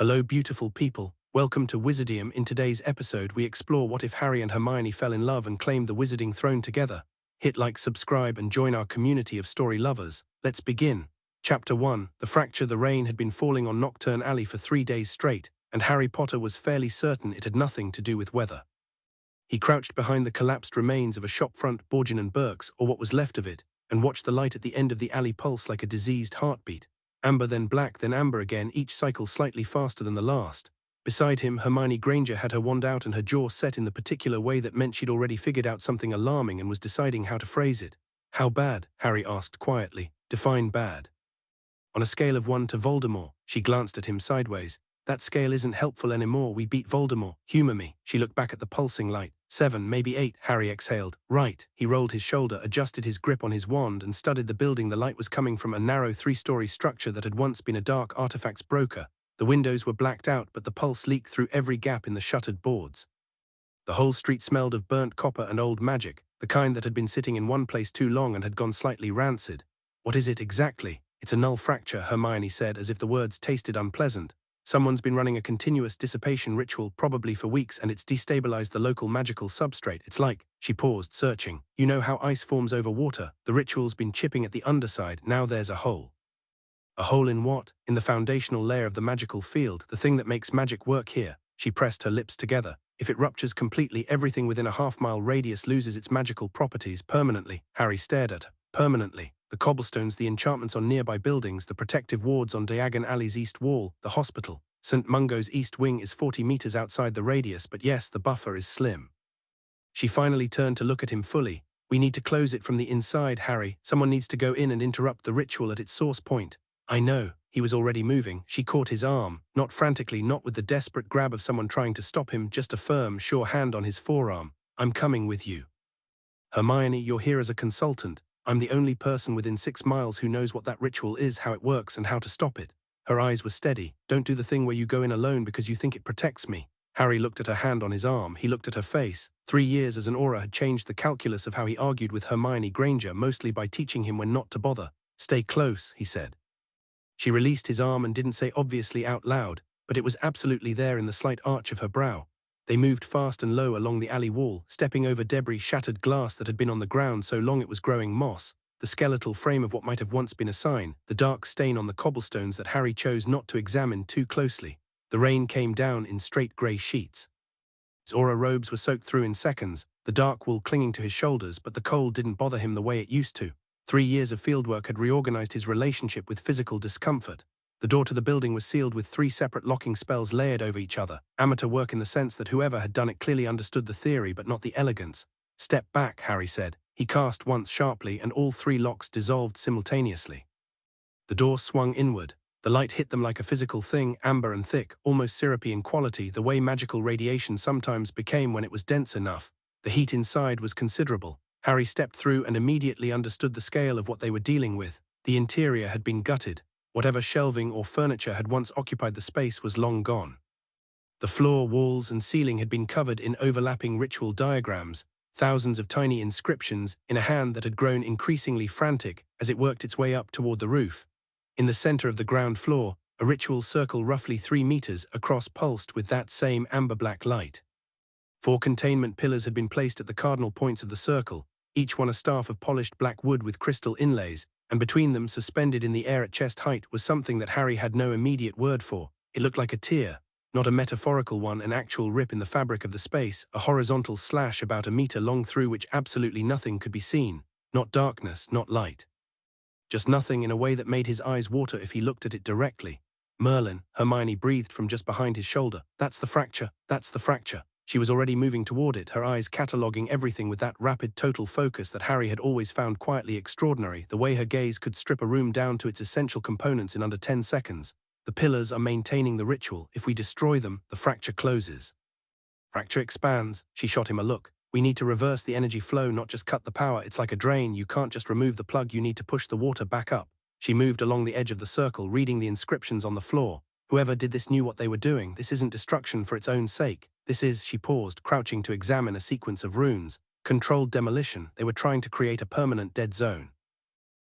Hello beautiful people, welcome to Wizardium. In today's episode we explore what if Harry and Hermione fell in love and claimed the wizarding throne together. Hit like, subscribe and join our community of story lovers. Let's begin. Chapter 1. The Fracture. The rain had been falling on Knockturn Alley for 3 days straight, and Harry Potter was fairly certain it had nothing to do with weather. He crouched behind the collapsed remains of a shopfront, Borgin and Burke's, or what was left of it, and watched the light at the end of the alley pulse like a diseased heartbeat. Amber, then black, then amber again, each cycle slightly faster than the last. Beside him, Hermione Granger had her wand out and her jaw set in the particular way that meant she'd already figured out something alarming and was deciding how to phrase it. "How bad?" Harry asked quietly. "Define bad." "On a scale of 1 to Voldemort." She glanced at him sideways. "That scale isn't helpful anymore. We beat Voldemort. Humor me." She looked back at the pulsing light. 7, maybe 8, Harry exhaled. "Right." He rolled his shoulder, adjusted his grip on his wand, and studied the building. The light was coming from a narrow 3-story structure that had once been a dark artifacts broker. The windows were blacked out, but the pulse leaked through every gap in the shuttered boards. The whole street smelled of burnt copper and old magic, the kind that had been sitting in one place too long and had gone slightly rancid. "What is it exactly?" "It's a null fracture," Hermione said, as if the words tasted unpleasant. "Someone's been running a continuous dissipation ritual, probably for weeks, and it's destabilized the local magical substrate. It's like..." She paused, searching. "You know how ice forms over water? The ritual's been chipping at the underside. Now there's a hole." "A hole in what?" "In the foundational layer of the magical field, the thing that makes magic work here." She pressed her lips together. "If it ruptures completely, everything within a half-mile radius loses its magical properties permanently." Harry stared at her. "Permanently. The cobblestones, the enchantments on nearby buildings, the protective wards on Diagon Alley's east wall, the hospital. St. Mungo's east wing is 40 meters outside the radius, but yes, the buffer is slim." She finally turned to look at him fully. "We need to close it from the inside, Harry. Someone needs to go in and interrupt the ritual at its source point." "I know." He was already moving. She caught his arm, not frantically, not with the desperate grab of someone trying to stop him, just a firm, sure hand on his forearm. "I'm coming with you. Hermione, you're here as a consultant. I'm the only person within 6 miles who knows what that ritual is, how it works, and how to stop it." Her eyes were steady. "Don't do the thing where you go in alone because you think it protects me." Harry looked at her hand on his arm. He looked at her face. 3 years as an Auror had changed the calculus of how he argued with Hermione Granger, mostly by teaching him when not to bother. "Stay close," he said. She released his arm and didn't say obviously out loud, but it was absolutely there in the slight arch of her brow. They moved fast and low along the alley wall, stepping over debris, shattered glass that had been on the ground so long it was growing moss, the skeletal frame of what might have once been a sign, the dark stain on the cobblestones that Harry chose not to examine too closely. The rain came down in straight grey sheets. His aura robes were soaked through in seconds, the dark wool clinging to his shoulders, but the cold didn't bother him the way it used to. 3 years of fieldwork had reorganized his relationship with physical discomfort. The door to the building was sealed with 3 separate locking spells layered over each other. Amateur work in the sense that whoever had done it clearly understood the theory but not the elegance. "Step back," Harry said. He cast once sharply and all 3 locks dissolved simultaneously. The door swung inward. The light hit them like a physical thing, amber and thick, almost syrupy in quality, the way magical radiation sometimes became when it was dense enough. The heat inside was considerable. Harry stepped through and immediately understood the scale of what they were dealing with. The interior had been gutted. Whatever shelving or furniture had once occupied the space was long gone. The floor, walls, and ceiling had been covered in overlapping ritual diagrams, thousands of tiny inscriptions in a hand that had grown increasingly frantic as it worked its way up toward the roof. In the center of the ground floor, a ritual circle roughly 3 meters across pulsed with that same amber-black light. 4 containment pillars had been placed at the cardinal points of the circle, each one a staff of polished black wood with crystal inlays, and between them, suspended in the air at chest height, was something that Harry had no immediate word for. It looked like a tear, not a metaphorical one, an actual rip in the fabric of the space, a horizontal slash about a meter long through which absolutely nothing could be seen. Not darkness, not light. Just nothing, in a way that made his eyes water if he looked at it directly. "Merlin," Hermione breathed from just behind his shoulder. "That's the fracture, that's the fracture." She was already moving toward it, her eyes cataloguing everything with that rapid total focus that Harry had always found quietly extraordinary, the way her gaze could strip a room down to its essential components in under 10 seconds. "The pillars are maintaining the ritual. If we destroy them, the fracture closes." "Fracture expands." She shot him a look. "We need to reverse the energy flow, not just cut the power. It's like a drain. You can't just remove the plug, you need to push the water back up." She moved along the edge of the circle, reading the inscriptions on the floor. Whoever did this knew what they were doing. This isn't destruction for its own sake. This is, she paused, crouching to examine a sequence of runes, controlled demolition. They were trying to create a permanent dead zone.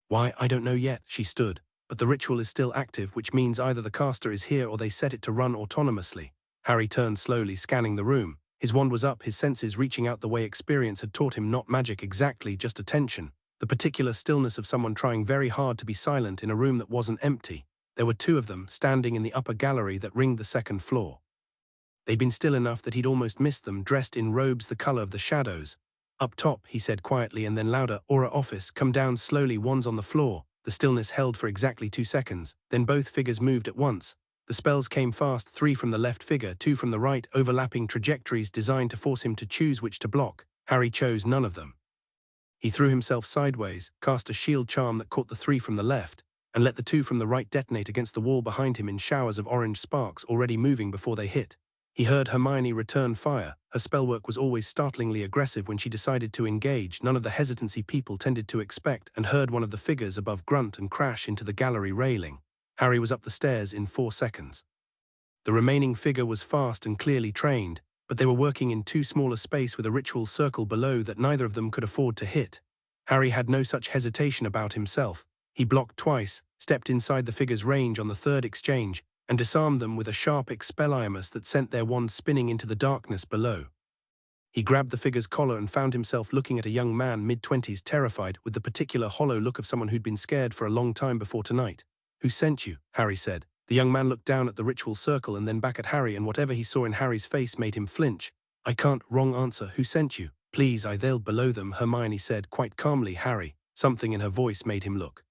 "Why, I don't know yet." She stood. But the ritual is still active, which means either the caster is here or they set it to run autonomously. Harry turned slowly, scanning the room. His wand was up, his senses reaching out the way experience had taught him, not magic exactly, just attention. The particular stillness of someone trying very hard to be silent in a room that wasn't empty. There were two of them, standing in the upper gallery that ringed the second floor. They'd been still enough that he'd almost missed them, dressed in robes the color of the shadows. "Up top," he said quietly, and then louder, "Auror office, come down slowly, wands on the floor." The stillness held for exactly 2 seconds, then both figures moved at once. The spells came fast, 3 from the left figure, 2 from the right, overlapping trajectories designed to force him to choose which to block. Harry chose none of them. He threw himself sideways, cast a shield charm that caught the 3 from the left, and let the 2 from the right detonate against the wall behind him in showers of orange sparks already moving before they hit. He heard Hermione return fire. Her spellwork was always startlingly aggressive when she decided to engage, none of the hesitancy people tended to expect, and heard one of the figures above grunt and crash into the gallery railing. Harry was up the stairs in 4 seconds. The remaining figure was fast and clearly trained, but they were working in too small a space with a ritual circle below that neither of them could afford to hit. Harry had no such hesitation about himself. He blocked twice, stepped inside the figure's range on the third exchange, and disarmed them with a sharp expelliarmus that sent their wands spinning into the darkness below. He grabbed the figure's collar and found himself looking at a young man mid-20s, terrified, with the particular hollow look of someone who'd been scared for a long time before tonight. "Who sent you?" Harry said. The young man looked down at the ritual circle and then back at Harry, and whatever he saw in Harry's face made him flinch. "I can't." "Wrong answer. Who sent you?" "Please, they'll below them," Hermione said quite calmly. Harry, something in her voice made him look.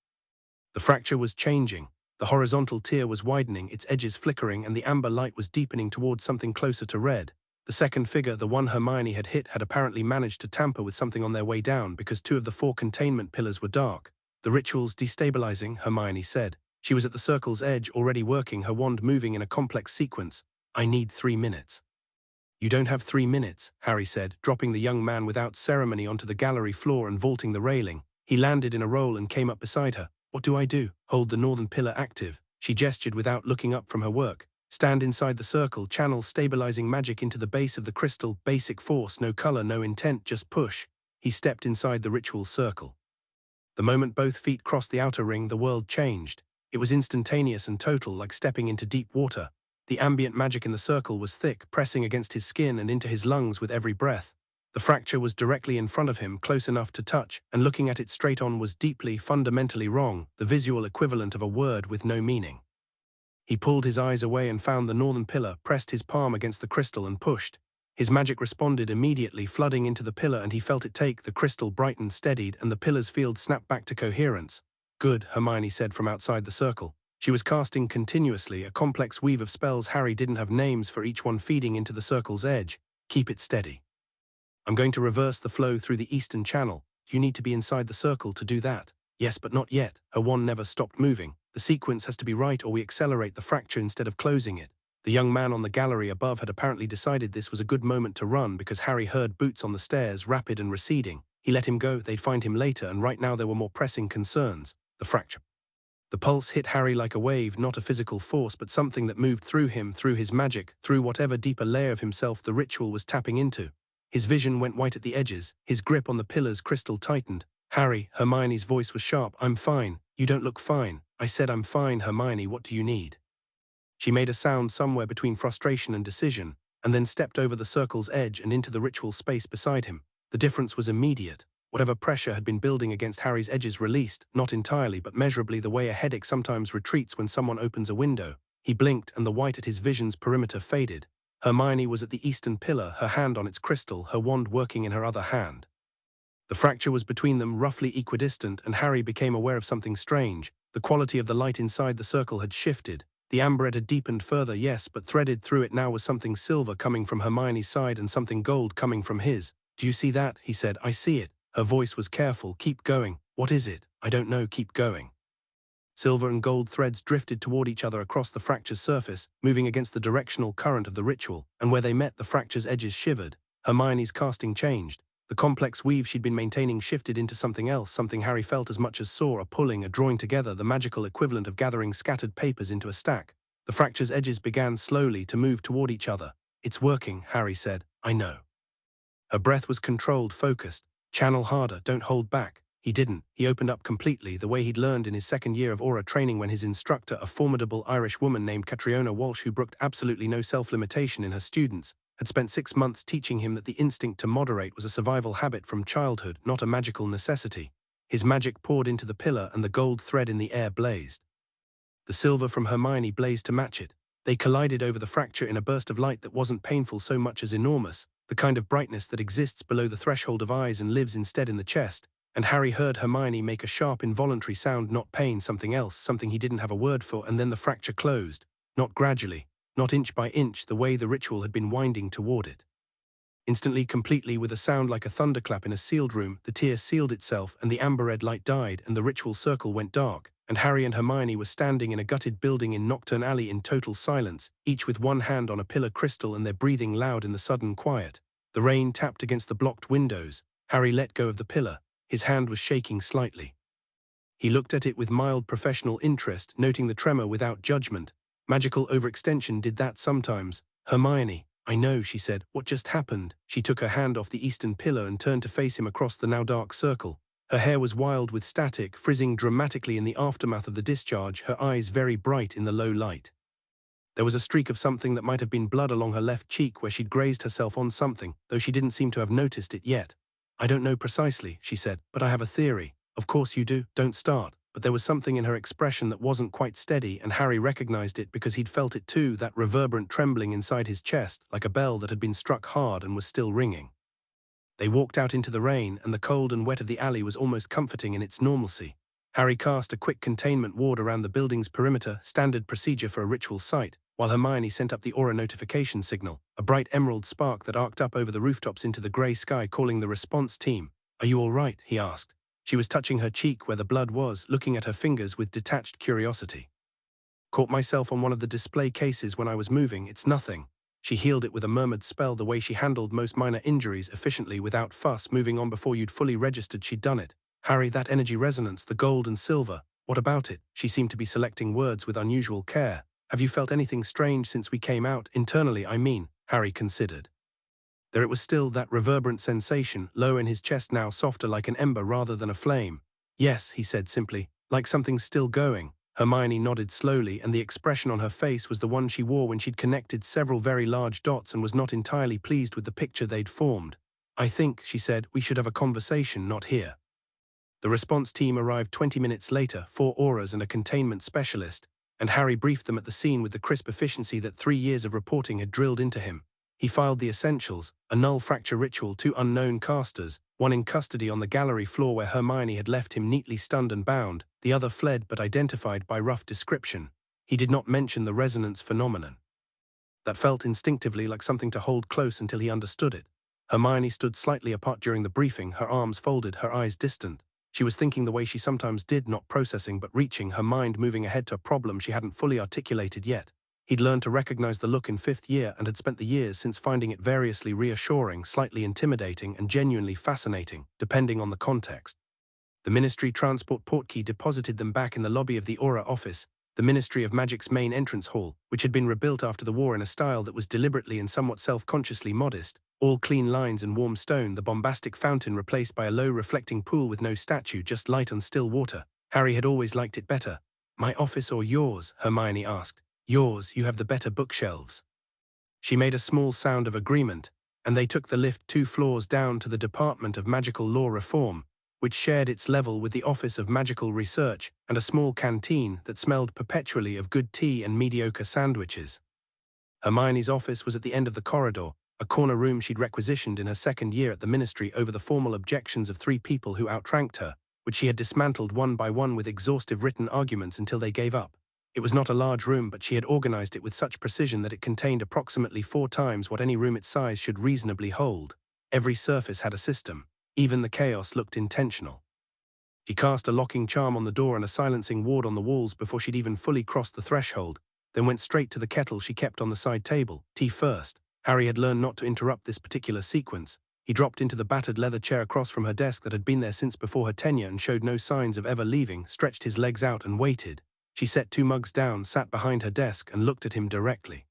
The fracture was changing. The horizontal tier was widening, its edges flickering, and the amber light was deepening towards something closer to red. The second figure, the one Hermione had hit, had apparently managed to tamper with something on their way down, because 2 of the 4 containment pillars were dark. "The ritual's destabilizing," Hermione said. She was at the circle's edge, already working, her wand moving in a complex sequence. "I need 3 minutes." "You don't have 3 minutes," Harry said, dropping the young man without ceremony onto the gallery floor and vaulting the railing. He landed in a roll and came up beside her. "What do I do?" "Hold the northern pillar active." She gestured without looking up from her work. "Stand inside the circle, channel stabilizing magic into the base of the crystal, basic force, no color, no intent, just push." He stepped inside the ritual circle. The moment both feet crossed the outer ring, the world changed. It was instantaneous and total, like stepping into deep water. The ambient magic in the circle was thick, pressing against his skin and into his lungs with every breath. The fracture was directly in front of him, close enough to touch, and looking at it straight on was deeply, fundamentally wrong, the visual equivalent of a word with no meaning. He pulled his eyes away and found the northern pillar, pressed his palm against the crystal and pushed. His magic responded immediately, flooding into the pillar, and he felt it take. The crystal brightened, steadied, and the pillar's field snapped back to coherence. "Good," Hermione said from outside the circle. She was casting continuously, a complex weave of spells. Harry didn't have names for each one, feeding into the circle's edge. "Keep it steady. I'm going to reverse the flow through the eastern channel. You need to be inside the circle to do that." "Yes, but not yet." Her wand never stopped moving. "The sequence has to be right, or we accelerate the fracture instead of closing it." The young man on the gallery above had apparently decided this was a good moment to run, because Harry heard boots on the stairs, rapid and receding. He let him go. They'd find him later, and right now there were more pressing concerns. The fracture. The pulse hit Harry like a wave, not a physical force, but something that moved through him, through his magic, through whatever deeper layer of himself the ritual was tapping into. His vision went white at the edges. His grip on the pillar's crystal tightened. "Harry," Hermione's voice was sharp. "I'm fine." "You don't look fine." "I said I'm fine, Hermione. What do you need?" She made a sound somewhere between frustration and decision, and then stepped over the circle's edge and into the ritual space beside him. The difference was immediate. Whatever pressure had been building against Harry's edges released, not entirely but measurably, the way a headache sometimes retreats when someone opens a window. He blinked, and the white at his vision's perimeter faded. Hermione was at the eastern pillar, her hand on its crystal, her wand working in her other hand. The fracture was between them, roughly equidistant, and Harry became aware of something strange. The quality of the light inside the circle had shifted. The amber had deepened further, yes, but threaded through it now was something silver coming from Hermione's side and something gold coming from his. "Do you see that?" he said. "I see it." Her voice was careful. "Keep going." "What is it?" "I don't know. Keep going." Silver and gold threads drifted toward each other across the fracture's surface, moving against the directional current of the ritual, and where they met, the fracture's edges shivered. Hermione's casting changed. The complex weave she'd been maintaining shifted into something else, something Harry felt as much as saw, a pulling, a drawing together, the magical equivalent of gathering scattered papers into a stack. The fracture's edges began slowly to move toward each other. "It's working," Harry said. "I know." Her breath was controlled, focused. "Channel harder, don't hold back." He didn't. He opened up completely, the way he'd learned in his second year of Aura training when his instructor, a formidable Irish woman named Catriona Walsh who brooked absolutely no self-limitation in her students, had spent 6 months teaching him that the instinct to moderate was a survival habit from childhood, not a magical necessity. His magic poured into the pillar and the gold thread in the air blazed. The silver from Hermione blazed to match it. They collided over the fracture in a burst of light that wasn't painful so much as enormous, the kind of brightness that exists below the threshold of eyes and lives instead in the chest, and Harry heard Hermione make a sharp involuntary sound, not pain, something else, something he didn't have a word for, and then the fracture closed, not gradually, not inch by inch, the way the ritual had been winding toward it. Instantly, completely, with a sound like a thunderclap in a sealed room, the tear sealed itself and the amber-red light died and the ritual circle went dark, and Harry and Hermione were standing in a gutted building in Knockturn Alley in total silence, each with one hand on a pillar crystal and their breathing loud in the sudden quiet. The rain tapped against the blocked windows. Harry let go of the pillar. His hand was shaking slightly. He looked at it with mild professional interest, noting the tremor without judgment. Magical overextension did that sometimes. Hermione, I know, she said. What just happened? She took her hand off the eastern pillar and turned to face him across the now dark circle. Her hair was wild with static, frizzing dramatically in the aftermath of the discharge, her eyes very bright in the low light. There was a streak of something that might have been blood along her left cheek where she'd grazed herself on something, though she didn't seem to have noticed it yet. I don't know precisely, she said, but I have a theory. Of course you do, don't start. But there was something in her expression that wasn't quite steady, and Harry recognized it because he'd felt it too, that reverberant trembling inside his chest, like a bell that had been struck hard and was still ringing. They walked out into the rain, and the cold and wet of the alley was almost comforting in its normalcy. Harry cast a quick containment ward around the building's perimeter, standard procedure for a ritual site, while Hermione sent up the aura notification signal, a bright emerald spark that arced up over the rooftops into the grey sky, calling the response team. Are you all right? He asked. She was touching her cheek where the blood was, looking at her fingers with detached curiosity. Caught myself on one of the display cases when I was moving. It's nothing. She healed it with a murmured spell, the way she handled most minor injuries efficiently without fuss, moving on before you'd fully registered she'd done it. Harry, that energy resonance, the gold and silver, what about it? She seemed to be selecting words with unusual care. Have you felt anything strange since we came out? Internally, I mean, Harry considered. There it was still, that reverberant sensation, low in his chest now, softer like an ember rather than a flame. Yes, he said simply, like something's still going. Hermione nodded slowly, and the expression on her face was the one she wore when she'd connected several very large dots and was not entirely pleased with the picture they'd formed. I think, she said, we should have a conversation, not here. The response team arrived 20 minutes later, 4 auras and a containment specialist, and Harry briefed them at the scene with the crisp efficiency that 3 years of reporting had drilled into him. He filed the essentials, a null fracture ritual, 2 unknown casters, one in custody on the gallery floor where Hermione had left him neatly stunned and bound, the other fled but identified by rough description. He did not mention the resonance phenomenon. That felt instinctively like something to hold close until he understood it. Hermione stood slightly apart during the briefing, her arms folded, her eyes distant. She was thinking the way she sometimes did, not processing but reaching, her mind moving ahead to a problem she hadn't fully articulated yet. He'd learned to recognize the look in 5th year and had spent the years since finding it variously reassuring, slightly intimidating, and genuinely fascinating, depending on the context. The Ministry transport portkey deposited them back in the lobby of the Aura office, the Ministry of Magic's main entrance hall, which had been rebuilt after the war in a style that was deliberately and somewhat self-consciously modest, all clean lines and warm stone, the bombastic fountain replaced by a low reflecting pool with no statue, just light on still water. Harry had always liked it better. My office or yours? Hermione asked. Yours, you have the better bookshelves. She made a small sound of agreement, and they took the lift 2 floors down to the Department of Magical Law Reform, which shared its level with the Office of Magical Research and a small canteen that smelled perpetually of good tea and mediocre sandwiches. Hermione's office was at the end of the corridor, a corner room she'd requisitioned in her 2nd year at the Ministry over the formal objections of 3 people who outranked her, which she had dismantled one by one with exhaustive written arguments until they gave up. It was not a large room, but she had organized it with such precision that it contained approximately 4 times what any room its size should reasonably hold. Every surface had a system. Even the chaos looked intentional. She cast a locking charm on the door and a silencing ward on the walls before she'd even fully crossed the threshold, then went straight to the kettle she kept on the side table, tea first. Harry had learned not to interrupt this particular sequence. He dropped into the battered leather chair across from her desk that had been there since before her tenure and showed no signs of ever leaving, stretched his legs out and waited. She set 2 mugs down, sat behind her desk, and looked at him directly.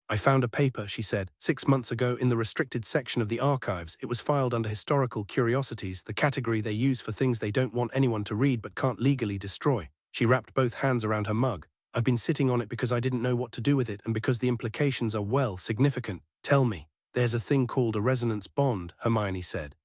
I found a paper, she said, 6 months ago in the restricted section of the archives. It was filed under historical curiosities, the category they use for things they don't want anyone to read but can't legally destroy. She wrapped both hands around her mug. I've been sitting on it because I didn't know what to do with it and because the implications are, well, significant. Tell me. There's a thing called a resonance bond, Hermione said.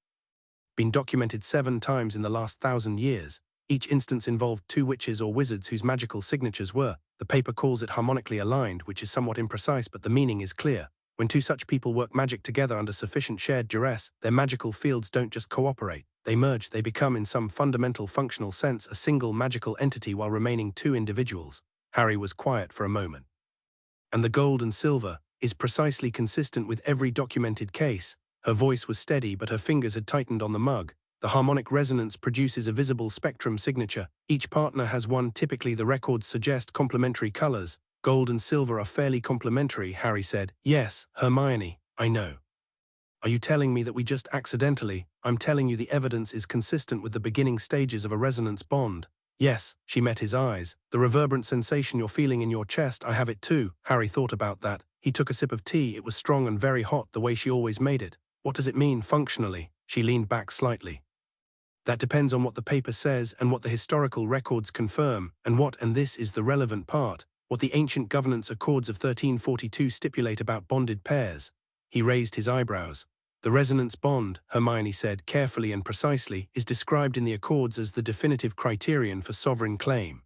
Been documented 7 times in the last 1,000 years. Each instance involved 2 witches or wizards whose magical signatures were. The paper calls it harmonically aligned, which is somewhat imprecise, but the meaning is clear. When 2 such people work magic together under sufficient shared duress, their magical fields don't just cooperate. They merge, they become in some fundamental functional sense a single magical entity while remaining 2 individuals. Harry was quiet for a moment. And the gold and silver is precisely consistent with every documented case. Her voice was steady, but her fingers had tightened on the mug. The harmonic resonance produces a visible spectrum signature. Each partner has one. Typically, the records suggest complementary colors. Gold and silver are fairly complementary, Harry said. Yes, Hermione, I know. Are you telling me that we just accidentally? I'm telling you the evidence is consistent with the beginning stages of a resonance bond. Yes, she met his eyes. The reverberant sensation you're feeling in your chest, I have it too. Harry thought about that. He took a sip of tea. It was strong and very hot, the way she always made it. What does it mean functionally? She leaned back slightly. That depends on what the paper says and what the historical records confirm, and this is the relevant part, what the ancient governance accords of 1342 stipulate about bonded pairs. He raised his eyebrows. The resonance bond, Hermione said carefully and precisely, is described in the accords as the definitive criterion for sovereign claim.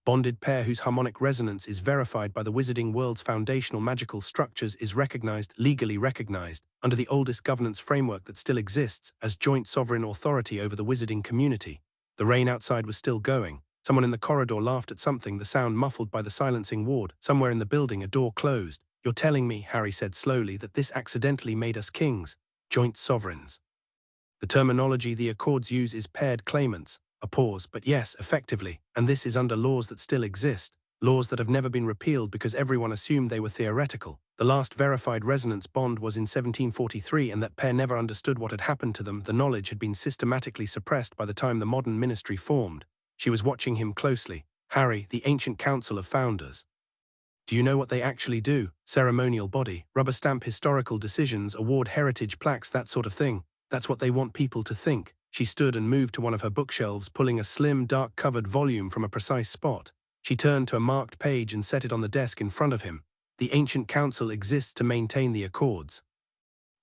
Bonded pair whose harmonic resonance is verified by the wizarding world's foundational magical structures is legally recognized, under the oldest governance framework that still exists, as joint sovereign authority over the wizarding community. The rain outside was still going. Someone in the corridor laughed at something, the sound muffled by the silencing ward. Somewhere in the building a door closed. You're telling me, Harry said slowly, that this accidentally made us kings, joint sovereigns. The terminology the accords use is paired claimants. A pause, but yes, effectively, and this is under laws that still exist, laws that have never been repealed because everyone assumed they were theoretical. The last verified resonance bond was in 1743, and that pair never understood what had happened to them. The knowledge had been systematically suppressed by the time the modern ministry formed. She was watching him closely. Harry, the ancient council of founders. Do you know what they actually do? Ceremonial body, rubber stamp historical decisions, award heritage plaques, that sort of thing. That's what they want people to think. She stood and moved to one of her bookshelves, pulling a slim, dark-covered volume from a precise spot. She turned to a marked page and set it on the desk in front of him. The ancient council exists to maintain the accords.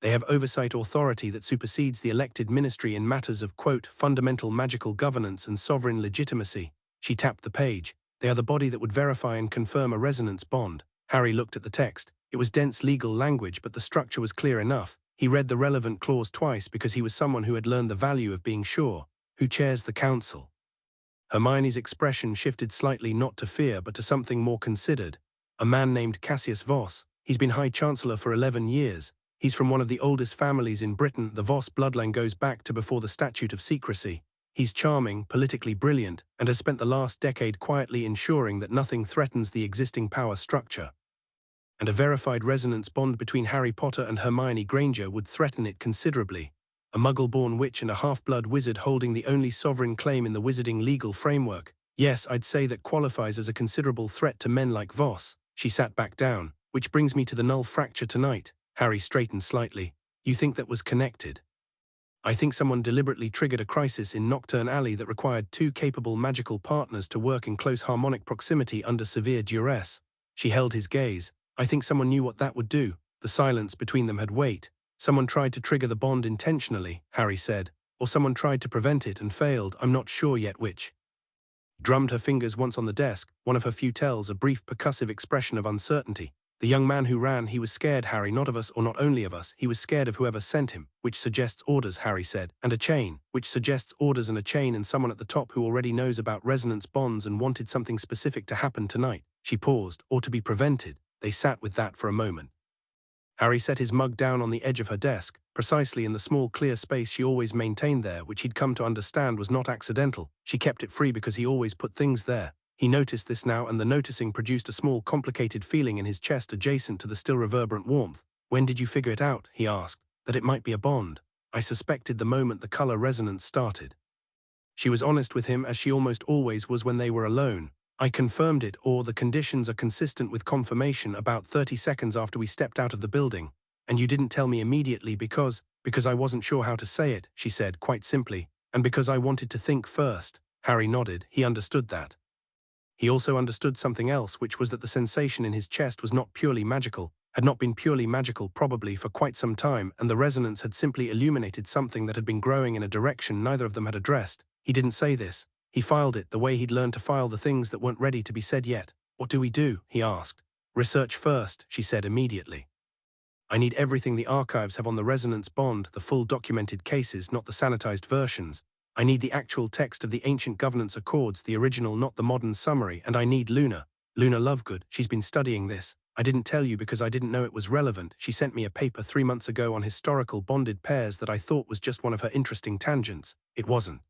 They have oversight authority that supersedes the elected ministry in matters of, quote, fundamental magical governance and sovereign legitimacy. She tapped the page. They are the body that would verify and confirm a resonance bond. Harry looked at the text. It was dense legal language, but the structure was clear enough. He read the relevant clause twice because he was someone who had learned the value of being sure. Who chairs the council? Hermione's expression shifted slightly, not to fear, but to something more considered. A man named Cassius Voss. He's been High Chancellor for 11 years. He's from one of the oldest families in Britain. The Voss bloodline goes back to before the Statute of Secrecy. He's charming, politically brilliant, and has spent the last decade quietly ensuring that nothing threatens the existing power structure. And a verified resonance bond between Harry Potter and Hermione Granger would threaten it considerably. A muggle-born witch and a half-blood wizard holding the only sovereign claim in the wizarding legal framework. Yes, I'd say that qualifies as a considerable threat to men like Voss. She sat back down. Which brings me to the Null Fracture tonight. Harry straightened slightly. You think that was connected? I think someone deliberately triggered a crisis in Knockturn Alley that required 2 capable magical partners to work in close harmonic proximity under severe duress. She held his gaze. I think someone knew what that would do. The silence between them had weight. Someone tried to trigger the bond intentionally, Harry said. Or someone tried to prevent it and failed. I'm not sure yet which. Drummed her fingers once on the desk, one of her few tells, a brief percussive expression of uncertainty. The young man who ran, he was scared, Harry, not of us or not only of us, he was scared of whoever sent him, which suggests orders, Harry said, and a chain, which suggests orders and a chain and someone at the top who already knows about resonance bonds and wanted something specific to happen tonight. She paused, or to be prevented. They sat with that for a moment. Harry set his mug down on the edge of her desk, precisely in the small clear space she always maintained there, which he'd come to understand was not accidental. She kept it free because he always put things there. He noticed this now, and the noticing produced a small complicated feeling in his chest adjacent to the still reverberant warmth. When did you figure it out? He asked. That it might be a bond. I suspected the moment the color resonance started. She was honest with him, as she almost always was when they were alone. I confirmed it, or the conditions are consistent with confirmation about 30 seconds after we stepped out of the building. And you didn't tell me immediately because I wasn't sure how to say it, she said, quite simply, and because I wanted to think first. Harry nodded. He understood that. He also understood something else, which was that the sensation in his chest was not purely magical, had not been purely magical probably for quite some time, and the resonance had simply illuminated something that had been growing in a direction neither of them had addressed. He didn't say this. He filed it the way he'd learned to file the things that weren't ready to be said yet. What do we do? He asked. Research first, she said immediately. I need everything the archives have on the resonance bond, the full documented cases, not the sanitized versions. I need the actual text of the ancient governance accords, the original, not the modern summary, and I need Luna Lovegood. She's been studying this. I didn't tell you because I didn't know it was relevant. She sent me a paper 3 months ago on historical bonded pairs that I thought was just one of her interesting tangents. It wasn't.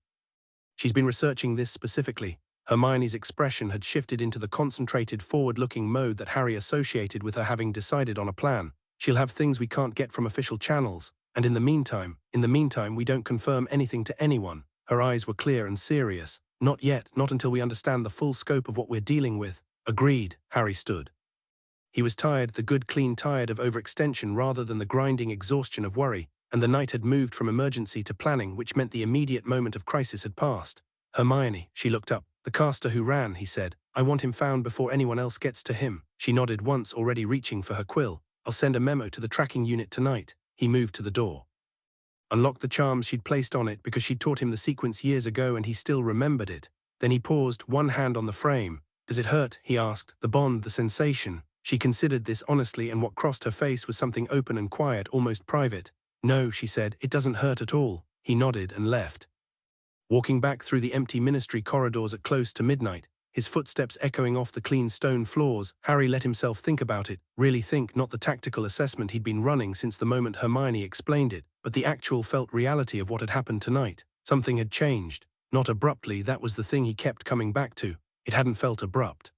She's been researching this specifically. Hermione's expression had shifted into the concentrated, forward-looking mode that Harry associated with her having decided on a plan. She'll have things we can't get from official channels, and in the meantime, we don't confirm anything to anyone. Her eyes were clear and serious. Not yet, not until we understand the full scope of what we're dealing with. Agreed. Harry stood. He was tired, the good clean tired of overextension rather than the grinding exhaustion of worry, and the night had moved from emergency to planning, which meant the immediate moment of crisis had passed. Hermione, she looked up. The caster who ran, he said. I want him found before anyone else gets to him. She nodded once, already reaching for her quill. I'll send a memo to the tracking unit tonight. He moved to the door. Unlocked the charms she'd placed on it because she'd taught him the sequence years ago and he still remembered it. Then he paused, one hand on the frame. Does it hurt? He asked. The bond, the sensation. She considered this honestly, and what crossed her face was something open and quiet, almost private. No, she said, it doesn't hurt at all. He nodded and left. Walking back through the empty ministry corridors at close to midnight, his footsteps echoing off the clean stone floors, Harry let himself think about it, really think, not the tactical assessment he'd been running since the moment Hermione explained it, but the actual felt reality of what had happened tonight. Something had changed. Not abruptly, that was the thing he kept coming back to. It hadn't felt abrupt.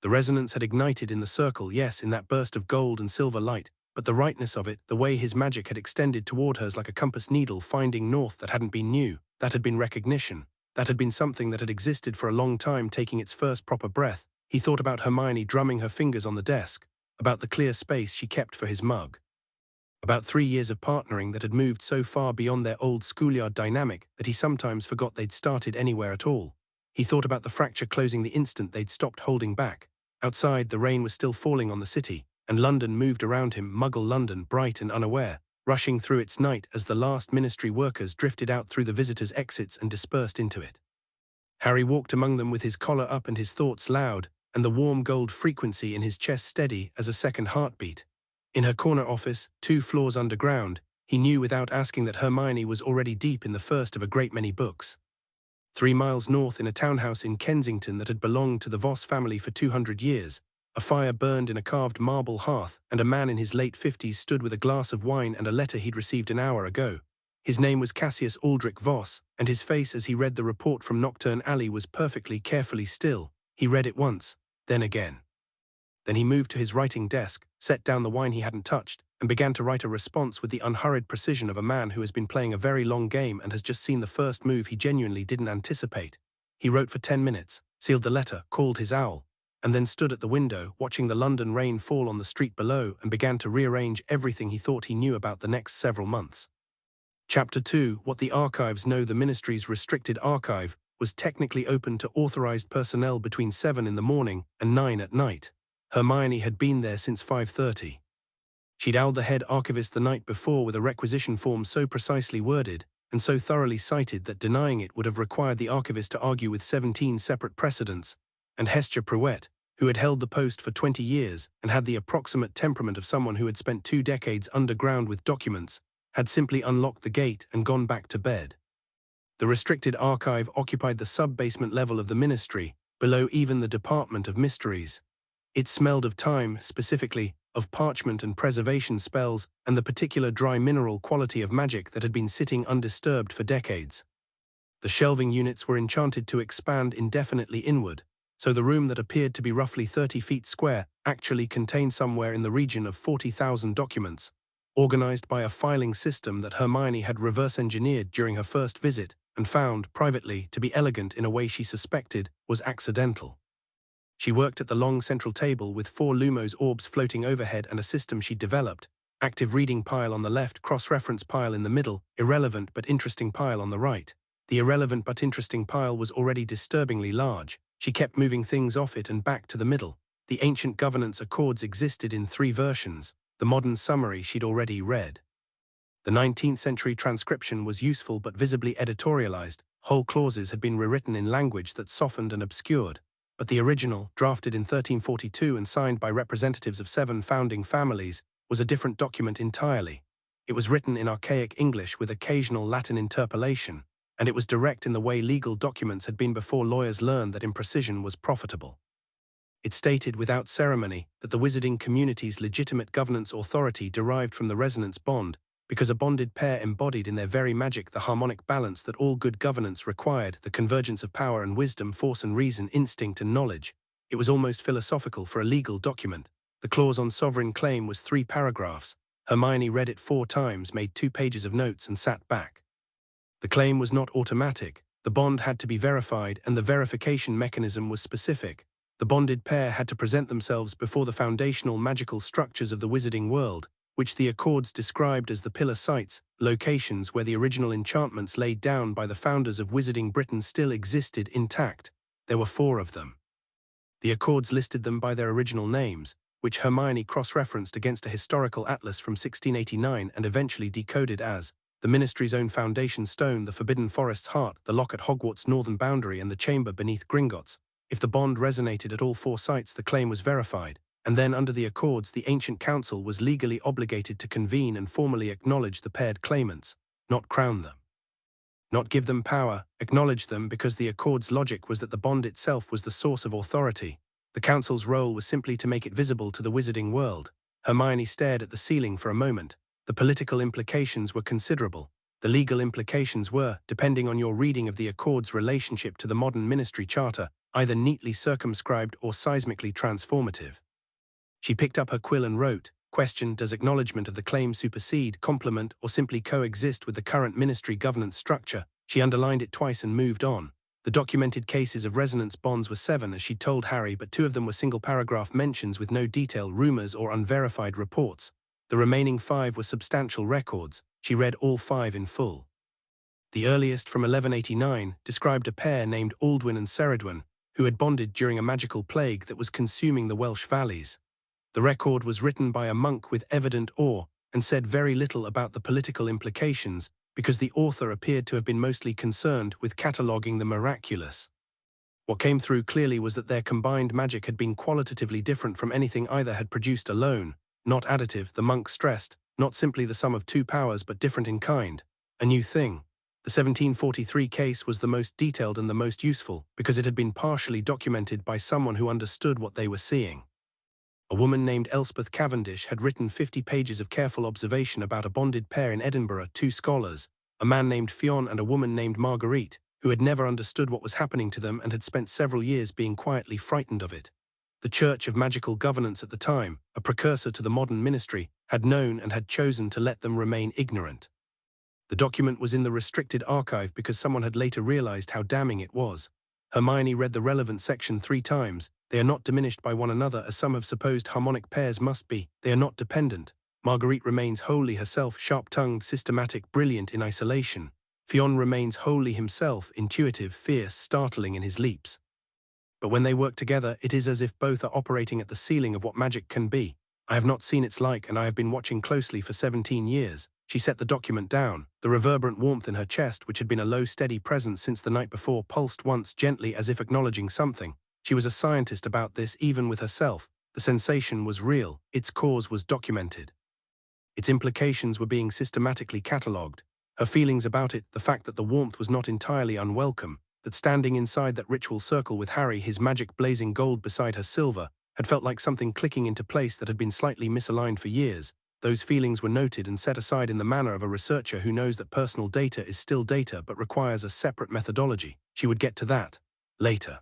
The resonance had ignited in the circle, yes, in that burst of gold and silver light, but the rightness of it, the way his magic had extended toward hers like a compass needle finding north, that hadn't been new, that had been recognition. That had been something that had existed for a long time, taking its first proper breath. He thought about Hermione drumming her fingers on the desk, about the clear space she kept for his mug, about 3 years of partnering that had moved so far beyond their old schoolyard dynamic that he sometimes forgot they'd started anywhere at all. He thought about the fracture closing the instant they'd stopped holding back. Outside, the rain was still falling on the city, and London moved around him, Muggle London, bright and unaware, rushing through its night as the last ministry workers drifted out through the visitors' exits and dispersed into it. Harry walked among them with his collar up and his thoughts loud, and the warm gold frequency in his chest steady as a second heartbeat. In her corner office, 2 floors underground, he knew without asking that Hermione was already deep in the first of a great many books. 3 miles north, in a townhouse in Kensington that had belonged to the Voss family for 200 years, a fire burned in a carved marble hearth, and a man in his late 50s stood with a glass of wine and a letter he'd received an hour ago. His name was Cassius Aldrich Voss, and his face as he read the report from Knockturn Alley was perfectly, carefully still. He read it once, then again. Then he moved to his writing desk, set down the wine he hadn't touched, and began to write a response with the unhurried precision of a man who has been playing a very long game and has just seen the first move he genuinely didn't anticipate. He wrote for 10 minutes, sealed the letter, called his owl, and then stood at the window, watching the London rain fall on the street below, and began to rearrange everything he thought he knew about the next several months. Chapter 2, What the Archives Know. The Ministry's restricted archive was technically open to authorized personnel between 7 in the morning and 9 at night. Hermione had been there since 5:30. She'd owled the head archivist the night before with a requisition form so precisely worded and so thoroughly cited that denying it would have required the archivist to argue with 17 separate precedents, and Hestia Pruett, who had held the post for 20 years and had the approximate temperament of someone who had spent 2 decades underground with documents, had simply unlocked the gate and gone back to bed. The restricted archive occupied the sub-basement level of the ministry, below even the Department of Mysteries. It smelled of time, specifically, of parchment and preservation spells, and the particular dry mineral quality of magic that had been sitting undisturbed for decades. The shelving units were enchanted to expand indefinitely inward, so the room that appeared to be roughly 30 feet square actually contained somewhere in the region of 40,000 documents, organized by a filing system that Hermione had reverse-engineered during her first visit and found, privately, to be elegant in a way she suspected was accidental. She worked at the long central table with 4 Lumos orbs floating overhead and a system she'd developed. Active reading pile on the left, cross-reference pile in the middle, irrelevant but interesting pile on the right. The irrelevant but interesting pile was already disturbingly large. She kept moving things off it and back to the middle. The ancient governance accords existed in 3 versions. The modern summary she'd already read. The 19th century transcription was useful but visibly editorialized. Whole clauses had been rewritten in language that softened and obscured. But the original, drafted in 1342 and signed by representatives of 7 founding families, was a different document entirely. It was written in archaic English with occasional Latin interpolation, and it was direct in the way legal documents had been before lawyers learned that imprecision was profitable. It stated without ceremony that the wizarding community's legitimate governance authority derived from the resonance bond, because a bonded pair embodied in their very magic the harmonic balance that all good governance required, the convergence of power and wisdom, force and reason, instinct and knowledge. It was almost philosophical for a legal document. The clause on sovereign claim was 3 paragraphs. Hermione read it 4 times, made 2 pages of notes and sat back. The claim was not automatic. The bond had to be verified, and the verification mechanism was specific. The bonded pair had to present themselves before the foundational magical structures of the wizarding world, which the accords described as the pillar sites, locations where the original enchantments laid down by the founders of Wizarding Britain still existed intact. There were 4 of them. The accords listed them by their original names, which Hermione cross-referenced against a historical atlas from 1689 and eventually decoded as the Ministry's own foundation stone, the Forbidden Forest's heart, the lock at Hogwarts' northern boundary, and the chamber beneath Gringotts. If the bond resonated at all 4 sites, the claim was verified. And then, under the accords, the ancient council was legally obligated to convene and formally acknowledge the paired claimants, not crown them. Not give them power, acknowledge them, because the accords' logic was that the bond itself was the source of authority. The council's role was simply to make it visible to the wizarding world. Hermione stared at the ceiling for a moment. The political implications were considerable. The legal implications were, depending on your reading of the accords' relationship to the modern ministry charter, either neatly circumscribed or seismically transformative. She picked up her quill and wrote, question, does acknowledgement of the claim supersede, complement, or simply coexist with the current ministry governance structure? She underlined it twice and moved on. The documented cases of resonance bonds were 7, as she'd told Harry, but 2 of them were single-paragraph mentions with no detail, rumors, or unverified reports. The remaining 5 were substantial records. She read all 5 in full. The earliest, from 1189, described a pair named Aldwyn and Ceridwen, who had bonded during a magical plague that was consuming the Welsh valleys. The record was written by a monk with evident awe and said very little about the political implications because the author appeared to have been mostly concerned with cataloguing the miraculous. What came through clearly was that their combined magic had been qualitatively different from anything either had produced alone, not additive, the monk stressed, not simply the sum of 2 powers but different in kind, a new thing. The 1743 case was the most detailed and the most useful because it had been partially documented by someone who understood what they were seeing. A woman named Elspeth Cavendish had written 50 pages of careful observation about a bonded pair in Edinburgh, 2 scholars, a man named Fionn and a woman named Marguerite, who had never understood what was happening to them and had spent several years being quietly frightened of it. The Church of Magical Governance at the time, a precursor to the modern ministry, had known and had chosen to let them remain ignorant. The document was in the restricted archive because someone had later realized how damning it was. Hermione read the relevant section 3 times. They are not diminished by one another as some have supposed harmonic pairs must be. They are not dependent. Marguerite remains wholly herself, sharp-tongued, systematic, brilliant in isolation. Fionn remains wholly himself, intuitive, fierce, startling in his leaps. But when they work together, it is as if both are operating at the ceiling of what magic can be. I have not seen its like, and I have been watching closely for 17 years. She set the document down. The reverberant warmth in her chest, which had been a low, steady presence since the night before, pulsed once gently as if acknowledging something. She was a scientist about this, even with herself. The sensation was real. Its cause was documented. Its implications were being systematically catalogued. Her feelings about it, the fact that the warmth was not entirely unwelcome, that standing inside that ritual circle with Harry, his magic blazing gold beside her silver, had felt like something clicking into place that had been slightly misaligned for years. Those feelings were noted and set aside in the manner of a researcher who knows that personal data is still data but requires a separate methodology. She would get to that later.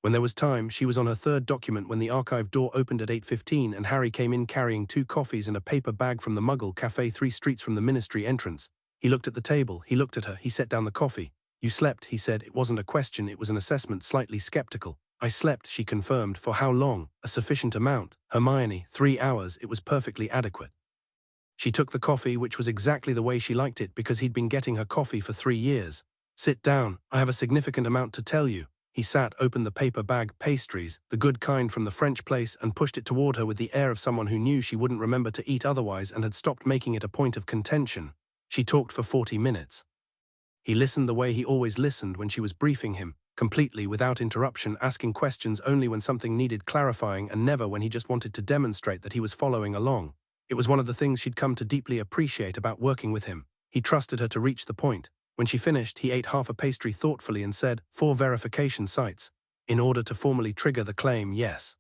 When there was time, she was on her 3rd document when the archive door opened at 8:15 and Harry came in carrying 2 coffees and a paper bag from the Muggle Café 3 streets from the ministry entrance. He looked at the table, he looked at her, he set down the coffee. You slept, he said. It wasn't a question, it was an assessment, slightly skeptical. I slept, she confirmed. For how long? A sufficient amount. Hermione, 3 hours, it was perfectly adequate. She took the coffee, which was exactly the way she liked it because he'd been getting her coffee for 3 years. Sit down, I have a significant amount to tell you. He sat, opened the paper bag, pastries, the good kind from the French place, and pushed it toward her with the air of someone who knew she wouldn't remember to eat otherwise and had stopped making it a point of contention. She talked for 40 minutes. He listened the way he always listened when she was briefing him, completely without interruption, asking questions only when something needed clarifying and never when he just wanted to demonstrate that he was following along. It was one of the things she'd come to deeply appreciate about working with him. He trusted her to reach the point. When she finished, he ate half a pastry thoughtfully and said, 4 verification sites. In order to formally trigger the claim, yes.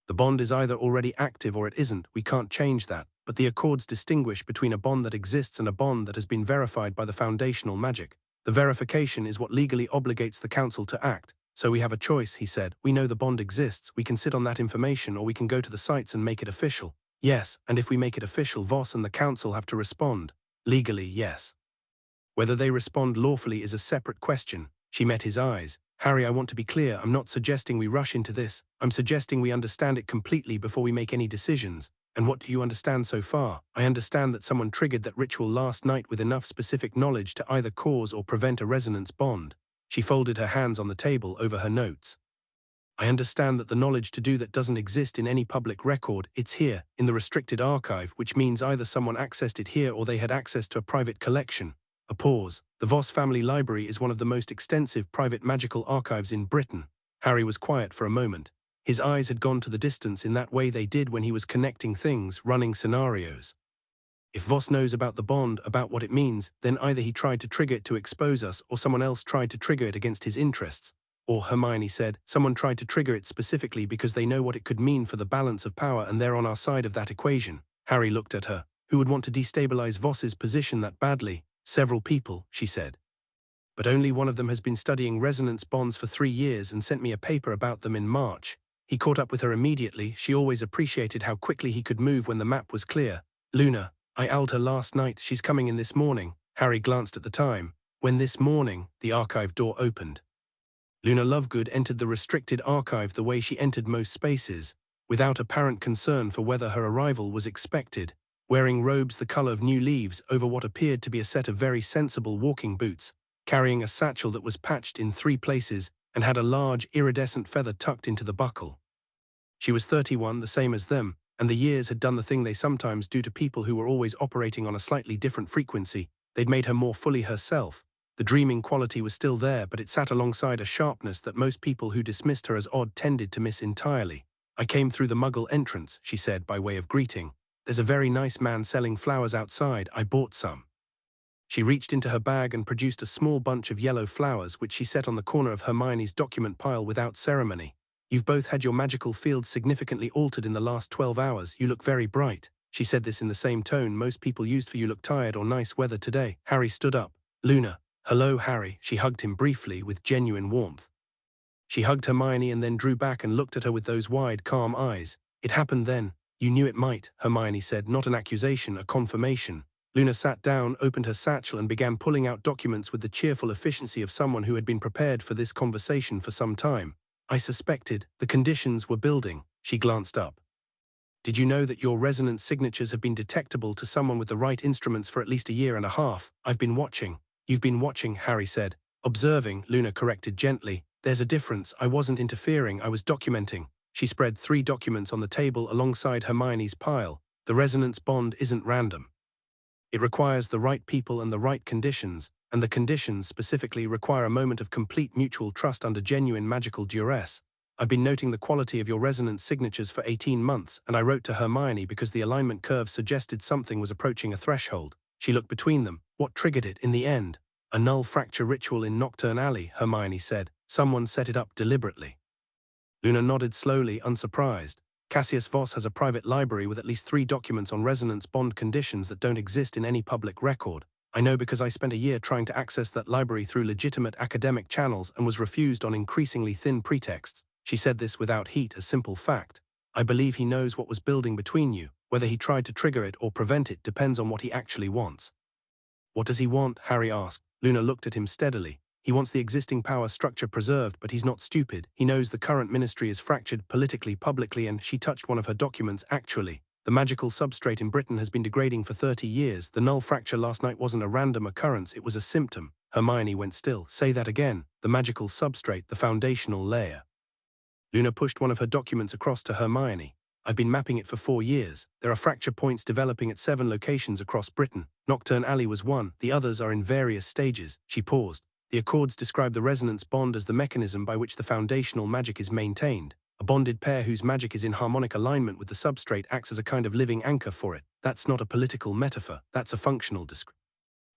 The bond is either already active or it isn't, we can't change that, but the accords distinguish between a bond that exists and a bond that has been verified by the foundational magic. The verification is what legally obligates the council to act, so we have a choice, he said. We know the bond exists, we can sit on that information or we can go to the sites and make it official. Yes, and if we make it official, Voss and the council have to respond. Legally, yes. Whether they respond lawfully is a separate question. She met his eyes. Harry, I want to be clear, I'm not suggesting we rush into this. I'm suggesting we understand it completely before we make any decisions. And what do you understand so far? I understand that someone triggered that ritual last night with enough specific knowledge to either cause or prevent a resonance bond. She folded her hands on the table over her notes. I understand that the knowledge to do that doesn't exist in any public record. It's here, in the restricted archive, which means either someone accessed it here or they had access to a private collection. A pause. The Voss family library is one of the most extensive private magical archives in Britain. Harry was quiet for a moment. His eyes had gone to the distance in that way they did when he was connecting things, running scenarios. If Voss knows about the bond, about what it means, then either he tried to trigger it to expose us or someone else tried to trigger it against his interests. Or, Hermione said, someone tried to trigger it specifically because they know what it could mean for the balance of power and they're on our side of that equation. Harry looked at her. Who would want to destabilize Voss's position that badly? Several people, she said. But only one of them has been studying resonance bonds for 3 years and sent me a paper about them in March. He caught up with her immediately. She always appreciated how quickly he could move when the map was clear. Luna, I owled her last night. She's coming in this morning. Harry glanced at the time. When this morning, the archive door opened. Luna Lovegood entered the restricted archive the way she entered most spaces, without apparent concern for whether her arrival was expected, wearing robes the color of new leaves over what appeared to be a set of very sensible walking boots, carrying a satchel that was patched in 3 places and had a large iridescent feather tucked into the buckle. She was 31, the same as them, and the years had done the thing they sometimes do to people who were always operating on a slightly different frequency. They'd made her more fully herself. The dreaming quality was still there, but it sat alongside a sharpness that most people who dismissed her as odd tended to miss entirely. I came through the Muggle entrance, she said by way of greeting. There's a very nice man selling flowers outside. I bought some. She reached into her bag and produced a small bunch of yellow flowers, which she set on the corner of Hermione's document pile without ceremony. You've both had your magical fields significantly altered in the last 12 hours. You look very bright. She said this in the same tone most people used for you look tired or nice weather today. Harry stood up. Luna. Hello, Harry. She hugged him briefly with genuine warmth. She hugged Hermione and then drew back and looked at her with those wide, calm eyes. It happened then. You knew it might, Hermione said, not an accusation, a confirmation. Luna sat down, opened her satchel and began pulling out documents with the cheerful efficiency of someone who had been prepared for this conversation for some time. I suspected. The conditions were building. She glanced up. Did you know that your resonance signatures have been detectable to someone with the right instruments for at least a year and a half? I've been watching. You've been watching, Harry said. Observing, Luna corrected gently. There's a difference. I wasn't interfering, I was documenting. She spread 3 documents on the table alongside Hermione's pile. The resonance bond isn't random. It requires the right people and the right conditions, and the conditions specifically require a moment of complete mutual trust under genuine magical duress. I've been noting the quality of your resonance signatures for 18 months, and I wrote to Hermione because the alignment curve suggested something was approaching a threshold. She looked between them. What triggered it in the end? A Null Fracture ritual in Knockturn Alley, Hermione said. Someone set it up deliberately. Luna nodded slowly, unsurprised. Cassius Voss has a private library with at least 3 documents on resonance bond conditions that don't exist in any public record. I know because I spent a year trying to access that library through legitimate academic channels and was refused on increasingly thin pretexts. She said this without heat, a simple fact. I believe he knows what was building between you. Whether he tried to trigger it or prevent it depends on what he actually wants. What does he want? Harry asked. Luna looked at him steadily. He wants the existing power structure preserved, but he's not stupid. He knows the current ministry is fractured politically, publicly, and she touched one of her documents, actually. The magical substrate in Britain has been degrading for 30 years. The Null Fracture last night wasn't a random occurrence, it was a symptom. Hermione went still. Say that again. The magical substrate, the foundational layer. Luna pushed one of her documents across to Hermione. I've been mapping it for 4 years. There are fracture points developing at 7 locations across Britain. Knockturn Alley was one, the others are in various stages. She paused. The accords describe the resonance bond as the mechanism by which the foundational magic is maintained. A bonded pair whose magic is in harmonic alignment with the substrate acts as a kind of living anchor for it. That's not a political metaphor, that's a functional description.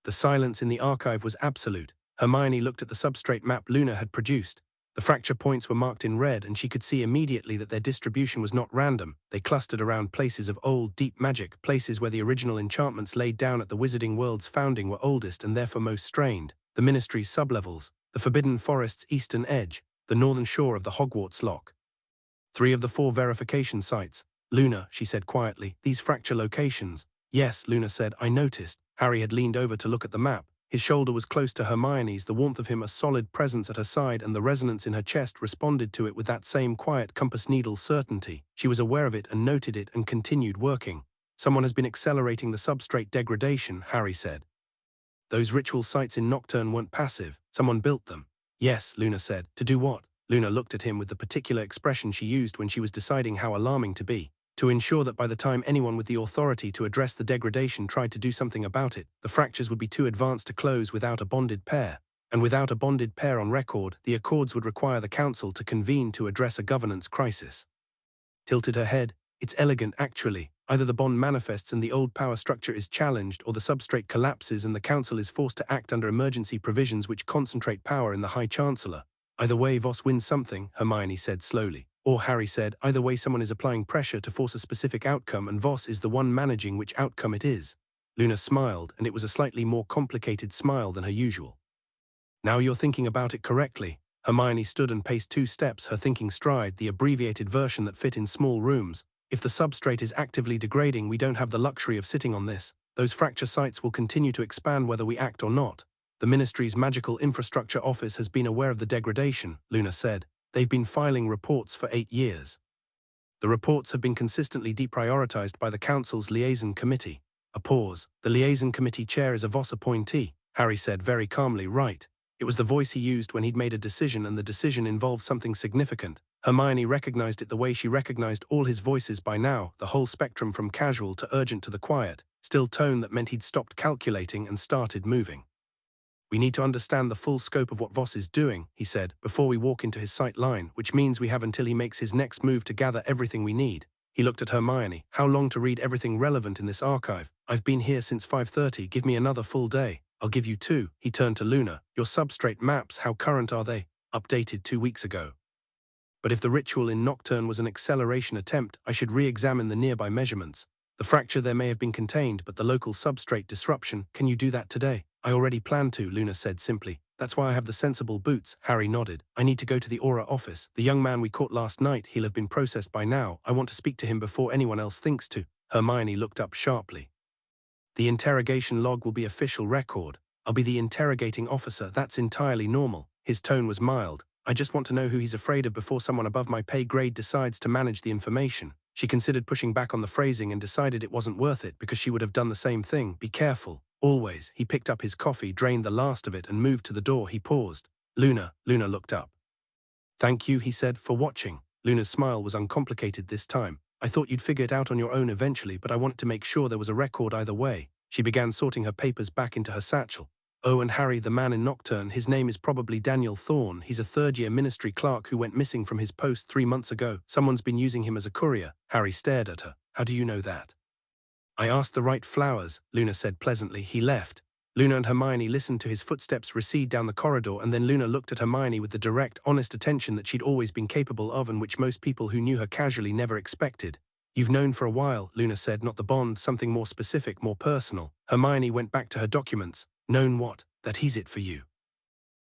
The silence in the archive was absolute. Hermione looked at the substrate map Luna had produced. The fracture points were marked in red, and she could see immediately that their distribution was not random. They clustered around places of old, deep magic, places where the original enchantments laid down at the wizarding world's founding were oldest and therefore most strained. The ministry's sublevels, the Forbidden Forest's eastern edge, the northern shore of the Hogwarts Loch. 3 of the 4 verification sites. Luna, she said quietly, these fracture locations. Yes, Luna said, I noticed. Harry had leaned over to look at the map. His shoulder was close to Hermione's, the warmth of him a solid presence at her side, and the resonance in her chest responded to it with that same quiet compass needle certainty. She was aware of it and noted it and continued working. Someone has been accelerating the substrate degradation, Harry said. Those ritual sites in Knockturn weren't passive. Someone built them. Yes, Luna said. To do what? Luna looked at him with the particular expression she used when she was deciding how alarming to be. To ensure that by the time anyone with the authority to address the degradation tried to do something about it, the fractures would be too advanced to close without a bonded pair. And without a bonded pair on record, the accords would require the council to convene to address a governance crisis. Tilted her head. It's elegant, actually. Either the bond manifests and the old power structure is challenged, or the substrate collapses and the council is forced to act under emergency provisions which concentrate power in the High Chancellor. Either way, Voss wins something, Hermione said slowly. Or, Harry said, either way someone is applying pressure to force a specific outcome and Voss is the one managing which outcome it is. Luna smiled, and it was a slightly more complicated smile than her usual. Now you're thinking about it correctly. Hermione stood and paced 2 steps, her thinking stride, the abbreviated version that fit in small rooms. If the substrate is actively degrading, we don't have the luxury of sitting on this. Those fracture sites will continue to expand whether we act or not. The Ministry's Magical Infrastructure Office has been aware of the degradation, Luna said. They've been filing reports for 8 years. The reports have been consistently deprioritized by the Council's Liaison Committee. A pause. The Liaison Committee chair is a Voss appointee, Harry said very calmly. Right. It was the voice he used when he'd made a decision, and the decision involved something significant. Hermione recognized it the way she recognized all his voices by now, the whole spectrum from casual to urgent to the quiet, still tone that meant he'd stopped calculating and started moving. We need to understand the full scope of what Voss is doing, he said, before we walk into his sight line, which means we have until he makes his next move to gather everything we need. He looked at Hermione. How long to read everything relevant in this archive? I've been here since 5:30, give me another full day. I'll give you 2. He turned to Luna. Your substrate maps, how current are they? Updated 2 weeks ago. But if the ritual in Knockturn was an acceleration attempt, I should re-examine the nearby measurements. The fracture there may have been contained, but the local substrate disruption, can you do that today? I already planned to, Luna said simply. That's why I have the sensible boots, Harry nodded. I need to go to the Auror office. The young man we caught last night, he'll have been processed by now. I want to speak to him before anyone else thinks to. Hermione looked up sharply. The interrogation log will be official record. I'll be the interrogating officer, that's entirely normal. His tone was mild. I just want to know who he's afraid of before someone above my pay grade decides to manage the information. She considered pushing back on the phrasing and decided it wasn't worth it because she would have done the same thing. Be careful. Always. He picked up his coffee, drained the last of it, and moved to the door. He paused. Luna looked up. Thank you, he said, for watching. Luna's smile was uncomplicated this time. I thought you'd figure it out on your own eventually, but I wanted to make sure there was a record either way. She began sorting her papers back into her satchel. Oh, and Harry, the man in Knockturn, his name is probably Daniel Thorne. He's a third-year ministry clerk who went missing from his post 3 months ago. Someone's been using him as a courier. Harry stared at her. How do you know that? I asked the right flowers, Luna said pleasantly. He left. Luna and Hermione listened to his footsteps recede down the corridor, and then Luna looked at Hermione with the direct, honest attention that she'd always been capable of and which most people who knew her casually never expected. You've known for a while, Luna said, not the bond, something more specific, more personal. Hermione went back to her documents. Known what? That he's it for you.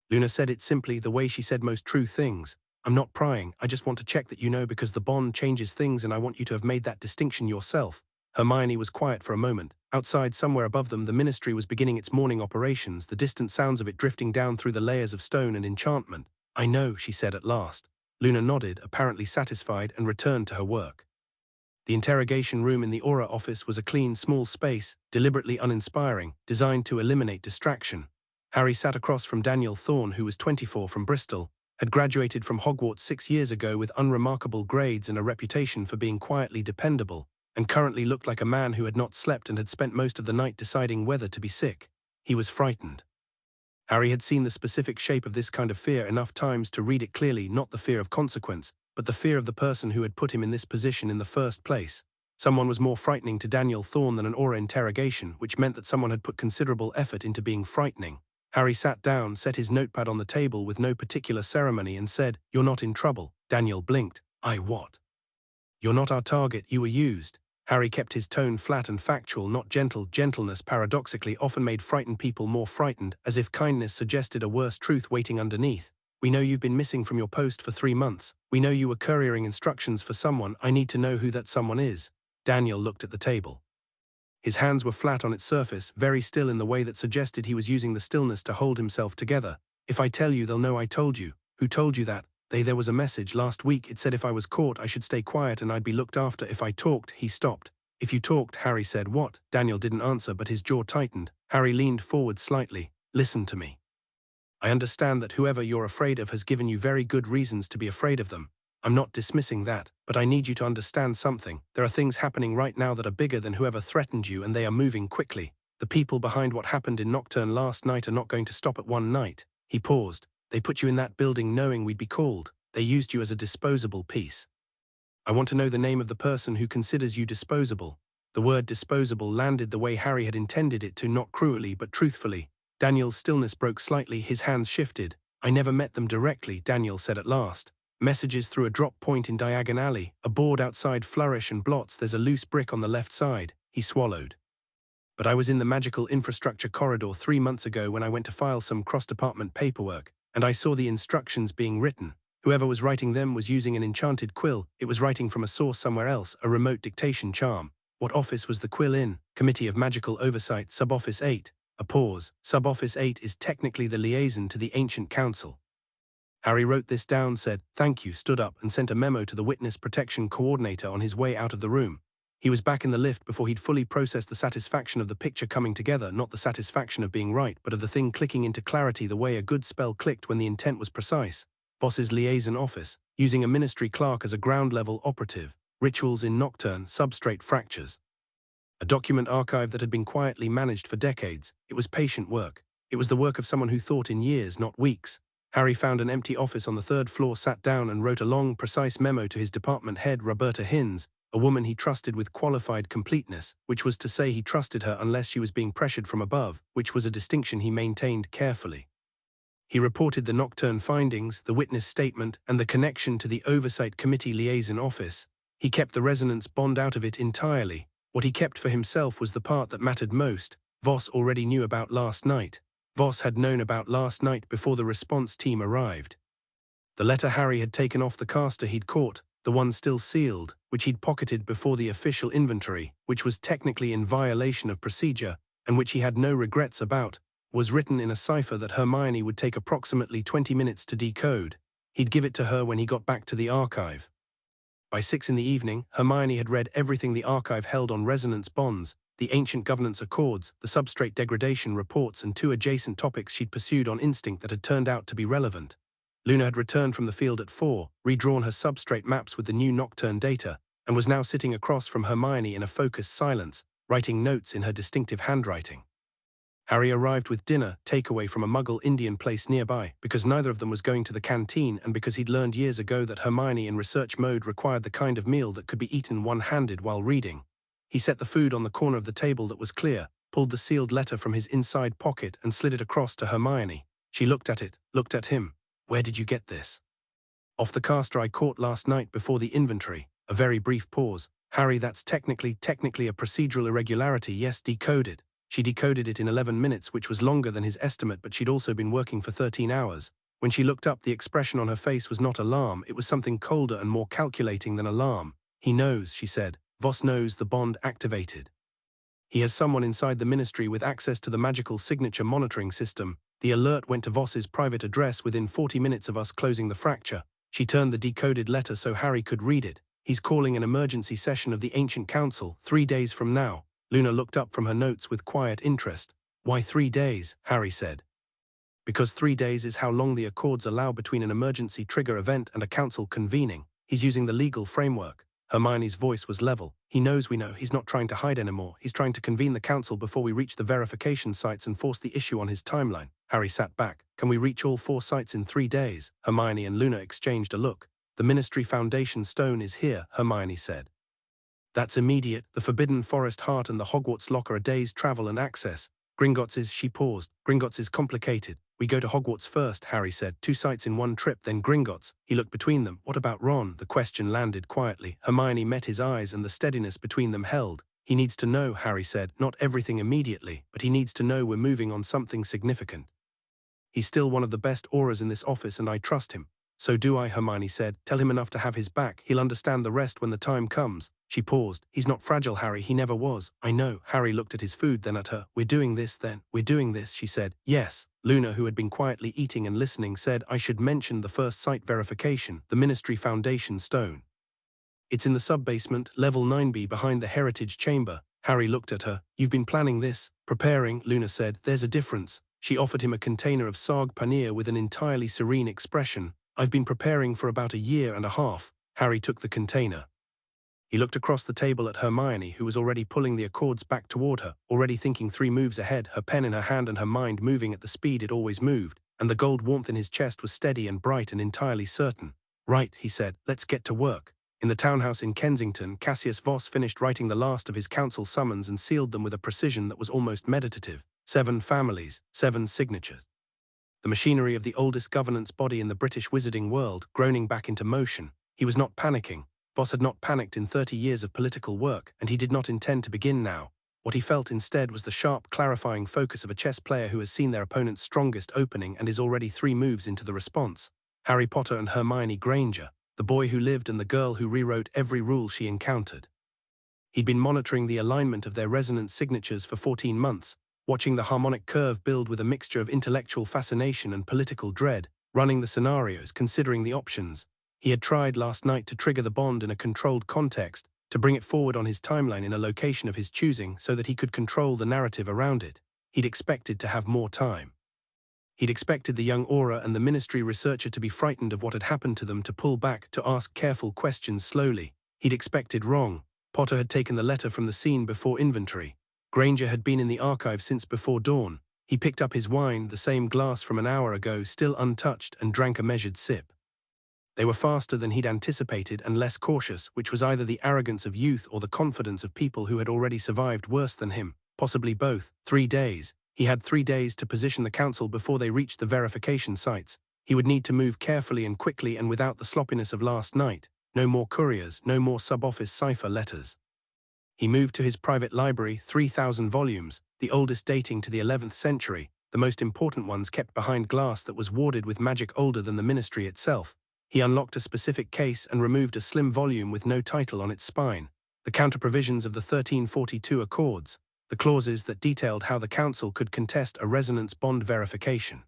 Luna said it simply, the way she said most true things. I'm not prying, I just want to check that you know because the bond changes things and I want you to have made that distinction yourself. Hermione was quiet for a moment. Outside, somewhere above them, the Ministry was beginning its morning operations, the distant sounds of it drifting down through the layers of stone and enchantment. "I know," she said at last. Luna nodded, apparently satisfied, and returned to her work. The interrogation room in the Auror office was a clean, small space, deliberately uninspiring, designed to eliminate distraction. Harry sat across from Daniel Thorne, who was 24, from Bristol, had graduated from Hogwarts 6 years ago with unremarkable grades and a reputation for being quietly dependable, and currently looked like a man who had not slept and had spent most of the night deciding whether to be sick. He was frightened. Harry had seen the specific shape of this kind of fear enough times to read it clearly, not the fear of consequence, but the fear of the person who had put him in this position in the first place. Someone was more frightening to Daniel Thorne than an Auror interrogation, which meant that someone had put considerable effort into being frightening. Harry sat down, set his notepad on the table with no particular ceremony, and said, "You're not in trouble." Daniel blinked. "I what?" "You're not our target, you were used." Harry kept his tone flat and factual, not gentle. Gentleness, paradoxically, often made frightened people more frightened, as if kindness suggested a worse truth waiting underneath. "We know you've been missing from your post for 3 months. We know you were couriering instructions for someone. I need to know who that someone is." Daniel looked at the table. His hands were flat on its surface, very still in the way that suggested he was using the stillness to hold himself together. "If I tell you, they'll know I told you." "Who told you that?" There was a message last week. It said if I was caught, I should stay quiet and I'd be looked after. If I talked." He stopped. "If you talked," Harry said. "What?" Daniel didn't answer, but his jaw tightened. Harry leaned forward slightly. "Listen to me. I understand that whoever you're afraid of has given you very good reasons to be afraid of them. I'm not dismissing that, but I need you to understand something. There are things happening right now that are bigger than whoever threatened you, and they are moving quickly. The people behind what happened in Knockturn last night are not going to stop at one night." He paused. "They put you in that building knowing we'd be called. They used you as a disposable piece. I want to know the name of the person who considers you disposable." The word disposable landed the way Harry had intended it to, not cruelly but truthfully. Daniel's stillness broke slightly, his hands shifted. "I never met them directly," Daniel said at last. "Messages through a drop point in Diagon Alley, a board outside Flourish and Blots. There's a loose brick on the left side." He swallowed. "But I was in the magical infrastructure corridor 3 months ago when I went to file some cross-department paperwork, and I saw the instructions being written. Whoever was writing them was using an enchanted quill. It was writing from a source somewhere else, a remote dictation charm." "What office was the quill in?" "Committee of Magical Oversight, Sub-Office 8. A pause. "Sub-Office 8 is technically the liaison to the Ancient Council." Harry wrote this down, said, "Thank you," stood up, and sent a memo to the Witness Protection Coordinator on his way out of the room. He was back in the lift before he'd fully processed the satisfaction of the picture coming together, not the satisfaction of being right, but of the thing clicking into clarity the way a good spell clicked when the intent was precise. Boss's liaison office, using a ministry clerk as a ground-level operative. Rituals in Knockturn, substrate fractures. A document archive that had been quietly managed for decades. It was patient work. It was the work of someone who thought in years, not weeks. Harry found an empty office on the 3rd floor, sat down and wrote a long, precise memo to his department head, Roberta Hinz, a woman he trusted with qualified completeness, which was to say he trusted her unless she was being pressured from above, which was a distinction he maintained carefully. He reported the Knockturn findings, the witness statement, and the connection to the Oversight Committee liaison office. He kept the resonance bond out of it entirely. What he kept for himself was the part that mattered most. Voss already knew about last night. Voss had known about last night before the response team arrived. The letter Harry had taken off the caster he'd caught, the one still sealed, which he'd pocketed before the official inventory, which was technically in violation of procedure, and which he had no regrets about, was written in a cipher that Hermione would take approximately 20 minutes to decode. He'd give it to her when he got back to the archive. By 6 in the evening, Hermione had read everything the archive held on resonance bonds, the ancient governance accords, the substrate degradation reports, and 2 adjacent topics she'd pursued on instinct that had turned out to be relevant. Luna had returned from the field at 4, redrawn her substrate maps with the new Knockturn data, and was now sitting across from Hermione in a focused silence, writing notes in her distinctive handwriting. Harry arrived with dinner, takeaway from a Muggle Indian place nearby, because neither of them was going to the canteen and because he'd learned years ago that Hermione in research mode required the kind of meal that could be eaten one-handed while reading. He set the food on the corner of the table that was clear, pulled the sealed letter from his inside pocket and slid it across to Hermione. She looked at it, looked at him. "Where did you get this?" "Off the caster I caught last night before the inventory." A very brief pause. "Harry, that's technically a procedural irregularity, yes, decoded." She decoded it in 11 minutes, which was longer than his estimate, but she'd also been working for 13 hours. When she looked up, the expression on her face was not alarm, it was something colder and more calculating than alarm. "He knows," she said. Voss knows the bond activated. He has someone inside the ministry with access to the magical signature monitoring system. The alert went to Voss's private address within 40 minutes of us closing the fracture. She turned the decoded letter so Harry could read it. He's calling an emergency session of the Ancient Council 3 days from now. Luna looked up from her notes with quiet interest. Why 3 days? Harry said. Because 3 days is how long the Accords allow between an emergency trigger event and a council convening. He's using the legal framework. Hermione's voice was level. He knows we know. He's not trying to hide anymore. He's trying to convene the council before we reach the verification sites and force the issue on his timeline. Harry sat back. Can we reach all 4 sites in 3 days? Hermione and Luna exchanged a look. The Ministry Foundation stone is here, Hermione said. That's immediate. The Forbidden Forest Heart and the Hogwarts Locker are days' travel and access. Gringotts' she paused. Gringotts is complicated. We go to Hogwarts first, Harry said. 2 sites in 1 trip, then Gringotts. He looked between them. What about Ron? The question landed quietly. Hermione met his eyes and the steadiness between them held. He needs to know, Harry said. Not everything immediately, but he needs to know we're moving on something significant. He's still one of the best auras in this office and I trust him. So do I, Hermione said. Tell him enough to have his back. He'll understand the rest when the time comes. She paused. He's not fragile, Harry. He never was. I know. Harry looked at his food, then at her. We're doing this, then. We're doing this, she said. Yes. Luna, who had been quietly eating and listening, said, I should mention the first site verification, the Ministry Foundation stone. It's in the sub-basement, level 9B behind the Heritage Chamber. Harry looked at her. You've been planning this? Preparing, Luna said. There's a difference. She offered him a container of Sarg paneer with an entirely serene expression. I've been preparing for about 1.5 years. Harry took the container. He looked across the table at Hermione, who was already pulling the Accords back toward her, already thinking 3 moves ahead, her pen in her hand and her mind moving at the speed it always moved, and the gold warmth in his chest was steady and bright and entirely certain. Right, he said, let's get to work. In the townhouse in Kensington, Cassius Voss finished writing the last of his council summons and sealed them with a precision that was almost meditative. 7 families, 7 signatures. The machinery of the oldest governance body in the British wizarding world, groaning back into motion. He was not panicking. Voss had not panicked in 30 years of political work, and he did not intend to begin now. What he felt instead was the sharp, clarifying focus of a chess player who has seen their opponent's strongest opening and is already 3 moves into the response. Harry Potter and Hermione Granger, the boy who lived and the girl who rewrote every rule she encountered. He'd been monitoring the alignment of their resonance signatures for 14 months, watching the harmonic curve build with a mixture of intellectual fascination and political dread, running the scenarios, considering the options. He had tried last night to trigger the bond in a controlled context, to bring it forward on his timeline in a location of his choosing so that he could control the narrative around it. He'd expected to have more time. He'd expected the young Auror and the ministry researcher to be frightened of what had happened to them, to pull back, to ask careful questions slowly. He'd expected wrong. Potter had taken the letter from the scene before inventory. Granger had been in the archive since before dawn. He picked up his wine, the same glass from an hour ago, still untouched, and drank a measured sip. They were faster than he'd anticipated and less cautious, which was either the arrogance of youth or the confidence of people who had already survived worse than him, possibly both. 3 days. He had 3 days to position the council before they reached the verification sites. He would need to move carefully and quickly and without the sloppiness of last night. No more couriers, no more sub-office cipher letters. He moved to his private library, 3,000 volumes, the oldest dating to the 11th century, the most important ones kept behind glass that was warded with magic older than the ministry itself. He unlocked a specific case and removed a slim volume with no title on its spine. The counter-provisions of the 1342 Accords, the clauses that detailed how the council could contest a resonance bond verification.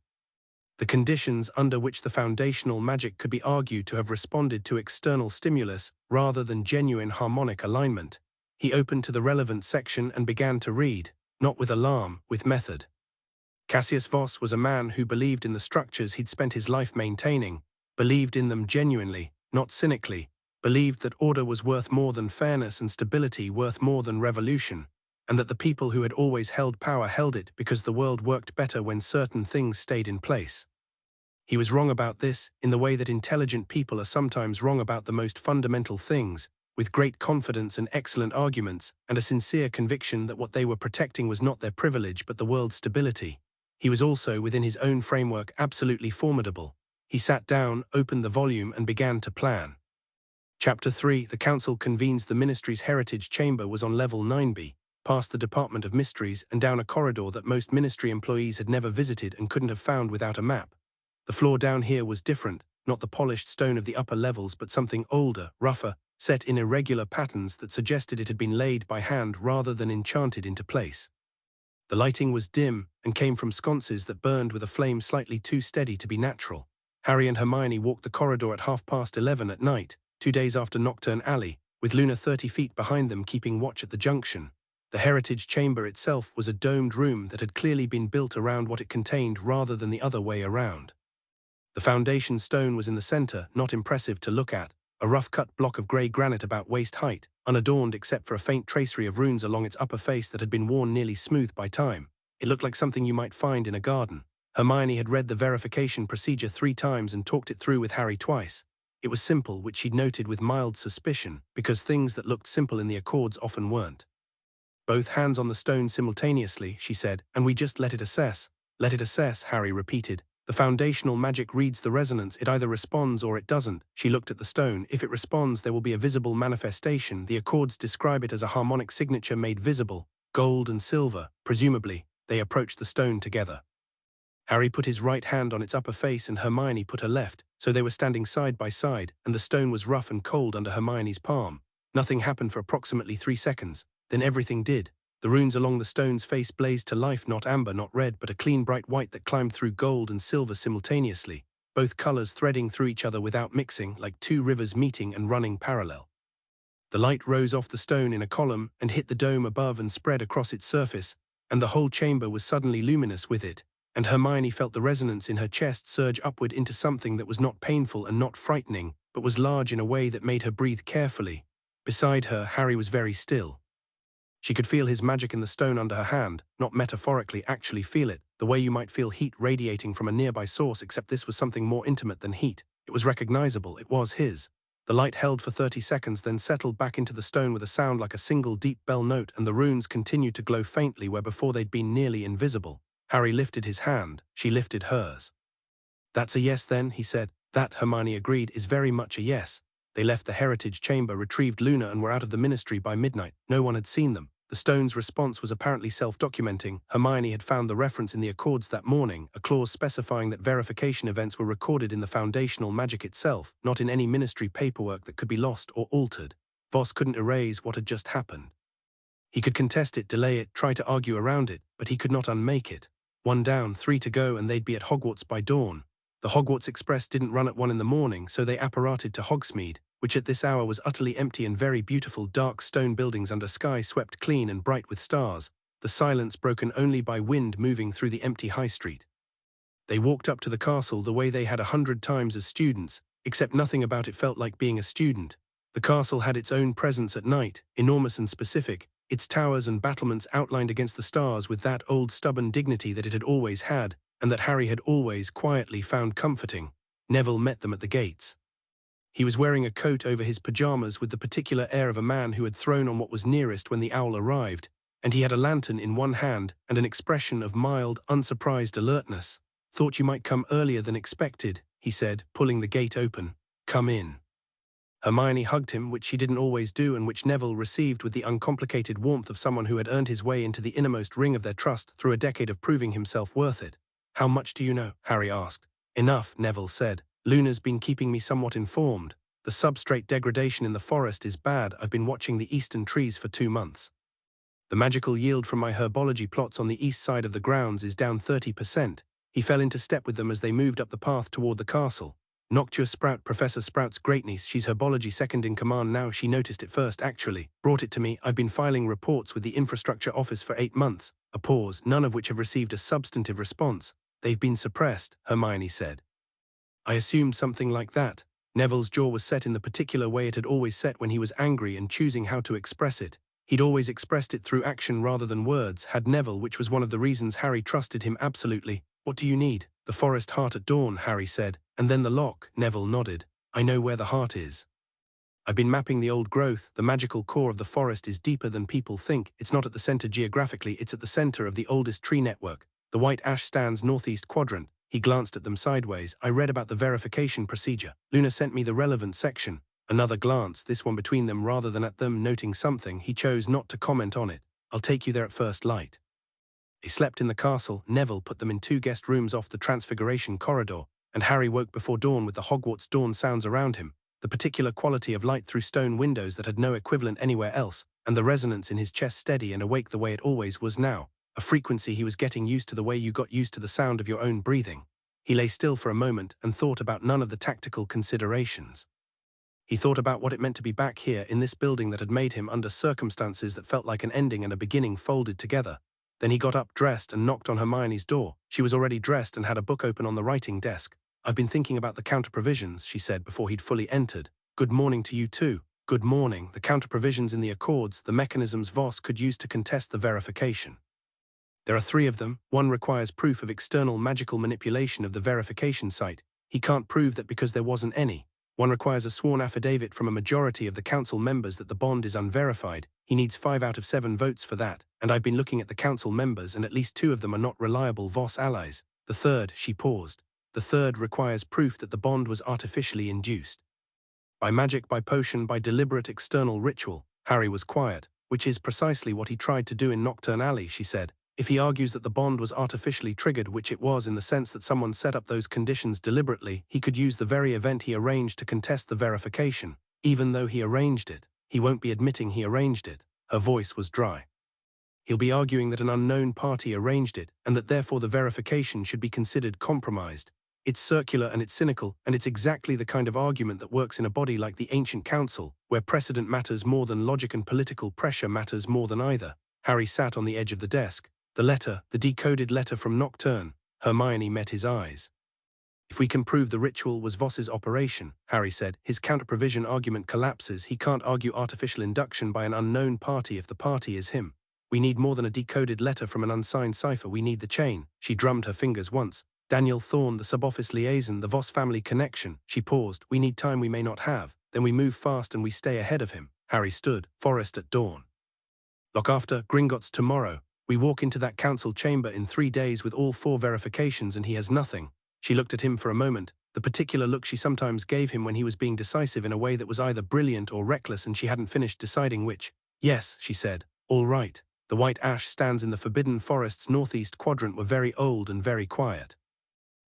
The conditions under which the foundational magic could be argued to have responded to external stimulus rather than genuine harmonic alignment. He opened to the relevant section and began to read, not with alarm, with method. Cassius Voss was a man who believed in the structures he'd spent his life maintaining, believed in them genuinely, not cynically, believed that order was worth more than fairness and stability worth more than revolution, and that the people who had always held power held it because the world worked better when certain things stayed in place. He was wrong about this, in the way that intelligent people are sometimes wrong about the most fundamental things, with great confidence and excellent arguments, and a sincere conviction that what they were protecting was not their privilege but the world's stability. He was also, within his own framework, absolutely formidable. He sat down, opened the volume, and began to plan. Chapter 3. The Council convenes. The Ministry's Heritage Chamber was on level 9B, past the Department of Mysteries and down a corridor that most Ministry employees had never visited and couldn't have found without a map. The floor down here was different, not the polished stone of the upper levels but something older, rougher, set in irregular patterns that suggested it had been laid by hand rather than enchanted into place. The lighting was dim and came from sconces that burned with a flame slightly too steady to be natural. Harry and Hermione walked the corridor at 11:30 at night, 2 days after Knockturn Alley, with Luna 30 feet behind them keeping watch at the junction. The heritage chamber itself was a domed room that had clearly been built around what it contained rather than the other way around. The foundation stone was in the center, not impressive to look at, a rough-cut block of grey granite about waist height, unadorned except for a faint tracery of runes along its upper face that had been worn nearly smooth by time. It looked like something you might find in a garden. Hermione had read the verification procedure 3 times and talked it through with Harry twice. It was simple, which she'd noted with mild suspicion, because things that looked simple in the Accords often weren't. Both hands on the stone simultaneously, she said, and we just let it assess. Let it assess, Harry repeated. The foundational magic reads the resonance. It either responds or it doesn't. She looked at the stone. If it responds, there will be a visible manifestation. The Accords describe it as a harmonic signature made visible, gold and silver. Presumably, they approached the stone together. Harry put his right hand on its upper face and Hermione put her left, so they were standing side by side, and the stone was rough and cold under Hermione's palm. Nothing happened for approximately 3 seconds. Then everything did. The runes along the stone's face blazed to life, not amber, not red, but a clean bright white that climbed through gold and silver simultaneously, both colors threading through each other without mixing, like 2 rivers meeting and running parallel. The light rose off the stone in a column and hit the dome above and spread across its surface, and the whole chamber was suddenly luminous with it, and Hermione felt the resonance in her chest surge upward into something that was not painful and not frightening, but was large in a way that made her breathe carefully. Beside her, Harry was very still. She could feel his magic in the stone under her hand, not metaphorically, actually feel it, the way you might feel heat radiating from a nearby source, except this was something more intimate than heat. It was recognizable, it was his. The light held for 30 seconds, then settled back into the stone with a sound like a single deep bell note, and the runes continued to glow faintly where before they'd been nearly invisible. Harry lifted his hand, she lifted hers. "That's a yes then," he said. "That," Hermione agreed, "is very much a yes." They left the heritage chamber, retrieved Luna, and were out of the ministry by midnight. No one had seen them. The stone's response was apparently self-documenting. Hermione had found the reference in the Accords that morning, a clause specifying that verification events were recorded in the foundational magic itself, not in any ministry paperwork that could be lost or altered. Voss couldn't erase what had just happened. He could contest it, delay it, try to argue around it, but he could not unmake it. 1 down, 3 to go, and they'd be at Hogwarts by dawn. The Hogwarts Express didn't run at 1 in the morning, so they apparated to Hogsmeade, which at this hour was utterly empty and very beautiful, dark stone buildings under sky swept clean and bright with stars, the silence broken only by wind moving through the empty high street. They walked up to the castle the way they had 100 times as students, except nothing about it felt like being a student. The castle had its own presence at night, enormous and specific, its towers and battlements outlined against the stars with that old stubborn dignity that it had always had, and that Harry had always quietly found comforting. Neville met them at the gates. He was wearing a coat over his pajamas with the particular air of a man who had thrown on what was nearest when the owl arrived, and he had a lantern in one hand and an expression of mild, unsurprised alertness. "Thought you might come earlier than expected," he said, pulling the gate open. "Come in." Hermione hugged him, which she didn't always do and which Neville received with the uncomplicated warmth of someone who had earned his way into the innermost ring of their trust through a decade of proving himself worth it. "How much do you know?" Harry asked. "Enough," Neville said. "Luna's been keeping me somewhat informed. The substrate degradation in the forest is bad. I've been watching the eastern trees for 2 months. The magical yield from my herbology plots on the east side of the grounds is down 30%. He fell into step with them as they moved up the path toward the castle. Noctua Sprout, Professor Sprout's great-niece, she's herbology second-in-command now. She noticed it first, actually. Brought it to me. I've been filing reports with the infrastructure office for 8 months. A pause, none of which have received a substantive response. They've been suppressed," Hermione said. "I assumed something like that." Neville's jaw was set in the particular way it had always set when he was angry and choosing how to express it. He'd always expressed it through action rather than words, had Neville, which was one of the reasons Harry trusted him absolutely. "What do you need?" "The forest heart at dawn," Harry said. "And then the lock," Neville nodded. "I know where the heart is. I've been mapping the old growth. The magical core of the forest is deeper than people think. It's not at the center geographically, it's at the center of the oldest tree network. The white ash stands northeast quadrant." He glanced at them sideways. "I read about the verification procedure. Luna sent me the relevant section." Another glance, this one between them rather than at them, noting something. He chose not to comment on it. "I'll take you there at first light." They slept in the castle. Neville put them in 2 guest rooms off the Transfiguration corridor, and Harry woke before dawn with the Hogwarts dawn sounds around him. the particular quality of light through stone windows that had no equivalent anywhere else, and the resonance in his chest steady and awake the way it always was now, a frequency he was getting used to the way you got used to the sound of your own breathing. He lay still for a moment and thought about none of the tactical considerations. He thought about what it meant to be back here in this building that had made him under circumstances that felt like an ending and a beginning folded together. Then he got up, dressed, and knocked on Hermione's door. She was already dressed and had a book open on the writing desk. "I've been thinking about the counter-provisions," she said before he'd fully entered. "Good morning to you too." "Good morning." The counter-provisions in the Accords, the mechanisms Voss could use to contest the verification. There are 3 of them. One requires proof of external magical manipulation of the verification site. He can't prove that because there wasn't any. One requires a sworn affidavit from a majority of the council members that the bond is unverified. He needs 5 out of 7 votes for that, and I've been looking at the council members and at least 2 of them are not reliable Voss allies. The third, she paused. The third requires proof that the bond was artificially induced. By magic, by potion, by deliberate external ritual. Harry was quiet, which is precisely what he tried to do in Knockturn Alley, she said. If he argues that the bond was artificially triggered, which it was in the sense that someone set up those conditions deliberately, he could use the very event he arranged to contest the verification. Even though he arranged it, he won't be admitting he arranged it. Her voice was dry. He'll be arguing that an unknown party arranged it, and that therefore the verification should be considered compromised. It's circular and it's cynical, and it's exactly the kind of argument that works in a body like the Ancient Council, where precedent matters more than logic and political pressure matters more than either. Harry sat on the edge of the desk. The letter, the decoded letter from Knockturn. Hermione met his eyes. "If we can prove the ritual was Voss's operation," Harry said, "his counter-provision argument collapses. He can't argue artificial induction by an unknown party if the party is him. We need more than a decoded letter from an unsigned cipher. We need the chain." She drummed her fingers once. "Daniel Thorne, the sub-office liaison, the Voss family connection." She paused. "We need time we may not have. Then we move fast and we stay ahead of him." Harry stood. "Forest at dawn. Look after Gringotts tomorrow. We walk into that council chamber in 3 days with all 4 verifications and he has nothing." She looked at him for a moment, the particular look she sometimes gave him when he was being decisive in a way that was either brilliant or reckless, and she hadn't finished deciding which. "Yes," she said. "All right." The white ash stands in the Forbidden Forest's northeast quadrant were very old and very quiet.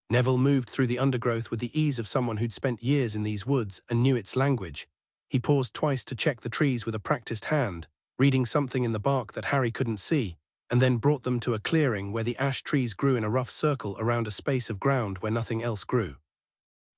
Neville moved through the undergrowth with the ease of someone who'd spent years in these woods and knew its language. He paused twice to check the trees with a practiced hand, reading something in the bark that Harry couldn't see, and then brought them to a clearing where the ash trees grew in a rough circle around a space of ground where nothing else grew.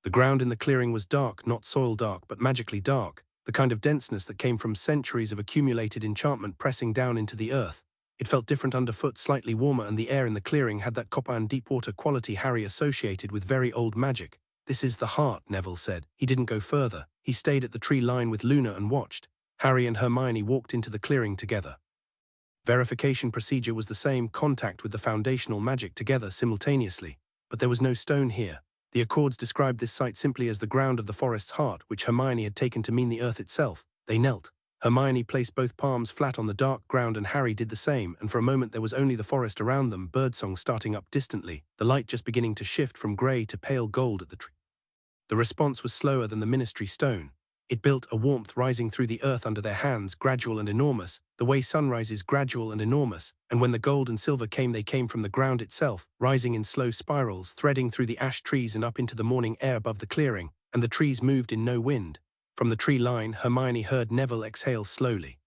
The ground in the clearing was dark, not soil dark, but magically dark, the kind of denseness that came from centuries of accumulated enchantment pressing down into the earth. It felt different underfoot, slightly warmer, and the air in the clearing had that copper and deep water quality Harry associated with very old magic. "This is the heart," Neville said. He didn't go further. He stayed at the tree line with Luna and watched. Harry and Hermione walked into the clearing together. Verification procedure was the same, contact with the foundational magic together simultaneously. But there was no stone here. The Accords described this site simply as the ground of the forest's heart, which Hermione had taken to mean the earth itself. They knelt. Hermione placed both palms flat on the dark ground and Harry did the same, and for a moment there was only the forest around them, birdsong starting up distantly, the light just beginning to shift from grey to pale gold at the tree. The response was slower than the Ministry stone. It built a warmth rising through the earth under their hands, gradual and enormous, the way sunrise is gradual and enormous, and when the gold and silver came, they came from the ground itself, rising in slow spirals, threading through the ash trees and up into the morning air above the clearing, and the trees moved in no wind. From the tree line, Hermione heard Neville exhale slowly.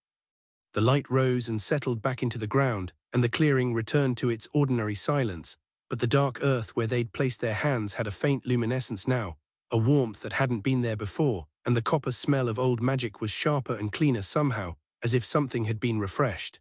The light rose and settled back into the ground, and the clearing returned to its ordinary silence, but the dark earth where they'd placed their hands had a faint luminescence now, a warmth that hadn't been there before, and the copper smell of old magic was sharper and cleaner somehow, as if something had been refreshed.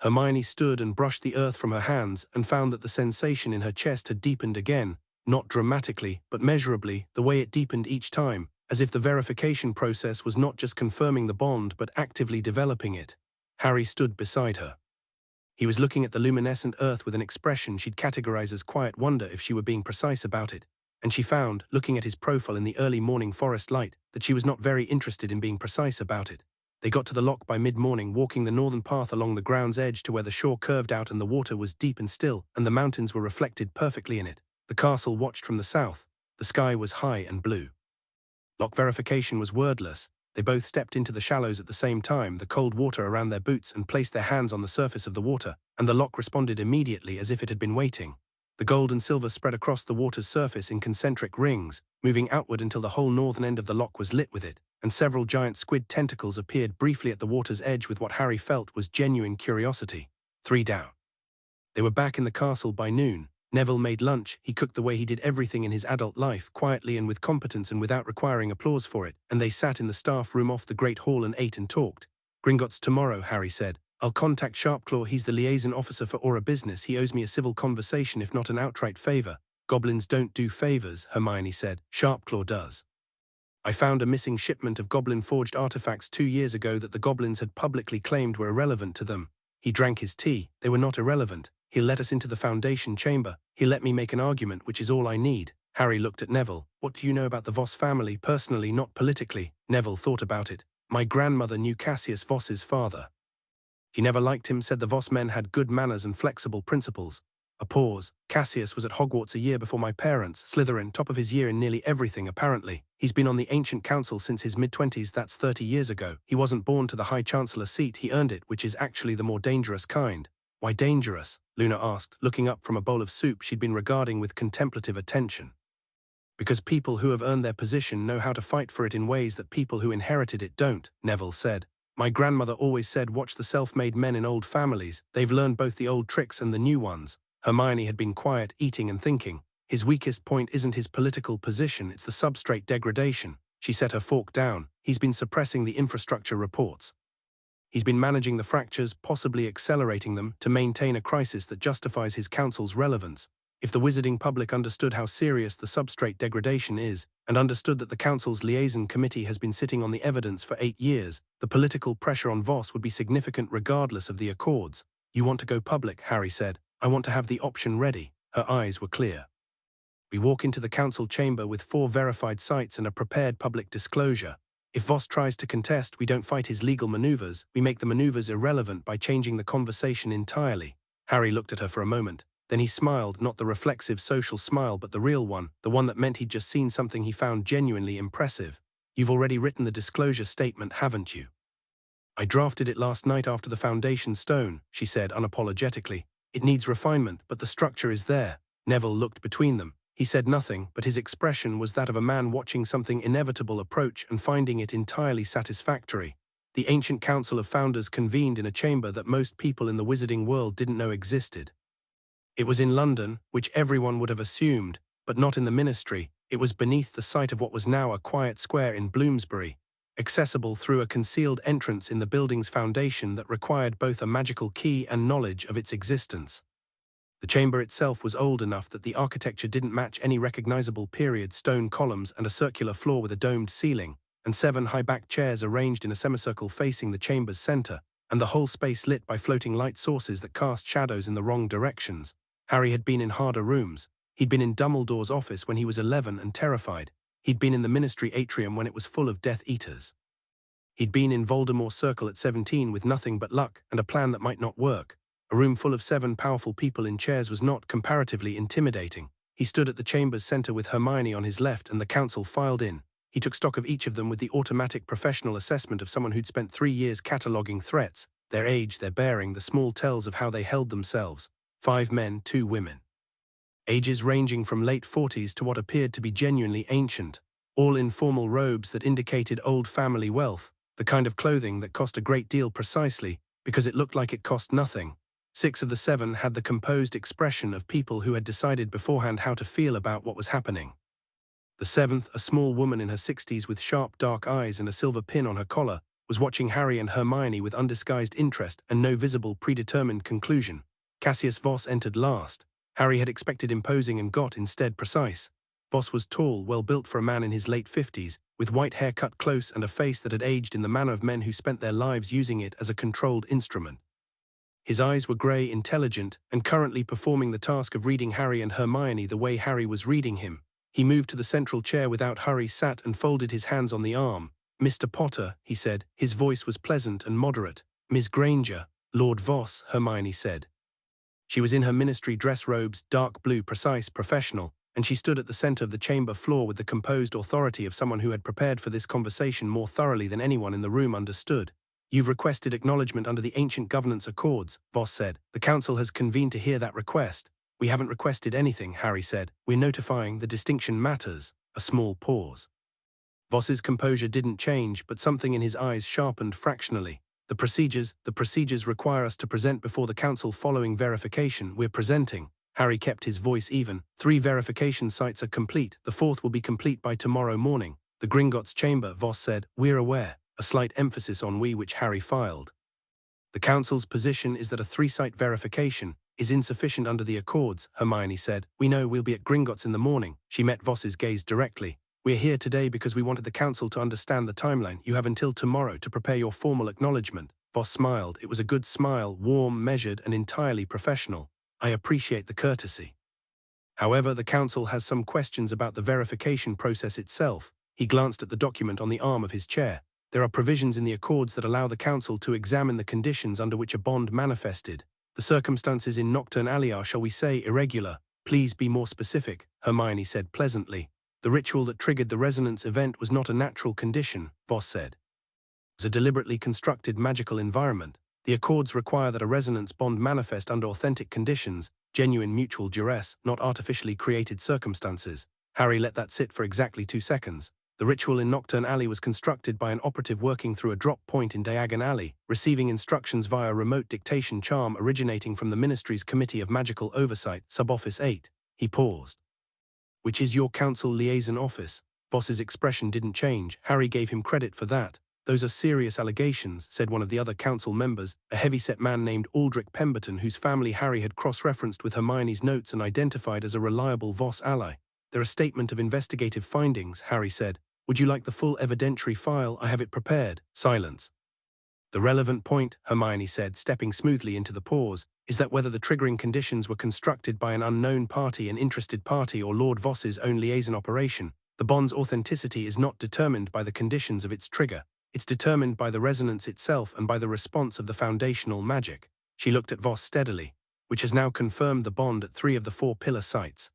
Hermione stood and brushed the earth from her hands and found that the sensation in her chest had deepened again, not dramatically, but measurably, the way it deepened each time, as if the verification process was not just confirming the bond but actively developing it. Harry stood beside her. He was looking at the luminescent earth with an expression she'd categorize as quiet wonder if she were being precise about it, and she found, looking at his profile in the early morning forest light, that she was not very interested in being precise about it. They got to the loch by mid-morning, walking the northern path along the ground's edge to where the shore curved out and the water was deep and still, and the mountains were reflected perfectly in it. The castle watched from the south. The sky was high and blue. Loch verification was wordless. They both stepped into the shallows at the same time, the cold water around their boots, and placed their hands on the surface of the water, and the loch responded immediately as if it had been waiting. The gold and silver spread across the water's surface in concentric rings, moving outward until the whole northern end of the loch was lit with it, and several giant squid tentacles appeared briefly at the water's edge with what Harry felt was genuine curiosity. 3 down. They were back in the castle by noon. Neville made lunch. He cooked the way he did everything in his adult life, quietly and with competence and without requiring applause for it, and they sat in the staff room off the Great Hall and ate and talked. Gringotts tomorrow, Harry said. I'll contact Sharpclaw. He's the liaison officer for Auror business. He owes me a civil conversation if not an outright favor. Goblins don't do favors, Hermione said. Sharpclaw does. I found a missing shipment of goblin-forged artifacts 2 years ago that the goblins had publicly claimed were irrelevant to them. He drank his tea. They were not irrelevant. He'll let us into the Foundation chamber. He'll let me make an argument, which is all I need. Harry looked at Neville. What do you know about the Voss family, personally, not politically? Neville thought about it. My grandmother knew Cassius Voss's father. He never liked him, said the Voss men had good manners and flexible principles. A pause. Cassius was at Hogwarts a year before my parents. Slytherin, top of his year in nearly everything, apparently. He's been on the Ancient Council since his mid-20s, that's 30 years ago. He wasn't born to the High Chancellor seat, he earned it, which is actually the more dangerous kind. Why dangerous? Luna asked, looking up from a bowl of soup she'd been regarding with contemplative attention. Because people who have earned their position know how to fight for it in ways that people who inherited it don't, Neville said. My grandmother always said, watch the self-made men in old families. They've learned both the old tricks and the new ones. Hermione had been quiet, eating and thinking. His weakest point isn't his political position, it's the substrate degradation. She set her fork down. He's been suppressing the infrastructure reports. He's been managing the fractures, possibly accelerating them, to maintain a crisis that justifies his council's relevance. If the wizarding public understood how serious the substrate degradation is, and understood that the council's liaison committee has been sitting on the evidence for 8 years, the political pressure on Voss would be significant regardless of the accords. You want to go public, Harry said. I want to have the option ready. Her eyes were clear. We walk into the council chamber with 4 verified sites and a prepared public disclosure. If Voss tries to contest, we don't fight his legal maneuvers, we make the maneuvers irrelevant by changing the conversation entirely. Harry looked at her for a moment. Then he smiled, not the reflexive social smile but the real one, the one that meant he'd just seen something he found genuinely impressive. You've already written the disclosure statement, haven't you? I drafted it last night after the foundation stone, she said unapologetically. It needs refinement, but the structure is there. Neville looked between them. He said nothing, but his expression was that of a man watching something inevitable approach and finding it entirely satisfactory. The Ancient Council of Founders convened in a chamber that most people in the wizarding world didn't know existed. It was in London, which everyone would have assumed, but not in the Ministry. It was beneath the site of what was now a quiet square in Bloomsbury, accessible through a concealed entrance in the building's foundation that required both a magical key and knowledge of its existence. The chamber itself was old enough that the architecture didn't match any recognizable period: stone columns and a circular floor with a domed ceiling, and 7 high-backed chairs arranged in a semicircle facing the chamber's center, and the whole space lit by floating light sources that cast shadows in the wrong directions. Harry had been in harder rooms. He'd been in Dumbledore's office when he was 11 and terrified. He'd been in the Ministry atrium when it was full of Death Eaters. He'd been in Voldemort's circle at 17 with nothing but luck and a plan that might not work. A room full of 7 powerful people in chairs was not comparatively intimidating. He stood at the chamber's center with Hermione on his left and the council filed in. He took stock of each of them with the automatic professional assessment of someone who'd spent 3 years cataloguing threats, their age, their bearing, the small tells of how they held themselves. 5 men, 2 women. Ages ranging from late 40s to what appeared to be genuinely ancient, all in formal robes that indicated old family wealth, the kind of clothing that cost a great deal precisely because it looked like it cost nothing. 6 of the 7 had the composed expression of people who had decided beforehand how to feel about what was happening. The 7th, a small woman in her 60s with sharp dark eyes and a silver pin on her collar, was watching Harry and Hermione with undisguised interest and no visible predetermined conclusion. Cassius Voss entered last. Harry had expected imposing and got instead precise. Voss was tall, well-built for a man in his late 50s, with white hair cut close and a face that had aged in the manner of men who spent their lives using it as a controlled instrument. His eyes were grey, intelligent, and currently performing the task of reading Harry and Hermione the way Harry was reading him. He moved to the central chair without hurry, sat and folded his hands on the arm. "Mr. Potter," he said. His voice was pleasant and moderate. "Miss Granger." "Lord Voss," Hermione said. She was in her ministry dress robes, dark blue, precise, professional, and she stood at the center of the chamber floor with the composed authority of someone who had prepared for this conversation more thoroughly than anyone in the room understood. "You've requested acknowledgement under the ancient governance accords," Voss said. "The council has convened to hear that request. We haven't requested anything, Harry said. We're notifying the distinction matters. A small pause. Voss's composure didn't change, but something in his eyes sharpened fractionally. The procedures require us to present before the council following verification. We're presenting. Harry kept his voice even. 3 verification sites are complete. The 4th will be complete by tomorrow morning. The Gringotts chamber, Voss said. We're aware. A slight emphasis on we, which Harry filed. The council's position is that a 3-site verification is insufficient under the Accords, Hermione said. We know we'll be at Gringotts in the morning. She met Voss's gaze directly. We're here today because we wanted the council to understand the timeline. You have until tomorrow to prepare your formal acknowledgement. Voss smiled. It was a good smile, warm, measured, and entirely professional. I appreciate the courtesy. However, the council has some questions about the verification process itself. He glanced at the document on the arm of his chair. There are provisions in the Accords that allow the council to examine the conditions under which a bond manifested. The circumstances in Knockturn Alley are, shall we say, irregular. Please be more specific, Hermione said pleasantly. The ritual that triggered the resonance event was not a natural condition, Voss said. It was a deliberately constructed magical environment. The Accords require that a resonance bond manifest under authentic conditions, genuine mutual duress, not artificially created circumstances. Harry let that sit for exactly 2 seconds. The ritual in Knockturn Alley was constructed by an operative working through a drop point in Diagon Alley, receiving instructions via remote dictation charm originating from the Ministry's Committee of Magical Oversight, Sub-Office 8. He paused. Which is your council liaison office? Voss's expression didn't change. Harry gave him credit for that. Those are serious allegations, said one of the other council members, a heavy-set man named Aldrich Pemberton, whose family Harry had cross-referenced with Hermione's notes and identified as a reliable Voss ally. They're a statement of investigative findings, Harry said. Would you like the full evidentiary file? I have it prepared. Silence. The relevant point, Hermione said, stepping smoothly into the pause, is that whether the triggering conditions were constructed by an unknown party, an interested party, or Lord Voss's own liaison operation, the bond's authenticity is not determined by the conditions of its trigger. It's determined by the resonance itself and by the response of the foundational magic. She looked at Voss steadily, which has now confirmed the bond at 3 of the 4 pillar sites.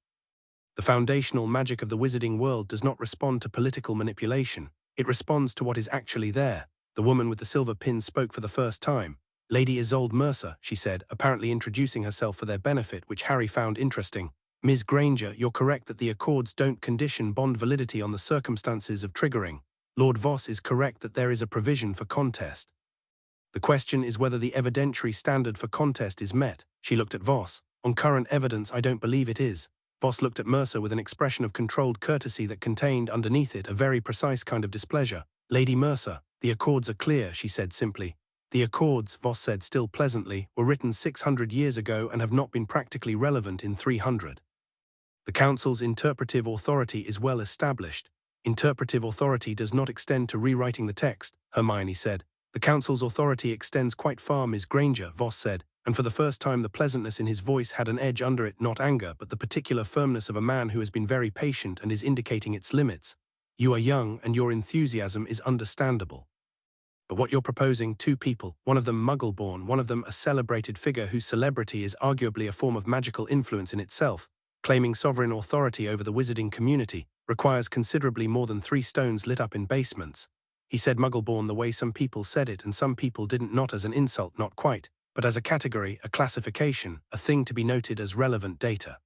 The foundational magic of the wizarding world does not respond to political manipulation. It responds to what is actually there. The woman with the silver pin spoke for the first time. Lady Isolde Mercer, she said, apparently introducing herself for their benefit, which Harry found interesting. Ms. Granger, you're correct that the Accords don't condition bond validity on the circumstances of triggering. Lord Voss is correct that there is a provision for contest. The question is whether the evidentiary standard for contest is met. She looked at Voss. On current evidence, I don't believe it is. Voss looked at Mercer with an expression of controlled courtesy that contained underneath it a very precise kind of displeasure. Lady Mercer, the Accords are clear, she said simply. The Accords, Voss said still pleasantly, were written 600 years ago and have not been practically relevant in 300. The Council's interpretive authority is well established. Interpretive authority does not extend to rewriting the text, Hermione said. The Council's authority extends quite far, Ms. Granger, Voss said, and for the first time the pleasantness in his voice had an edge under it, not anger, but the particular firmness of a man who has been very patient and is indicating its limits. You are young, and your enthusiasm is understandable. But what you're proposing, 2 people, one of them Muggle-born, one of them a celebrated figure whose celebrity is arguably a form of magical influence in itself, claiming sovereign authority over the wizarding community, requires considerably more than 3 stones lit up in basements. He said Muggle-born the way some people said it, and some people didn't, not as an insult, not quite, but as a category, a classification, a thing to be noted as relevant data.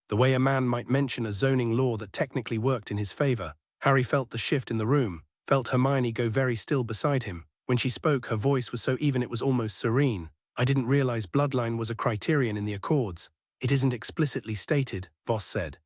The way a man might mention a zoning law that technically worked in his favor. Harry felt the shift in the room, felt Hermione go very still beside him. When she spoke, her voice was so even it was almost serene. I didn't realize bloodline was a criterion in the Accords. It isn't explicitly stated, Voss said.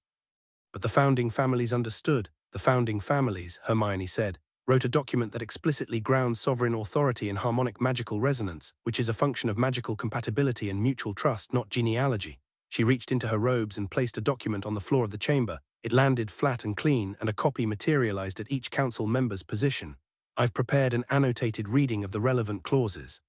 But the founding families understood. The founding families, Hermione said, wrote a document that explicitly grounds sovereign authority in harmonic magical resonance, which is a function of magical compatibility and mutual trust, not genealogy. She reached into her robes and placed a document on the floor of the chamber. It landed flat and clean, and a copy materialized at each council member's position. I've prepared an annotated reading of the relevant clauses.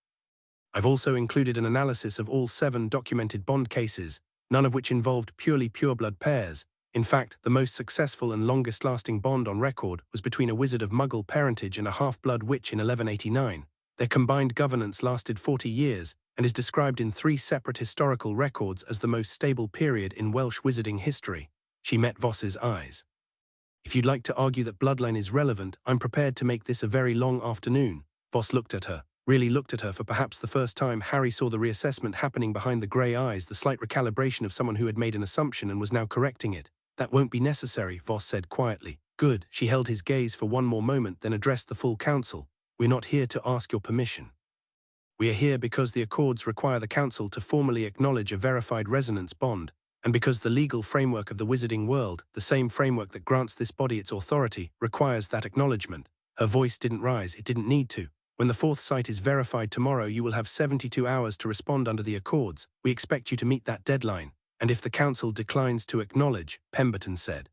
I've also included an analysis of all 7 documented bond cases, none of which involved purely pureblood pairs. In fact, the most successful and longest-lasting bond on record was between a wizard of Muggle parentage and a half-blood witch in 1189. Their combined governance lasted 40 years and is described in 3 separate historical records as the most stable period in Welsh wizarding history. She met Voss's eyes. If you'd like to argue that bloodline is relevant, I'm prepared to make this a very long afternoon. Voss looked at her. really looked at her. For perhaps the first time, Harry saw the reassessment happening behind the grey eyes, the slight recalibration of someone who had made an assumption and was now correcting it. "That won't be necessary," Voss said quietly. "Good." She held his gaze for one more moment, then addressed the full council. "We're not here to ask your permission. We are here because the Accords require the Council to formally acknowledge a verified resonance bond, and because the legal framework of the wizarding world, the same framework that grants this body its authority, requires that acknowledgement." Her voice didn't rise, it didn't need to. "When the fourth site is verified tomorrow, you will have 72 hours to respond under the Accords. We expect you to meet that deadline. And if the Council declines to acknowledge," Pemberton said.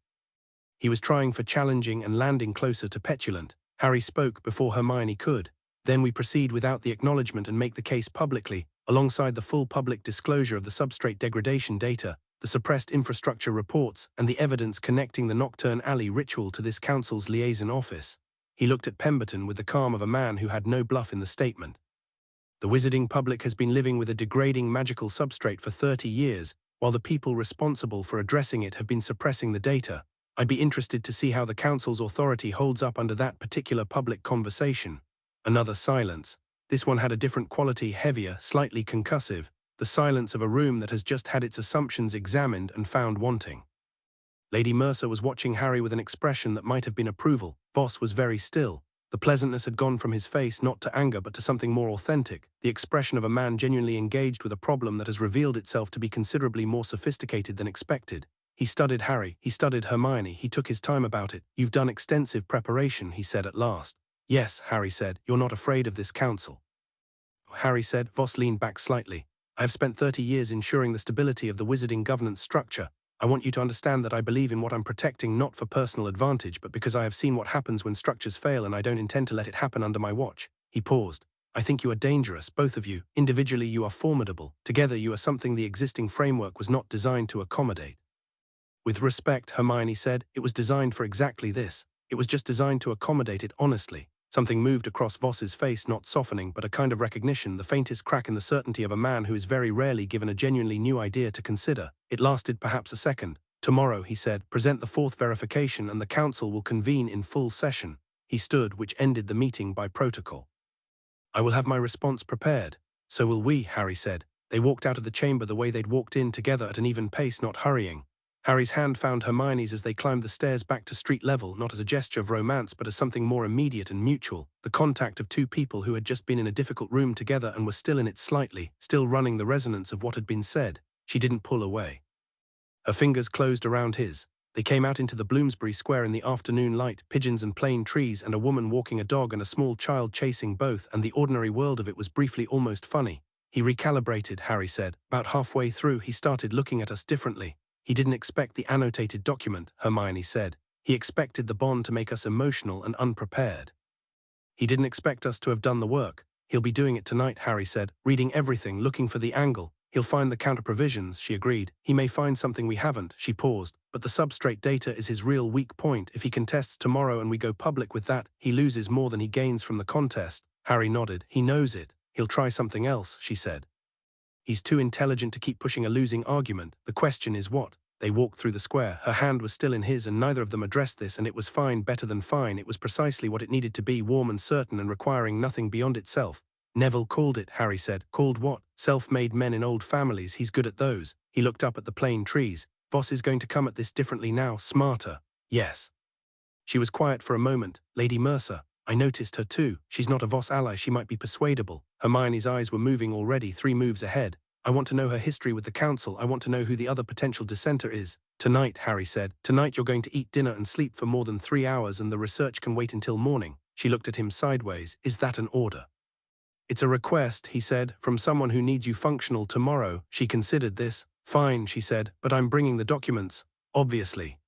He was trying for challenging and landing closer to petulant. Harry spoke before Hermione could. "Then we proceed without the acknowledgement and make the case publicly, alongside the full public disclosure of the substrate degradation data, the suppressed infrastructure reports, and the evidence connecting the Knockturn Alley ritual to this Council's liaison office." He looked at Pemberton with the calm of a man who had no bluff in the statement. "The wizarding public has been living with a degrading magical substrate for 30 years, while the people responsible for addressing it have been suppressing the data. I'd be interested to see how the Council's authority holds up under that particular public conversation." Another silence. This one had a different quality, heavier, slightly concussive, the silence of a room that has just had its assumptions examined and found wanting. Lady Mercer was watching Harry with an expression that might have been approval. Voss was very still. The pleasantness had gone from his face not to anger but to something more authentic, the expression of a man genuinely engaged with a problem that has revealed itself to be considerably more sophisticated than expected. He studied Harry, he studied Hermione, he took his time about it. "You've done extensive preparation," he said at last. "Yes," Harry said. "You're not afraid of this council?" Harry said. Voss leaned back slightly. "I have spent 30 years ensuring the stability of the wizarding governance structure. I want you to understand that I believe in what I'm protecting not for personal advantage but because I have seen what happens when structures fail and I don't intend to let it happen under my watch." He paused. "I think you are dangerous, both of you. Individually you are formidable. Together you are something the existing framework was not designed to accommodate." "With respect," Hermione said, "it was designed for exactly this. It was just designed to accommodate it honestly." Something moved across Voss's face, not softening, but a kind of recognition, the faintest crack in the certainty of a man who is very rarely given a genuinely new idea to consider. It lasted perhaps a second. "Tomorrow," he said, "present the fourth verification and the Council will convene in full session." He stood, which ended the meeting by protocol. "I will have my response prepared." "So will we," Harry said. They walked out of the chamber the way they'd walked in, together at an even pace, not hurrying. Harry's hand found Hermione's as they climbed the stairs back to street level, not as a gesture of romance but as something more immediate and mutual, the contact of two people who had just been in a difficult room together and were still in it slightly, still running the resonance of what had been said. She didn't pull away. Her fingers closed around his. They came out into the Bloomsbury Square in the afternoon light, pigeons and plane trees and a woman walking a dog and a small child chasing both, and the ordinary world of it was briefly almost funny. "He recalibrated," Harry said. "About halfway through he started looking at us differently. He didn't expect the annotated document," Hermione said. "He expected the bond to make us emotional and unprepared. He didn't expect us to have done the work. He'll be doing it tonight," Harry said, "reading everything, looking for the angle. He'll find the counter-provisions," she agreed. "He may find something we haven't," she paused, "but the substrate data is his real weak point. If he contests tomorrow and we go public with that, he loses more than he gains from the contest." Harry nodded. "He knows it. He'll try something else," she said. "He's too intelligent to keep pushing a losing argument. The question is what?" They walked through the square. Her hand was still in his and neither of them addressed this, and it was fine, better than fine. It was precisely what it needed to be, warm and certain and requiring nothing beyond itself. "Neville called it," Harry said. "Called what?" "Self-made men in old families. He's good at those." He looked up at the plane trees. "Voss is going to come at this differently now, smarter." "Yes." She was quiet for a moment. "Lady Mercer. I noticed her too. She's not a Voss ally. She might be persuadable." Hermione's eyes were moving already, 3 moves ahead. "I want to know her history with the Council. I want to know who the other potential dissenter is." "Tonight," Harry said. "Tonight you're going to eat dinner and sleep for more than 3 hours and the research can wait until morning." She looked at him sideways. "Is that an order?" "It's a request," he said, "from someone who needs you functional tomorrow." She considered this. "Fine," she said, "but I'm bringing the documents." "Obviously."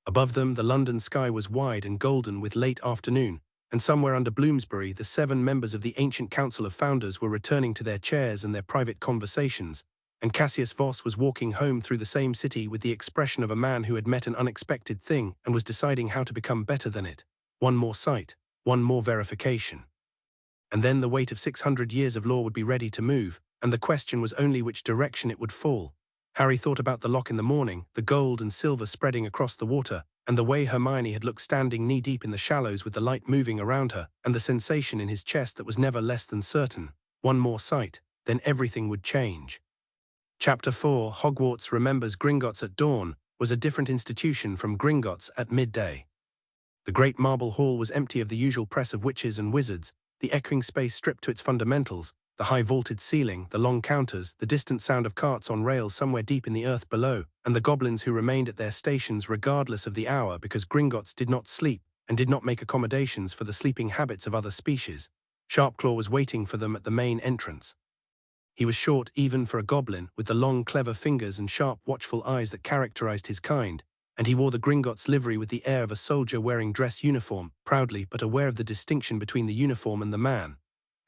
Above them, the London sky was wide and golden with late afternoon, and somewhere under Bloomsbury, the 7 members of the ancient Council of Founders were returning to their chairs and their private conversations, and Cassius Voss was walking home through the same city with the expression of a man who had met an unexpected thing and was deciding how to become better than it. One more sight, one more verification. And then the weight of 600 years of law would be ready to move, and the question was only which direction it would fall. Harry thought about the lock in the morning, the gold and silver spreading across the water, and the way Hermione had looked standing knee-deep in the shallows with the light moving around her, and the sensation in his chest that was never less than certain. One more sight, then everything would change. Chapter 4, Hogwarts Remembers Gringotts at Dawn, was a different institution from Gringotts at midday. The great marble hall was empty of the usual press of witches and wizards, the echoing space stripped to its fundamentals, the high vaulted ceiling, the long counters, the distant sound of carts on rails somewhere deep in the earth below, and the goblins who remained at their stations regardless of the hour because Gringotts did not sleep and did not make accommodations for the sleeping habits of other species. Sharpclaw was waiting for them at the main entrance. He was short even for a goblin, with the long, clever fingers and sharp, watchful eyes that characterized his kind, and he wore the Gringotts livery with the air of a soldier wearing dress uniform, proudly but aware of the distinction between the uniform and the man.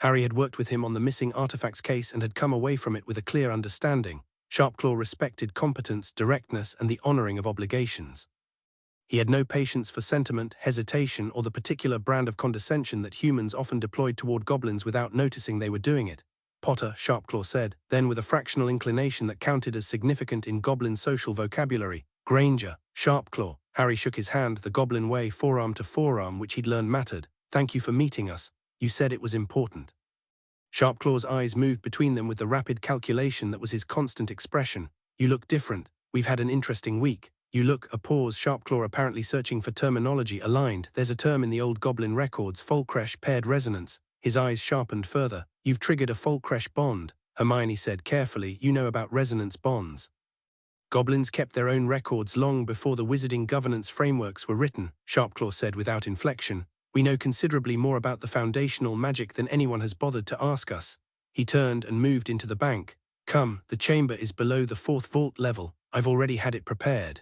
Harry had worked with him on the missing artifacts case and had come away from it with a clear understanding. Sharpclaw respected competence, directness, and the honoring of obligations. He had no patience for sentiment, hesitation, or the particular brand of condescension that humans often deployed toward goblins without noticing they were doing it. Potter, Sharpclaw said, then with a fractional inclination that counted as significant in goblin social vocabulary. Granger, Sharpclaw. Harry shook his hand the goblin way, forearm to forearm, which he'd learned mattered. Thank you for meeting us. You said it was important. Sharpclaw's eyes moved between them with the rapid calculation that was his constant expression. You look different. We've had an interesting week. You look, a pause, Sharpclaw apparently searching for terminology aligned. There's a term in the old goblin records, Folcresh paired resonance. His eyes sharpened further. You've triggered a Folcresh bond, Hermione said carefully. You know about resonance bonds. Goblins kept their own records long before the wizarding governance frameworks were written, Sharpclaw said without inflection. We know considerably more about the foundational magic than anyone has bothered to ask us. He turned and moved into the bank. Come, the chamber is below the 4th vault level. I've already had it prepared.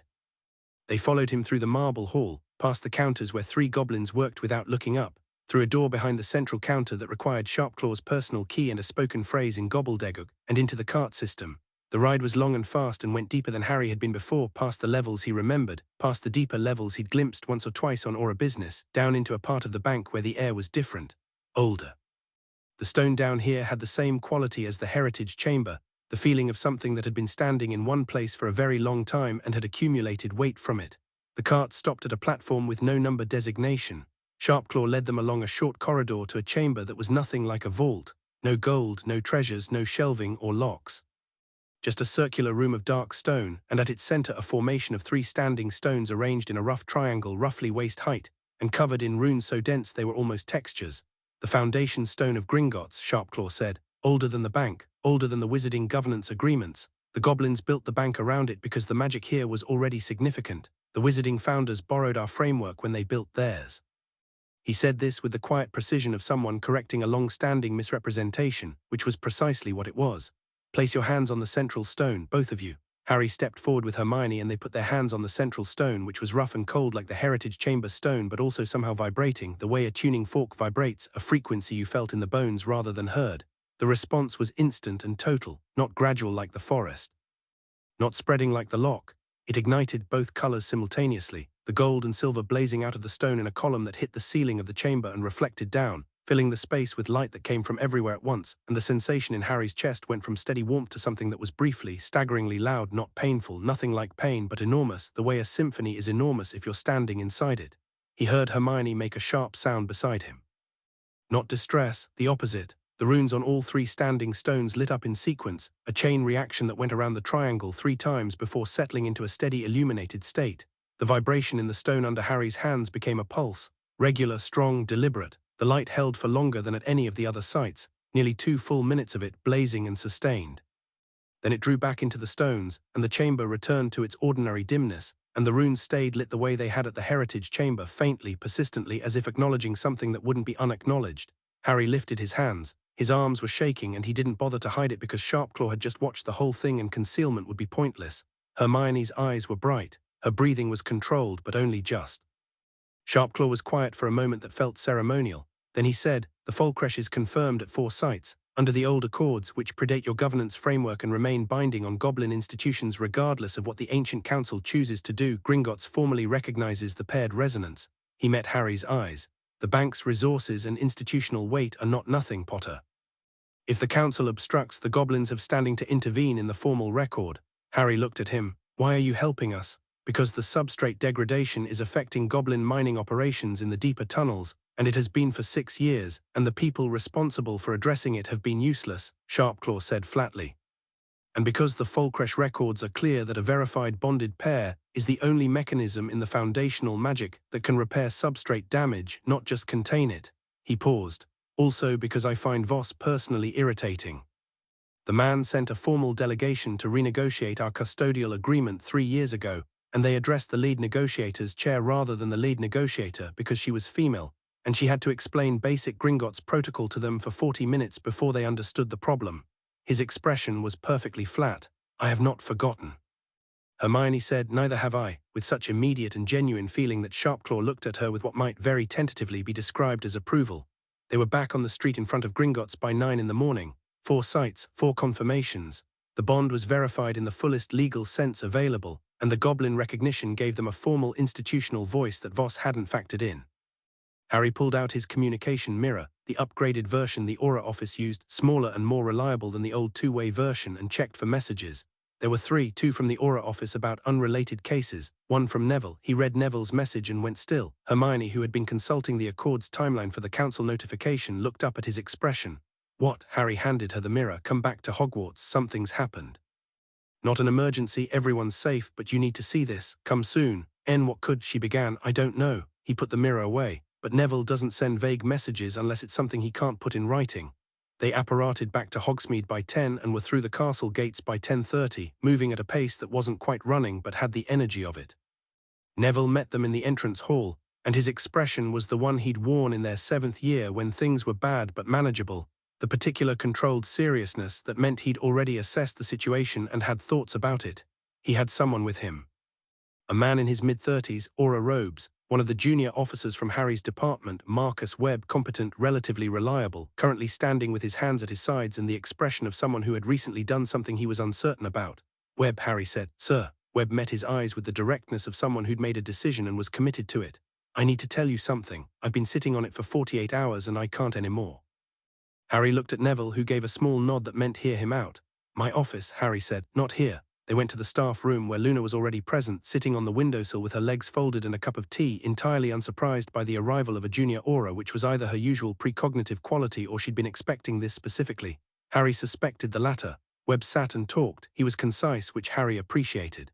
They followed him through the marble hall, past the counters where 3 goblins worked without looking up, through a door behind the central counter that required Sharpclaw's personal key and a spoken phrase in gobbledygook, and into the cart system. The ride was long and fast and went deeper than Harry had been before, past the levels he remembered, past the deeper levels he'd glimpsed once or twice on Auror Business, down into a part of the bank where the air was different, older. The stone down here had the same quality as the heritage chamber, the feeling of something that had been standing in one place for a very long time and had accumulated weight from it. The cart stopped at a platform with no number designation. Sharpclaw led them along a short corridor to a chamber that was nothing like a vault. No gold, no treasures, no shelving or locks. Just a circular room of dark stone, and at its center a formation of 3 standing stones arranged in a rough triangle roughly waist height, and covered in runes so dense they were almost textures. The foundation stone of Gringotts, Sharpclaw said, older than the bank, older than the wizarding governance agreements. The goblins built the bank around it because the magic here was already significant. The wizarding founders borrowed our framework when they built theirs. He said this with the quiet precision of someone correcting a long-standing misrepresentation, which was precisely what it was. Place your hands on the central stone, both of you. Harry stepped forward with Hermione and they put their hands on the central stone, which was rough and cold like the heritage chamber stone but also somehow vibrating, the way a tuning fork vibrates, a frequency you felt in the bones rather than heard. The response was instant and total, not gradual like the forest. Not spreading like the lock. It ignited both colors simultaneously, the gold and silver blazing out of the stone in a column that hit the ceiling of the chamber and reflected down, filling the space with light that came from everywhere at once, and the sensation in Harry's chest went from steady warmth to something that was briefly, staggeringly loud, not painful, nothing like pain, but enormous, the way a symphony is enormous if you're standing inside it. He heard Hermione make a sharp sound beside him. Not distress, the opposite. The runes on all 3 standing stones lit up in sequence, a chain reaction that went around the triangle 3 times before settling into a steady illuminated state. The vibration in the stone under Harry's hands became a pulse, regular, strong, deliberate. The light held for longer than at any of the other sites, nearly 2 full minutes of it, blazing and sustained. Then it drew back into the stones, and the chamber returned to its ordinary dimness, and the runes stayed lit the way they had at the heritage chamber, faintly, persistently, as if acknowledging something that wouldn't be unacknowledged. Harry lifted his hands. His arms were shaking, and he didn't bother to hide it because Sharpclaw had just watched the whole thing and concealment would be pointless. Hermione's eyes were bright. Her breathing was controlled, but only just. Sharpclaw was quiet for a moment that felt ceremonial. Then he said, the Folcresh is confirmed at 4 sites, under the old accords which predate your governance framework and remain binding on goblin institutions regardless of what the ancient council chooses to do. Gringotts formally recognizes the paired resonance. He met Harry's eyes. The bank's resources and institutional weight are not nothing, Potter. If the council obstructs, the goblins have standing to intervene in the formal record. Harry looked at him. Why are you helping us? because the substrate degradation is affecting goblin mining operations in the deeper tunnels, and it has been for 6 years, and the people responsible for addressing it have been useless, Sharpclaw said flatly. And because the Folcresh records are clear that a verified bonded pair is the only mechanism in the foundational magic that can repair substrate damage, not just contain it. He paused. Also because I find Voss personally irritating. The man sent a formal delegation to renegotiate our custodial agreement 3 years ago, and they addressed the lead negotiator's chair rather than the lead negotiator because she was female, and she had to explain basic Gringotts protocol to them for 40 minutes before they understood the problem. His expression was perfectly flat. I have not forgotten. Hermione said, neither have I, with such immediate and genuine feeling that Sharpclaw looked at her with what might very tentatively be described as approval. They were back on the street in front of Gringotts by 9 in the morning. 4 sites, 4 confirmations. The bond was verified in the fullest legal sense available, and the goblin recognition gave them a formal institutional voice that Voss hadn't factored in. Harry pulled out his communication mirror, the upgraded version the Auror office used, smaller and more reliable than the old 2-way version, and checked for messages. There were 3, 2 from the Auror office about unrelated cases, 1 from Neville. He read Neville's message and went still. Hermione, who had been consulting the Accord's timeline for the council notification, looked up at his expression. What? Harry handed her the mirror. Come back to Hogwarts, something's happened. Not an emergency, everyone's safe, but you need to see this. Come soon. What could? She began. I don't know. He put the mirror away. But Neville doesn't send vague messages unless it's something he can't put in writing. They apparated back to Hogsmeade by 10 and were through the castle gates by 10:30, moving at a pace that wasn't quite running but had the energy of it. Neville met them in the entrance hall, and his expression was the one he'd worn in their 7th year when things were bad but manageable, the particular controlled seriousness that meant he'd already assessed the situation and had thoughts about it. He had someone with him. A man in his mid-30s, Auror robes, one of the junior officers from Harry's department, Marcus Webb, competent, relatively reliable, currently standing with his hands at his sides and the expression of someone who had recently done something he was uncertain about. Webb, Harry said. Sir. Webb met his eyes with the directness of someone who'd made a decision and was committed to it. I need to tell you something. I've been sitting on it for 48 hours and I can't anymore. Harry looked at Neville, who gave a small nod that meant hear him out. My office, Harry said. Not here. They went to the staff room where Luna was already present, sitting on the windowsill with her legs folded and a cup of tea, entirely unsurprised by the arrival of a junior Auror, which was either her usual precognitive quality or she'd been expecting this specifically. Harry suspected the latter. Webb sat and talked. He was concise, which Harry appreciated.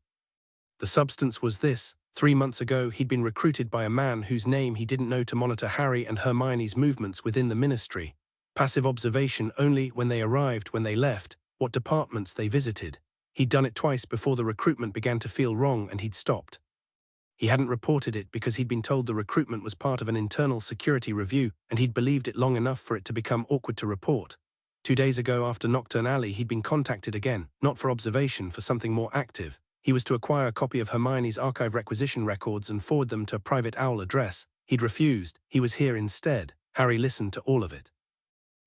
The substance was this. 3 months ago, he'd been recruited by a man whose name he didn't know to monitor Harry and Hermione's movements within the Ministry. Passive observation only, when they arrived, when they left, what departments they visited. He'd done it twice before the recruitment began to feel wrong and he'd stopped. He hadn't reported it because he'd been told the recruitment was part of an internal security review and he'd believed it long enough for it to become awkward to report. 2 days ago, after Knockturn Alley, he'd been contacted again, not for observation, for something more active. He was to acquire a copy of Hermione's archive requisition records and forward them to a private owl address. He'd refused. He was here instead. Harry listened to all of it.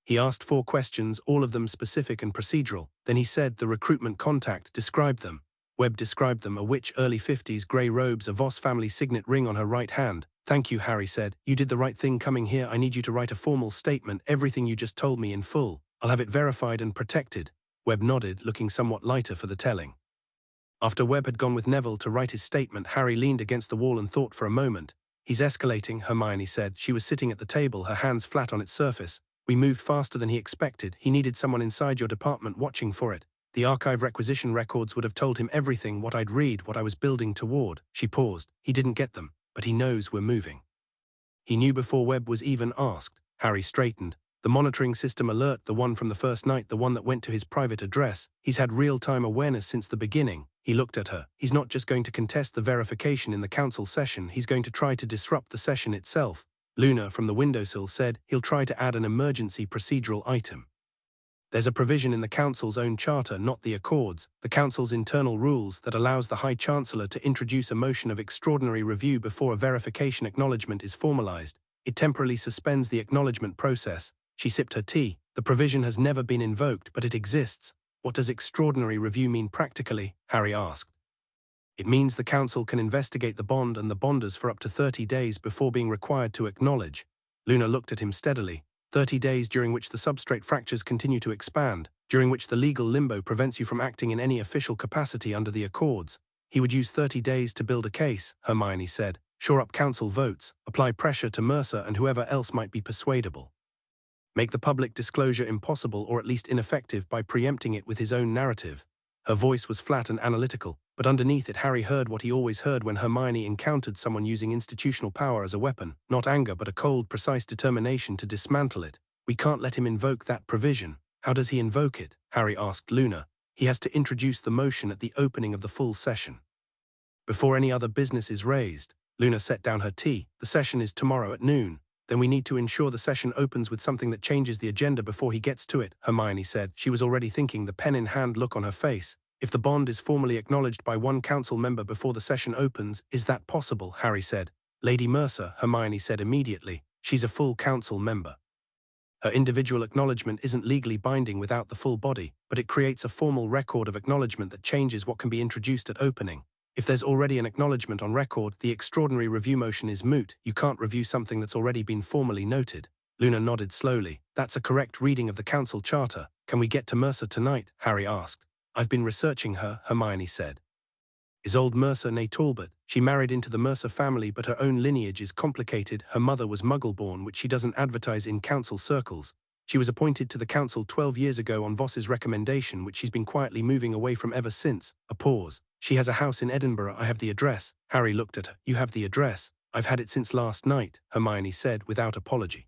He asked 4 questions, all of them specific and procedural. Then he said the recruitment contact described them. Webb described them, a witch, early 50s, grey robes, a Voss family signet ring on her right hand. Thank you, Harry said. You did the right thing coming here. I need you to write a formal statement, everything you just told me in full. I'll have it verified and protected. Webb nodded, looking somewhat lighter for the telling. After Webb had gone with Neville to write his statement, Harry leaned against the wall and thought for a moment. He's escalating, Hermione said. She was sitting at the table, her hands flat on its surface. We moved faster than he expected. He needed someone inside your department watching for it. The archive requisition records would have told him everything, what I'd read, what I was building toward. She paused. He didn't get them, but he knows we're moving. He knew before Webb was even asked. Harry straightened. The monitoring system alert, the one from the first night, the one that went to his private address. He's had real-time awareness since the beginning. He looked at her. He's not just going to contest the verification in the council session, he's going to try to disrupt the session itself. Luna, from the windowsill, said he'll try to add an emergency procedural item. There's a provision in the council's own charter, not the Accord's, the council's internal rules, that allows the High Chancellor to introduce a motion of extraordinary review before a verification acknowledgement is formalized. It temporarily suspends the acknowledgement process. She sipped her tea. The provision has never been invoked, but it exists. What does extraordinary review mean practically? Harry asked. It means the council can investigate the bond and the bonders for up to 30 days before being required to acknowledge. Luna looked at him steadily. 30 days during which the substrate fractures continue to expand, during which the legal limbo prevents you from acting in any official capacity under the Accords. He would use 30 days to build a case, Hermione said, shore up council votes, apply pressure to Mercer and whoever else might be persuadable. Make the public disclosure impossible or at least ineffective by preempting it with his own narrative. Her voice was flat and analytical, but underneath it Harry heard what he always heard when Hermione encountered someone using institutional power as a weapon, not anger but a cold, precise determination to dismantle it. We can't let him invoke that provision. How does he invoke it? Harry asked Luna. He has to introduce the motion at the opening of the full session. Before any other business is raised, Luna set down her tea. The session is tomorrow at noon. Then we need to ensure the session opens with something that changes the agenda before he gets to it, Hermione said. She was already thinking, the pen-in-hand look on her face. If the bond is formally acknowledged by one council member before the session opens, is that possible? Harry said. Lady Mercer, Hermione said immediately. She's a full council member. Her individual acknowledgement isn't legally binding without the full body, but it creates a formal record of acknowledgement that changes what can be introduced at opening. If there's already an acknowledgement on record, the extraordinary review motion is moot. You can't review something that's already been formally noted. Luna nodded slowly. That's a correct reading of the council charter. Can we get to Mercer tonight? Harry asked. I've been researching her, Hermione said. Is old Mercer née Talbot? She married into the Mercer family, but her own lineage is complicated. Her mother was Muggle-born, which she doesn't advertise in council circles. She was appointed to the council 12 years ago on Voss's recommendation, which she's been quietly moving away from ever since. A pause. She has a house in Edinburgh. I have the address. Harry looked at her. You have the address? I've had it since last night, Hermione said without apology.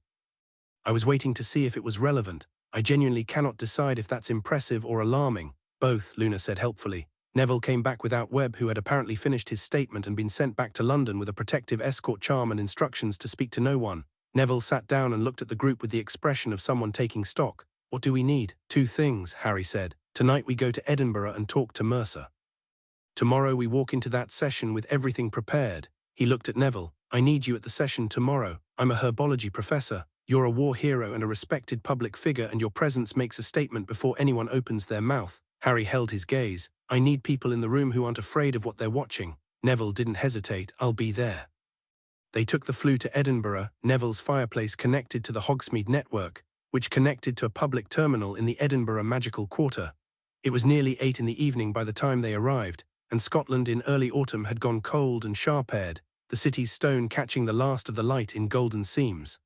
I was waiting to see if it was relevant. I genuinely cannot decide if that's impressive or alarming. Both, Luna said helpfully. Neville came back without Webb, who had apparently finished his statement and been sent back to London with a protective escort charm and instructions to speak to no one. Neville sat down and looked at the group with the expression of someone taking stock. What do we need? 2 things, Harry said. Tonight we go to Edinburgh and talk to Mercer. Tomorrow we walk into that session with everything prepared. He looked at Neville. I need you at the session tomorrow. I'm a herbology professor. You're a war hero and a respected public figure, and your presence makes a statement before anyone opens their mouth. Harry held his gaze. I need people in the room who aren't afraid of what they're watching. Neville didn't hesitate. I'll be there. They took the flu to Edinburgh. Neville's fireplace connected to the Hogsmeade network, which connected to a public terminal in the Edinburgh Magical Quarter. It was nearly 8 in the evening by the time they arrived, and Scotland in early autumn had gone cold and sharp-haired, the city's stone catching the last of the light in golden seams.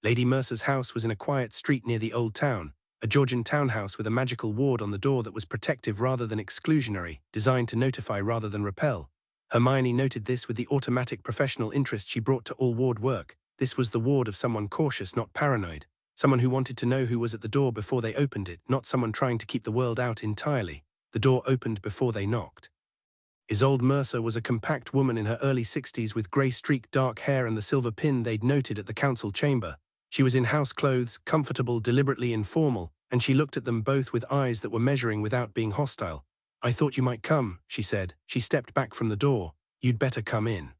Lady Mercer's house was in a quiet street near the Old Town, a Georgian townhouse with a magical ward on the door that was protective rather than exclusionary, designed to notify rather than repel. Hermione noted this with the automatic professional interest she brought to all ward work. This was the ward of someone cautious, not paranoid. Someone who wanted to know who was at the door before they opened it, not someone trying to keep the world out entirely. The door opened before they knocked. Isolde Mercer was a compact woman in her early 60s with grey-streaked dark hair and the silver pin they'd noted at the council chamber. She was in house clothes, comfortable, deliberately informal, and she looked at them both with eyes that were measuring without being hostile. I thought you might come, she said. She stepped back from the door. You'd better come in.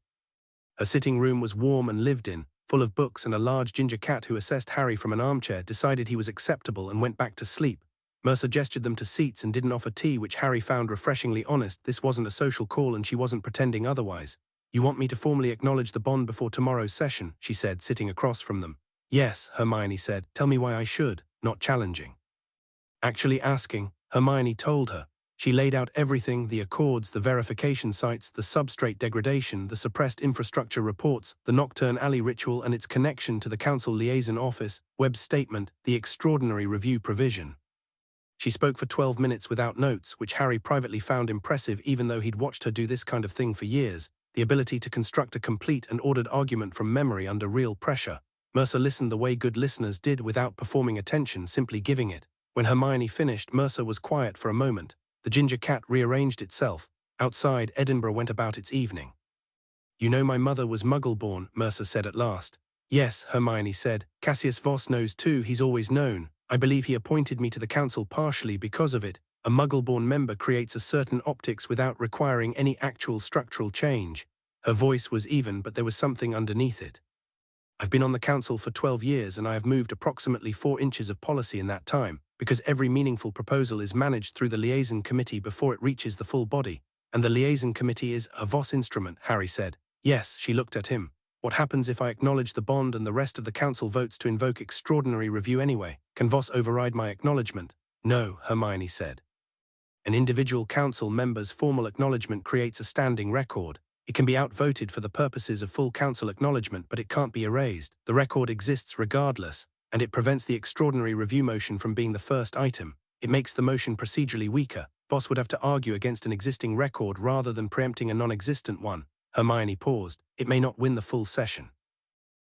Her sitting room was warm and lived in, full of books, and a large ginger cat who assessed Harry from an armchair, decided he was acceptable and went back to sleep. Mercer gestured them to seats and didn't offer tea, which Harry found refreshingly honest. This wasn't a social call and she wasn't pretending otherwise. You want me to formally acknowledge the bond before tomorrow's session, she said, sitting across from them. Yes, Hermione said. Tell me why I should, not challenging. Actually asking, Hermione told her. She laid out everything, the accords, the verification sites, the substrate degradation, the suppressed infrastructure reports, the Knockturn Alley ritual and its connection to the council liaison office, Webb's statement, the extraordinary review provision. She spoke for 12 minutes without notes, which Harry privately found impressive even though he'd watched her do this kind of thing for years, the ability to construct a complete and ordered argument from memory under real pressure. Mercer listened the way good listeners did without performing attention, simply giving it. When Hermione finished, Mercer was quiet for a moment. The ginger cat rearranged itself. Outside, Edinburgh went about its evening. You know my mother was Muggle-born, Mercer said at last. Yes, Hermione said. Cassius Voss knows too, he's always known. I believe he appointed me to the council partially because of it. A Muggle-born member creates a certain optics without requiring any actual structural change. Her voice was even, but there was something underneath it. I've been on the council for 12 years and I have moved approximately 4 inches of policy in that time, because every meaningful proposal is managed through the liaison committee before it reaches the full body. And the liaison committee is a Voss instrument, Harry said. Yes, she looked at him. What happens if I acknowledge the bond and the rest of the council votes to invoke extraordinary review anyway? Can Voss override my acknowledgement? No, Hermione said. An individual council member's formal acknowledgement creates a standing record. It can be outvoted for the purposes of full council acknowledgement, but it can't be erased. The record exists regardless, and it prevents the extraordinary review motion from being the first item. It makes the motion procedurally weaker. Boss would have to argue against an existing record rather than preempting a non-existent one. Hermione paused. It may not win the full session,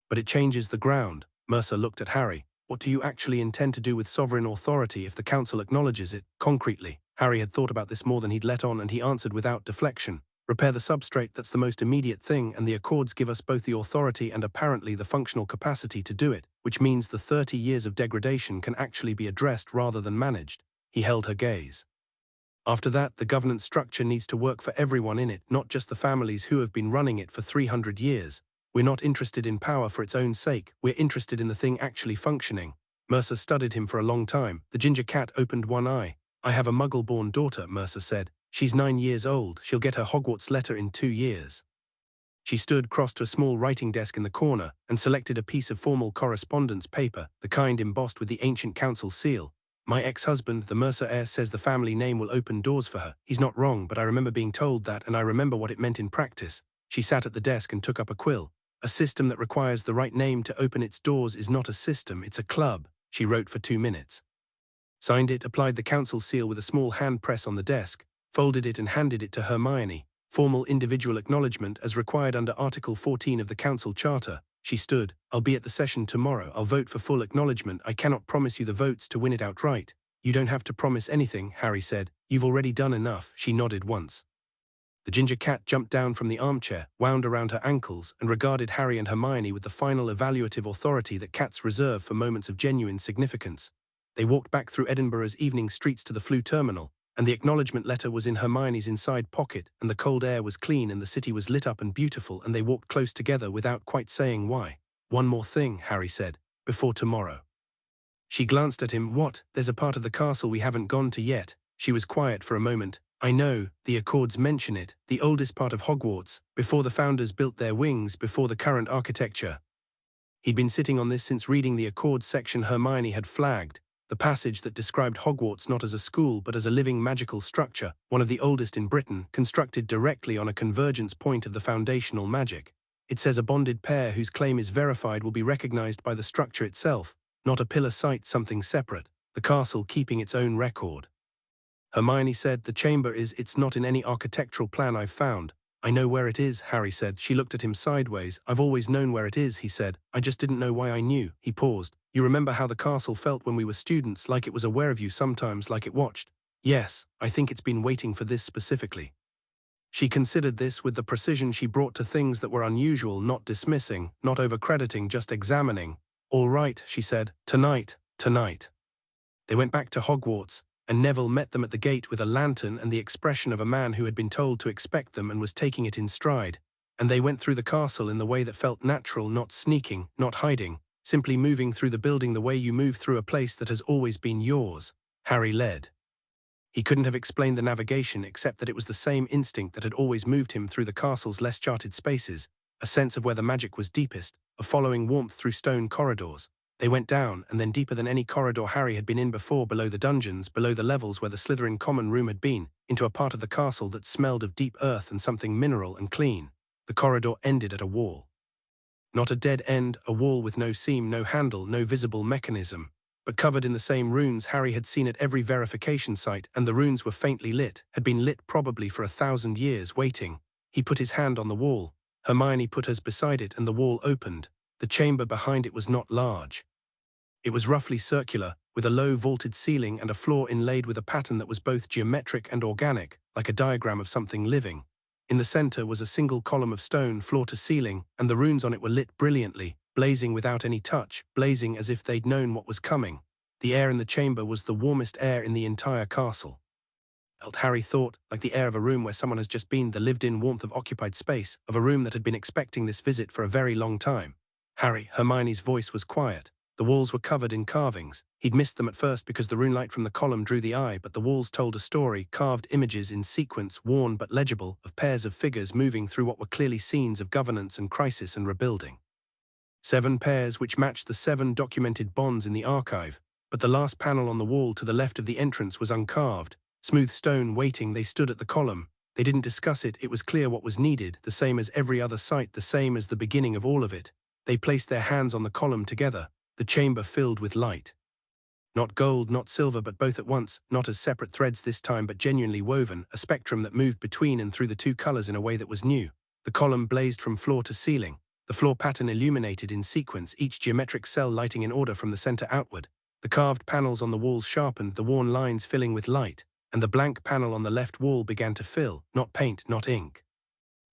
but it changes the ground. Mercer looked at Harry. What do you actually intend to do with sovereign authority if the council acknowledges it, concretely? Harry had thought about this more than he'd let on, and he answered without deflection. Repair the substrate, that's the most immediate thing, and the Accords give us both the authority and apparently the functional capacity to do it, which means the 30 years of degradation can actually be addressed rather than managed. He held her gaze. After that, the governance structure needs to work for everyone in it, not just the families who have been running it for 300 years. We're not interested in power for its own sake, we're interested in the thing actually functioning. Mercer studied him for a long time. The ginger cat opened one eye. I have a Muggle-born daughter, Mercer said. She's 9 years old. She'll get her Hogwarts letter in 2 years. She stood cross to a small writing desk in the corner and selected a piece of formal correspondence paper, the kind embossed with the ancient council seal. My ex-husband, the Mercer heir, says the family name will open doors for her. He's not wrong, but I remember being told that, and I remember what it meant in practice. She sat at the desk and took up a quill. A system that requires the right name to open its doors is not a system, it's a club. She wrote for 2 minutes. Signed it, applied the council seal with a small hand press on the desk, folded it and handed it to Hermione. Formal individual acknowledgement as required under Article 14 of the Council Charter. She stood. I'll be at the session tomorrow. I'll vote for full acknowledgement. I cannot promise you the votes to win it outright. You don't have to promise anything, Harry said. You've already done enough. She nodded once. The ginger cat jumped down from the armchair, wound around her ankles, and regarded Harry and Hermione with the final evaluative authority that cats reserve for moments of genuine significance. They walked back through Edinburgh's evening streets to the Flu terminal, and the acknowledgement letter was in Hermione's inside pocket, and the cold air was clean and the city was lit up and beautiful, and they walked close together without quite saying why. One more thing, Harry said, before tomorrow. She glanced at him. What? There's a part of the castle we haven't gone to yet. She was quiet for a moment. I know, the Accords mention it, the oldest part of Hogwarts, before the founders built their wings, before the current architecture. He'd been sitting on this since reading the Accords section Hermione had flagged, the passage that described Hogwarts not as a school but as a living magical structure, one of the oldest in Britain, constructed directly on a convergence point of the foundational magic. It says a bonded pair whose claim is verified will be recognized by the structure itself, not a pillar site, something separate, the castle keeping its own record. Hermione said, the chamber is, it's not in any architectural plan I've found. I know where it is, Harry said. She looked at him sideways. I've always known where it is, he said. I just didn't know why I knew. He paused. You remember how the castle felt when we were students, like it was aware of you sometimes, like it watched? Yes, I think it's been waiting for this specifically. She considered this with the precision she brought to things that were unusual, not dismissing, not overcrediting, just examining. All right, she said. Tonight. They went back to Hogwarts, and Neville met them at the gate with a lantern and the expression of a man who had been told to expect them and was taking it in stride. And they went through the castle in the way that felt natural, not sneaking, not hiding, simply moving through the building the way you move through a place that has always been yours. Harry led. He couldn't have explained the navigation except that it was the same instinct that had always moved him through the castle's less charted spaces, a sense of where the magic was deepest, of following warmth through stone corridors. They went down, and then deeper than any corridor Harry had been in before, below the dungeons, below the levels where the Slytherin common room had been, into a part of the castle that smelled of deep earth and something mineral and clean. The corridor ended at a wall. Not a dead end, a wall with no seam, no handle, no visible mechanism, but covered in the same runes Harry had seen at every verification site, and the runes were faintly lit, had been lit probably for 1,000 years, waiting. He put his hand on the wall. Hermione put hers beside it, and the wall opened. The chamber behind it was not large. It was roughly circular, with a low vaulted ceiling and a floor inlaid with a pattern that was both geometric and organic, like a diagram of something living. In the center was a single column of stone, floor to ceiling, and the runes on it were lit brilliantly, blazing without any touch, blazing as if they'd known what was coming. The air in the chamber was the warmest air in the entire castle. Harry thought, like the air of a room where someone has just been, the lived-in warmth of occupied space, of a room that had been expecting this visit for a very long time. Harry, Hermione's voice was quiet. The walls were covered in carvings. He'd missed them at first because the runelight from the column drew the eye, but the walls told a story, carved images in sequence, worn but legible, of pairs of figures moving through what were clearly scenes of governance and crisis and rebuilding. 7 pairs which matched the 7 documented bonds in the archive, but the last panel on the wall to the left of the entrance was uncarved, Smooth stone waiting, they stood at the column. They didn't discuss it, it was clear what was needed, the same as every other site, the same as the beginning of all of it. They placed their hands on the column together, the chamber filled with light. Not gold, not silver, but both at once, not as separate threads this time, but genuinely woven, a spectrum that moved between and through the two colors in a way that was new. The column blazed from floor to ceiling, the floor pattern illuminated in sequence, each geometric cell lighting in order from the center outward. The carved panels on the walls sharpened, the worn lines filling with light, and the blank panel on the left wall began to fill, not paint, not ink.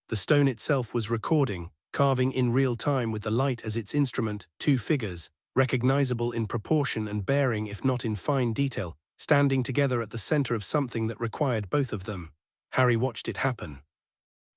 The stone itself was recording, carving in real time with the light as its instrument, two figures, recognizable in proportion and bearing if not in fine detail, standing together at the center of something that required both of them. Harry watched it happen.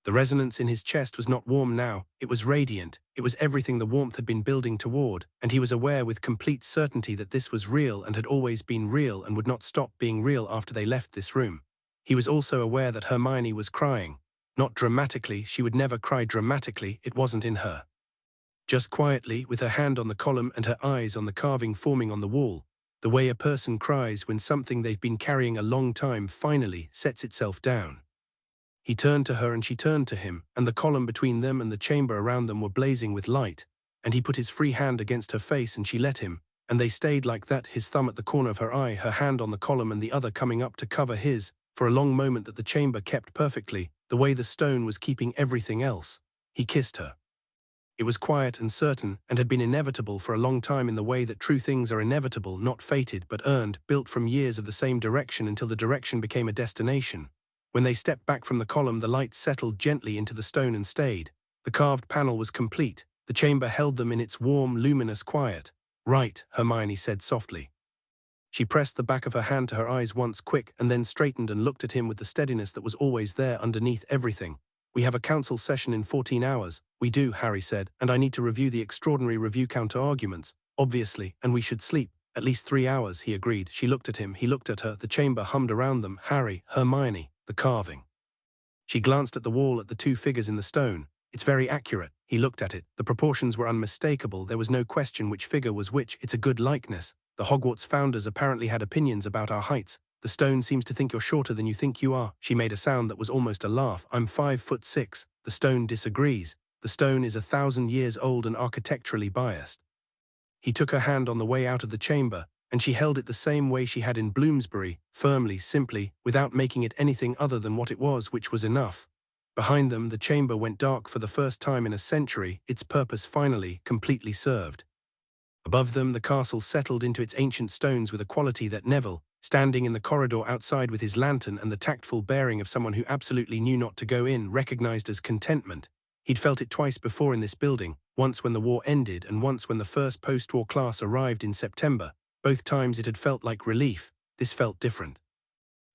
The resonance in his chest was not warm now, it was radiant, it was everything the warmth had been building toward, and he was aware with complete certainty that this was real and had always been real and would not stop being real after they left this room. He was also aware that Hermione was crying. Not dramatically, she would never cry dramatically, it wasn't in her. Just quietly, with her hand on the column and her eyes on the carving forming on the wall, the way a person cries when something they've been carrying a long time finally sets itself down. He turned to her and she turned to him, and the column between them and the chamber around them were blazing with light, and he put his free hand against her face and she let him, and they stayed like that, his thumb at the corner of her eye, her hand on the column and the other coming up to cover his, for a long moment that the chamber kept perfectly, the way the stone was keeping everything else. He kissed her. It was quiet and certain, and had been inevitable for a long time in the way that true things are inevitable, not fated but earned, built from years of the same direction until the direction became a destination. When they stepped back from the column, the light settled gently into the stone and stayed. The carved panel was complete. The chamber held them in its warm, luminous quiet. "Right," Hermione said softly. She pressed the back of her hand to her eyes once quick and then straightened and looked at him with the steadiness that was always there underneath everything. "We have a council session in 14 hours. "We do," Harry said, "and I need to review the extraordinary review counter-arguments, obviously, and we should sleep. At least 3 hours," he agreed. She looked at him, he looked at her, the chamber hummed around them, Harry, Hermione, the carving. She glanced at the wall, at the two figures in the stone. "It's very accurate." He looked at it. The proportions were unmistakable, there was no question which figure was which. "It's a good likeness. The Hogwarts founders apparently had opinions about our heights. The stone seems to think you're shorter than you think you are." She made a sound that was almost a laugh. "I'm 5'6". The stone disagrees. The stone is 1,000 years old and architecturally biased." He took her hand on the way out of the chamber, and she held it the same way she had in Bloomsbury, firmly, simply, without making it anything other than what it was, which was enough. Behind them, the chamber went dark for the first time in a century, its purpose finally, completely served. Above them, the castle settled into its ancient stones with a quality that Neville, standing in the corridor outside with his lantern and the tactful bearing of someone who absolutely knew not to go in, recognized as contentment. He'd felt it twice before in this building, once when the war ended and once when the first post-war class arrived in September. Both times it had felt like relief. This felt different.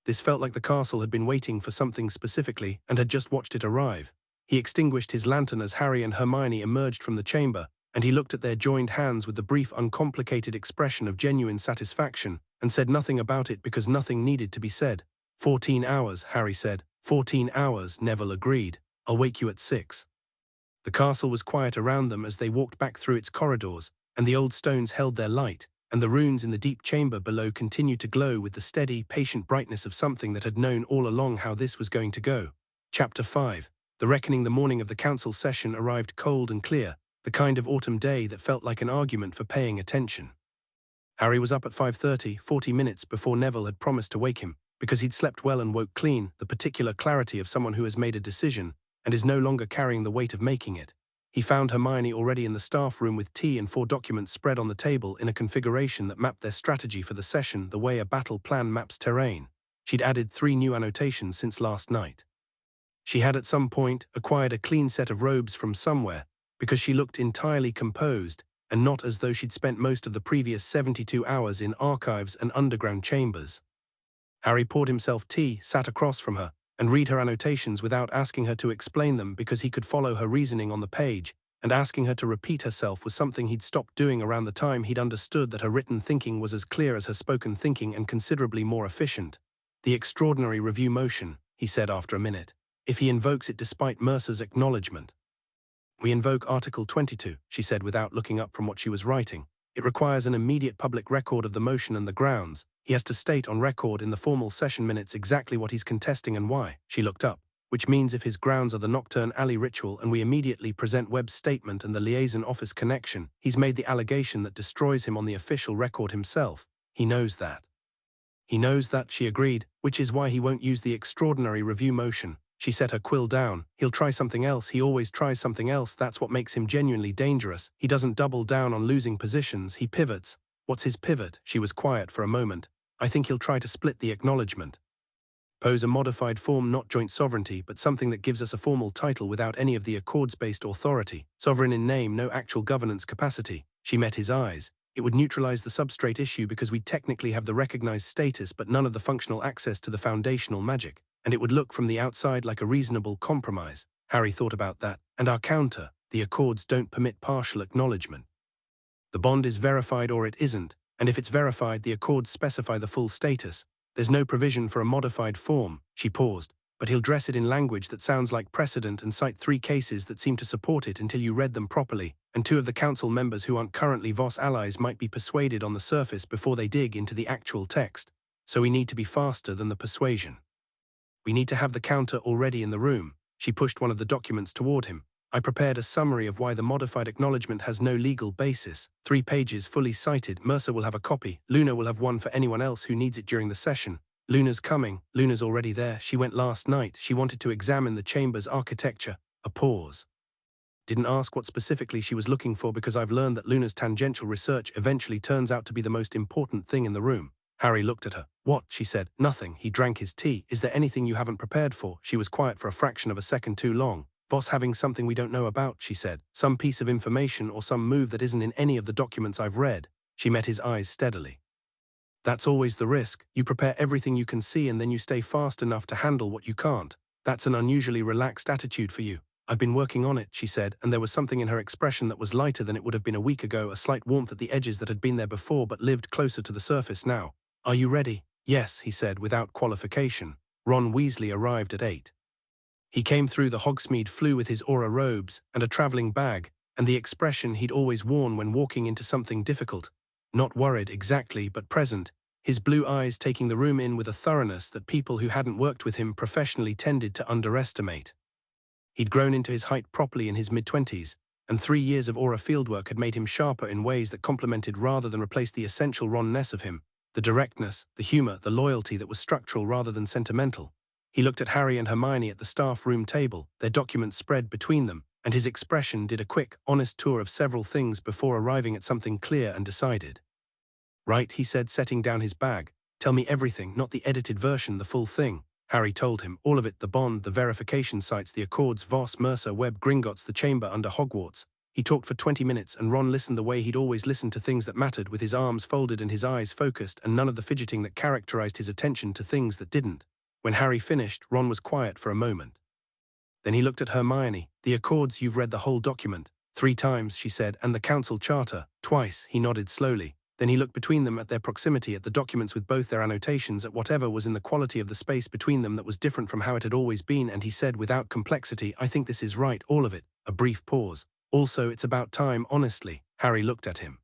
This felt like the castle had been waiting for something specifically and had just watched it arrive. He extinguished his lantern as Harry and Hermione emerged from the chamber, and he looked at their joined hands with the brief, uncomplicated expression of genuine satisfaction, and said nothing about it because nothing needed to be said. 14 hours, Harry said. 14 hours, Neville agreed. "I'll wake you at 6. The castle was quiet around them as they walked back through its corridors, and the old stones held their light, and the runes in the deep chamber below continued to glow with the steady, patient brightness of something that had known all along how this was going to go. Chapter 5. The reckoning. The morning of the council session arrived cold and clear, the kind of autumn day that felt like an argument for paying attention. Harry was up at 5:30, 40 minutes before Neville had promised to wake him, because he'd slept well and woke clean, the particular clarity of someone who has made a decision and is no longer carrying the weight of making it. He found Hermione already in the staff room with tea and 4 documents spread on the table in a configuration that mapped their strategy for the session the way a battle plan maps terrain. She'd added 3 new annotations since last night. She had at some point acquired a clean set of robes from somewhere, because she looked entirely composed, and not as though she'd spent most of the previous 72 hours in archives and underground chambers. Harry poured himself tea, sat across from her, and read her annotations without asking her to explain them because he could follow her reasoning on the page, and asking her to repeat herself was something he'd stopped doing around the time he'd understood that her written thinking was as clear as her spoken thinking and considerably more efficient. "The extraordinary review motion," he said after a minute. "If he invokes it despite Mercer's acknowledgement." "We invoke Article 22, she said without looking up from what she was writing. It requires an immediate public record of the motion and the grounds. He has to state on record in the formal session minutes exactly what he's contesting and why. She looked up. Which means if his grounds are the Knockturn Alley ritual and we immediately present Webb's statement and the liaison office connection, he's made the allegation that destroys him on the official record himself. He knows that. He knows that, she agreed, which is why he won't use the extraordinary review motion. She set her quill down. He'll try something else. He always tries something else. That's what makes him genuinely dangerous. He doesn't double down on losing positions. He pivots. What's his pivot? She was quiet for a moment. I think he'll try to split the acknowledgement. Pose a modified form, not joint sovereignty, but something that gives us a formal title without any of the accords-based authority. Sovereign in name, no actual governance capacity. She met his eyes. It would neutralize the substrate issue because we technically have the recognized status but none of the functional access to the foundational magic. And it would look from the outside like a reasonable compromise. Harry thought about that. And our counter, the accords don't permit partial acknowledgement. The bond is verified or it isn't, and if it's verified, the accords specify the full status. There's no provision for a modified form. She paused, but he'll dress it in language that sounds like precedent and cite 3 cases that seem to support it until you read them properly, and 2 of the council members who aren't currently Voss allies might be persuaded on the surface before they dig into the actual text. So we need to be faster than the persuasion. We need to have the counter already in the room. She pushed one of the documents toward him. I prepared a summary of why the modified acknowledgement has no legal basis. 3 pages fully cited. Mercer will have a copy. Luna will have one for anyone else who needs it during the session. Luna's coming. Luna's already there. She went last night. She wanted to examine the chamber's architecture. A pause. Didn't ask what specifically she was looking for because I've learned that Luna's tangential research eventually turns out to be the most important thing in the room. Harry looked at her. What? She said. Nothing. He drank his tea. Is there anything you haven't prepared for? She was quiet for a fraction of a second too long. Voss having something we don't know about, she said. Some piece of information or some move that isn't in any of the documents I've read. She met his eyes steadily. That's always the risk. You prepare everything you can see and then you stay fast enough to handle what you can't. That's an unusually relaxed attitude for you. I've been working on it, she said, and there was something in her expression that was lighter than it would have been a week ago, a slight warmth at the edges that had been there before but lived closer to the surface now. Are you ready? Yes, he said, without qualification. Ron Weasley arrived at 8. He came through the Hogsmeade flue with his aura robes and a travelling bag, and the expression he'd always worn when walking into something difficult. Not worried exactly, but present, his blue eyes taking the room in with a thoroughness that people who hadn't worked with him professionally tended to underestimate. He'd grown into his height properly in his mid-20s, and 3 years of aura fieldwork had made him sharper in ways that complemented rather than replaced the essential Ron-ness of him, the directness, the humour, the loyalty that was structural rather than sentimental. He looked at Harry and Hermione at the staff room table, their documents spread between them, and his expression did a quick, honest tour of several things before arriving at something clear and decided. Right, he said, setting down his bag. Tell me everything, not the edited version, the full thing. Harry told him, all of it, the bond, the verification sites, the accords, Voss, Mercer, Webb, Gringotts, the chamber under Hogwarts. He talked for 20 minutes and Ron listened the way he'd always listened to things that mattered, with his arms folded and his eyes focused and none of the fidgeting that characterized his attention to things that didn't. When Harry finished, Ron was quiet for a moment. Then he looked at Hermione. The accords, you've read the whole document. 3 times, she said, and the council charter. Twice, he nodded slowly. Then he looked between them at their proximity, at the documents with both their annotations, at whatever was in the quality of the space between them that was different from how it had always been, and he said without complexity, I think this is right, all of it. A brief pause. Also, it's about time, honestly. Harry looked at him.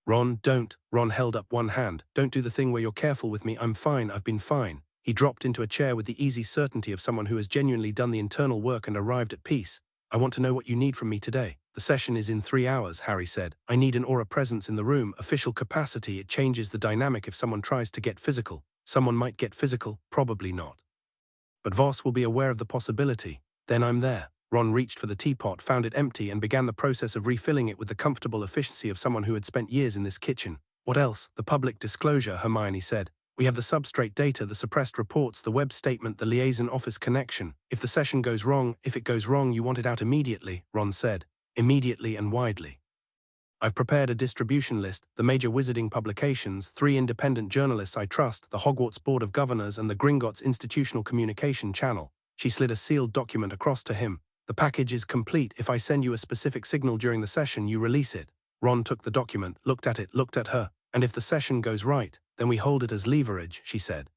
Ron, don't. Ron held up one hand. Don't do the thing where you're careful with me. I'm fine, I've been fine. He dropped into a chair with the easy certainty of someone who has genuinely done the internal work and arrived at peace. I want to know what you need from me today. The session is in 3 hours, Harry said. I need an aura presence in the room, official capacity. It changes the dynamic if someone tries to get physical. Someone might get physical, probably not. But Voss will be aware of the possibility. Then I'm there. Ron reached for the teapot, found it empty, and began the process of refilling it with the comfortable efficiency of someone who had spent years in this kitchen. What else? The public disclosure, Hermione said. We have the substrate data, the suppressed reports, the web statement, the liaison office connection. If the session goes wrong, if it goes wrong, you want it out immediately, Ron said. Immediately and widely. I've prepared a distribution list, the major wizarding publications, 3 independent journalists I trust, the Hogwarts Board of Governors and the Gringotts Institutional Communication Channel. She slid a sealed document across to him. The package is complete. If I send you a specific signal during the session, you release it. Ron took the document, looked at it, looked at her. And if the session goes right, then we hold it as leverage, she said.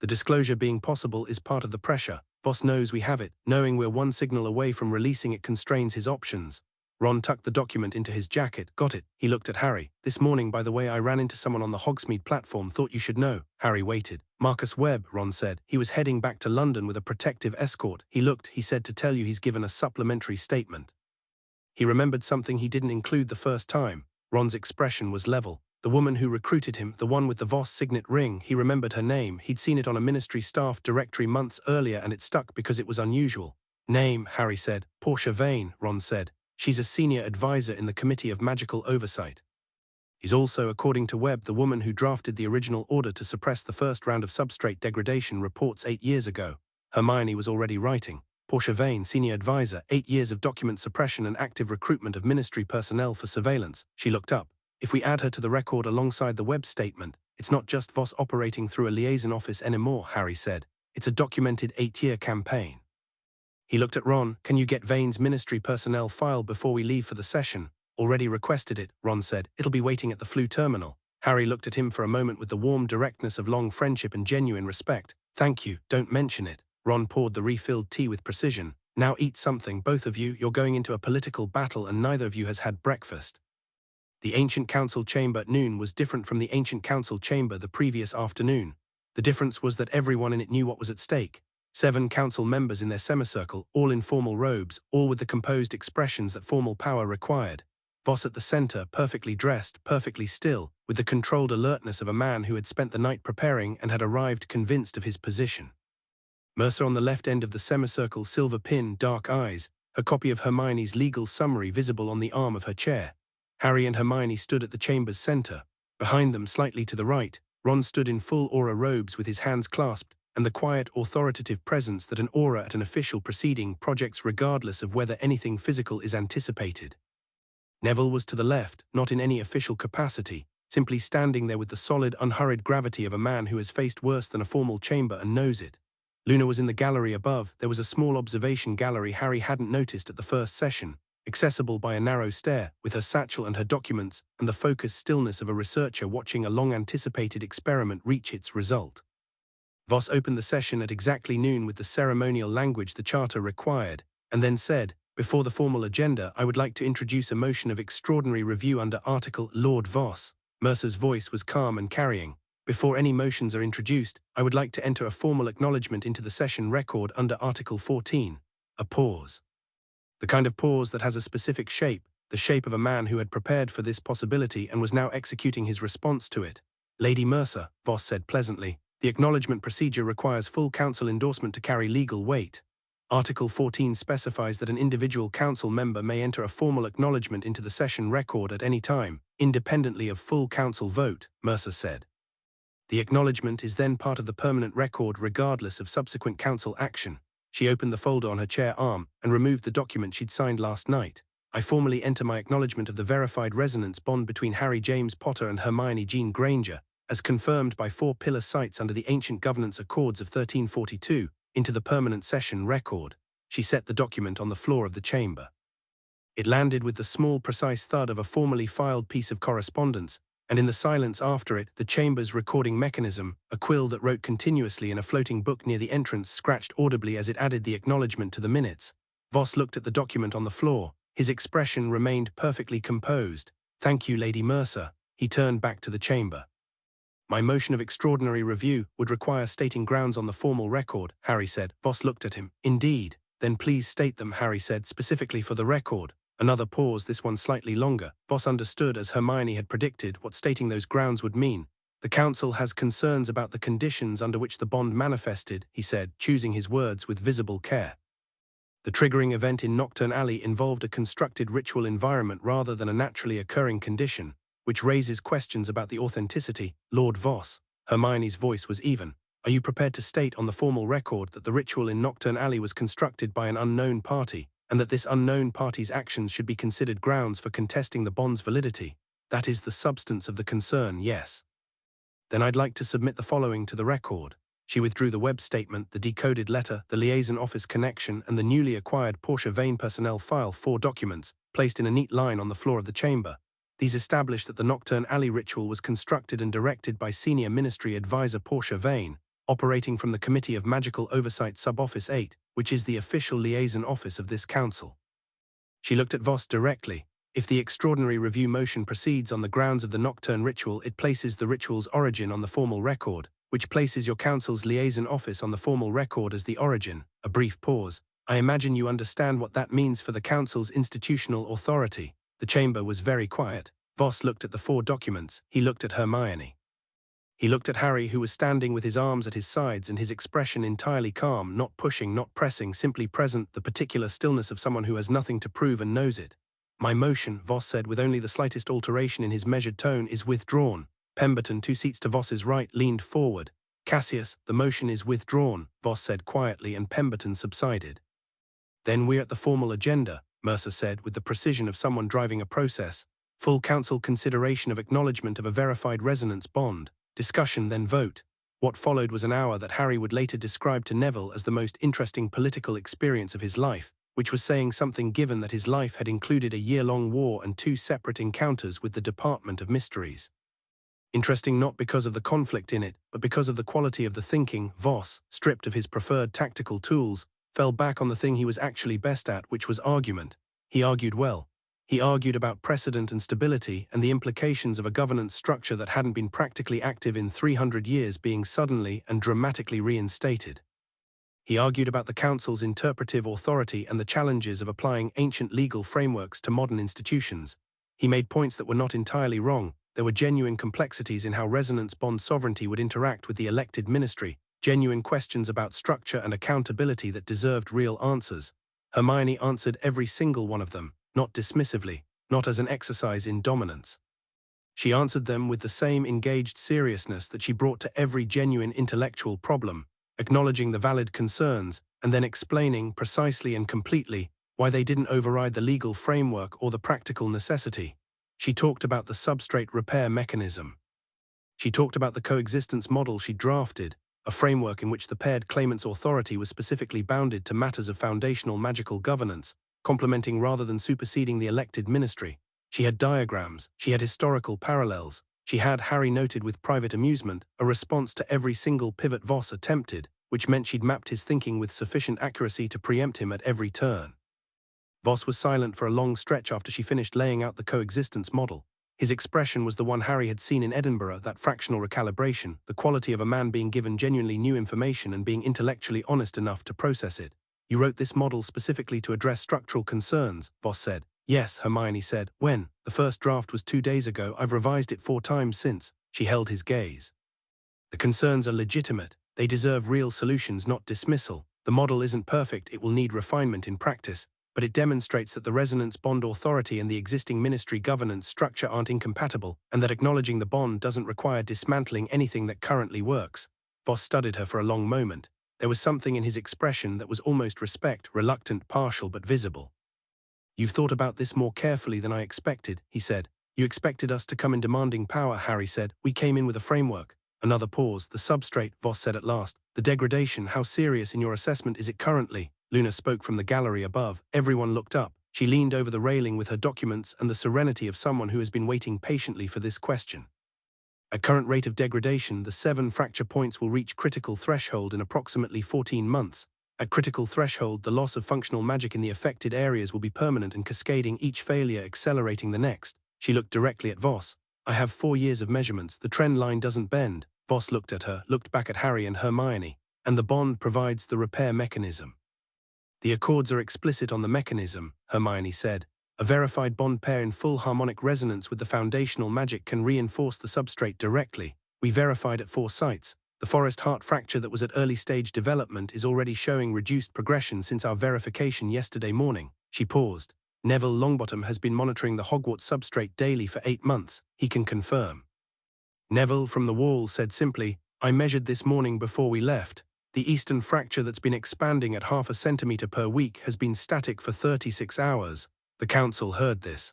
The disclosure being possible is part of the pressure. Voss knows we have it. Knowing we're one signal away from releasing it constrains his options. Ron tucked the document into his jacket. Got it. He looked at Harry. This morning, by the way, I ran into someone on the Hogsmeade platform. Thought you should know. Harry waited. Marcus Webb, Ron said. He was heading back to London with a protective escort. He said to tell you he's given a supplementary statement. He remembered something he didn't include the first time. Ron's expression was level. The woman who recruited him, the one with the Voss signet ring, he remembered her name. He'd seen it on a ministry staff directory months earlier and it stuck because it was unusual. Name, Harry said. Portia Vane, Ron said. She's a senior advisor in the Committee of Magical Oversight. He's also, according to Webb, the woman who drafted the original order to suppress the first round of substrate degradation reports 8 years ago. Hermione was already writing. Portia Vane, senior advisor, 8 years of document suppression and active recruitment of ministry personnel for surveillance. She looked up. If we add her to the record alongside the Webb statement, it's not just Voss operating through a liaison office anymore, Harry said. It's a documented 8-year campaign. He looked at Ron. Can you get Vane's ministry personnel file before we leave for the session? Already requested it, Ron said. It'll be waiting at the Flu terminal. Harry looked at him for a moment with the warm directness of long friendship and genuine respect. Thank you, don't mention it. Ron poured the refilled tea with precision. Now eat something, both of you. You're going into a political battle and neither of you has had breakfast. The Ancient Council chamber at noon was different from the Ancient Council chamber the previous afternoon. The difference was that everyone in it knew what was at stake. 7 council members in their semicircle, all in formal robes, all with the composed expressions that formal power required. Voss at the center, perfectly dressed, perfectly still, with the controlled alertness of a man who had spent the night preparing and had arrived convinced of his position. Mercer on the left end of the semicircle, silver pin, dark eyes, her copy of Hermione's legal summary visible on the arm of her chair. Harry and Hermione stood at the chamber's center. Behind them, slightly to the right, Ron stood in full aura robes with his hands clasped, and the quiet, authoritative presence that an aura at an official proceeding projects regardless of whether anything physical is anticipated. Neville was to the left, not in any official capacity, simply standing there with the solid, unhurried gravity of a man who has faced worse than a formal chamber and knows it. Luna was in the gallery above. There was a small observation gallery Harry hadn't noticed at the first session, accessible by a narrow stair, with her satchel and her documents, and the focused stillness of a researcher watching a long-anticipated experiment reach its result. Voss opened the session at exactly noon with the ceremonial language the charter required, and then said, before the formal agenda, I would like to introduce a motion of extraordinary review under Article Lord Voss. Mercer's voice was calm and carrying. Before any motions are introduced, I would like to enter a formal acknowledgement into the session record under Article 14. A pause. The kind of pause that has a specific shape, the shape of a man who had prepared for this possibility and was now executing his response to it. Lady Mercer, Voss said pleasantly, the acknowledgement procedure requires full council endorsement to carry legal weight. Article 14 specifies that an individual council member may enter a formal acknowledgement into the session record at any time, independently of full council vote, Mercer said. The acknowledgement is then part of the permanent record regardless of subsequent council action. She opened the folder on her chair arm and removed the document she'd signed last night. I formally enter my acknowledgement of the verified resonance bond between Harry James Potter and Hermione Jean Granger, as confirmed by 4 pillar sites under the Ancient Governance Accords of 1342, into the permanent session record. She set the document on the floor of the chamber. It landed with the small, precise thud of a formally filed piece of correspondence, and in the silence after it, the chamber's recording mechanism, a quill that wrote continuously in a floating book near the entrance, scratched audibly as it added the acknowledgement to the minutes. Voss looked at the document on the floor. His expression remained perfectly composed. Thank you, Lady Mercer. He turned back to the chamber. My motion of extraordinary review would require stating grounds on the formal record, Harry said. Voss looked at him. Indeed. Then please state them, Harry said, specifically for the record. Another pause, this one slightly longer. Voss understood, as Hermione had predicted, what stating those grounds would mean. The council has concerns about the conditions under which the bond manifested, he said, choosing his words with visible care. The triggering event in Knockturn Alley involved a constructed ritual environment rather than a naturally occurring condition, which raises questions about the authenticity. Lord Voss. Hermione's voice was even. Are you prepared to state on the formal record that the ritual in Knockturn Alley was constructed by an unknown party, and that this unknown party's actions should be considered grounds for contesting the bond's validity? That is the substance of the concern, yes. Then I'd like to submit the following to the record. She withdrew the Webb statement, the decoded letter, the liaison office connection, and the newly acquired Portia Vane personnel file, 4 documents, placed in a neat line on the floor of the chamber. These established that the Knockturn Alley ritual was constructed and directed by Senior Ministry Advisor Portia Vane, operating from the Committee of Magical Oversight Sub-Office 8, which is the official liaison office of this council. She looked at Voss directly. If the extraordinary review motion proceeds on the grounds of the Knockturn ritual, it places the ritual's origin on the formal record, which places your council's liaison office on the formal record as the origin. A brief pause. I imagine you understand what that means for the council's institutional authority. The chamber was very quiet. Voss looked at the 4 documents. He looked at Hermione. He looked at Harry, who was standing with his arms at his sides and his expression entirely calm, not pushing, not pressing, simply present, the particular stillness of someone who has nothing to prove and knows it. My motion, Voss said with only the slightest alteration in his measured tone, is withdrawn. Pemberton, 2 seats to Voss's right, leaned forward. Cassius, the motion is withdrawn, Voss said quietly, and Pemberton subsided. Then we're at the formal agenda, Mercer said with the precision of someone driving a process. Full council consideration of acknowledgement of a verified resonance bond. Discussion, then vote. What followed was an hour that Harry would later describe to Neville as the most interesting political experience of his life, which was saying something given that his life had included a year-long war and 2 separate encounters with the Department of Mysteries. Interesting not because of the conflict in it, but because of the quality of the thinking. Voss, stripped of his preferred tactical tools, fell back on the thing he was actually best at, which was argument. He argued well. He argued about precedent and stability and the implications of a governance structure that hadn't been practically active in 300 years being suddenly and dramatically reinstated. He argued about the council's interpretive authority and the challenges of applying ancient legal frameworks to modern institutions. He made points that were not entirely wrong. There were genuine complexities in how resonance bond sovereignty would interact with the elected ministry, genuine questions about structure and accountability that deserved real answers. Hermione answered every single one of them, not dismissively, not as an exercise in dominance. She answered them with the same engaged seriousness that she brought to every genuine intellectual problem, acknowledging the valid concerns and then explaining precisely and completely why they didn't override the legal framework or the practical necessity. She talked about the substrate repair mechanism. She talked about the coexistence model she drafted, a framework in which the paired claimant's authority was specifically bounded to matters of foundational magical governance, complementing rather than superseding the elected ministry. She had diagrams, she had historical parallels, she had, Harry noted with private amusement, a response to every single pivot Voss attempted, which meant she'd mapped his thinking with sufficient accuracy to preempt him at every turn. Voss was silent for a long stretch after she finished laying out the coexistence model. His expression was the one Harry had seen in Edinburgh, that fractional recalibration, the quality of a man being given genuinely new information and being intellectually honest enough to process it. You wrote this model specifically to address structural concerns, Voss said. Yes, Hermione said. When? The first draft was 2 days ago. I've revised it 4 times since. She held his gaze. The concerns are legitimate. They deserve real solutions, not dismissal. The model isn't perfect, it will need refinement in practice, but it demonstrates that the resonance bond authority and the existing ministry governance structure aren't incompatible, and that acknowledging the bond doesn't require dismantling anything that currently works. Voss studied her for a long moment. There was something in his expression that was almost respect, reluctant, partial but visible. You've thought about this more carefully than I expected, he said. You expected us to come in demanding power, Harry said. We came in with a framework. Another pause. The substrate, Voss said at last. The degradation, how serious in your assessment is it currently? Luna spoke from the gallery above. Everyone looked up. She leaned over the railing with her documents and the serenity of someone who has been waiting patiently for this question. At current rate of degradation, the 7 fracture points will reach critical threshold in approximately 14 months. At critical threshold, the loss of functional magic in the affected areas will be permanent and cascading, each failure accelerating the next. She looked directly at Voss. I have 4 years of measurements. The trend line doesn't bend. Voss looked at her, looked back at Harry and Hermione. And the bond provides the repair mechanism. The accords are explicit on the mechanism, Hermione said. A verified bond pair in full harmonic resonance with the foundational magic can reinforce the substrate directly. We verified at 4 sites. The forest heart fracture that was at early stage development is already showing reduced progression since our verification yesterday morning. She paused. Neville Longbottom has been monitoring the Hogwarts substrate daily for 8 months. He can confirm. Neville from the wall said simply, I measured this morning before we left. The eastern fracture that's been expanding at 0.5 centimeter per week has been static for 36 hours. The council heard this.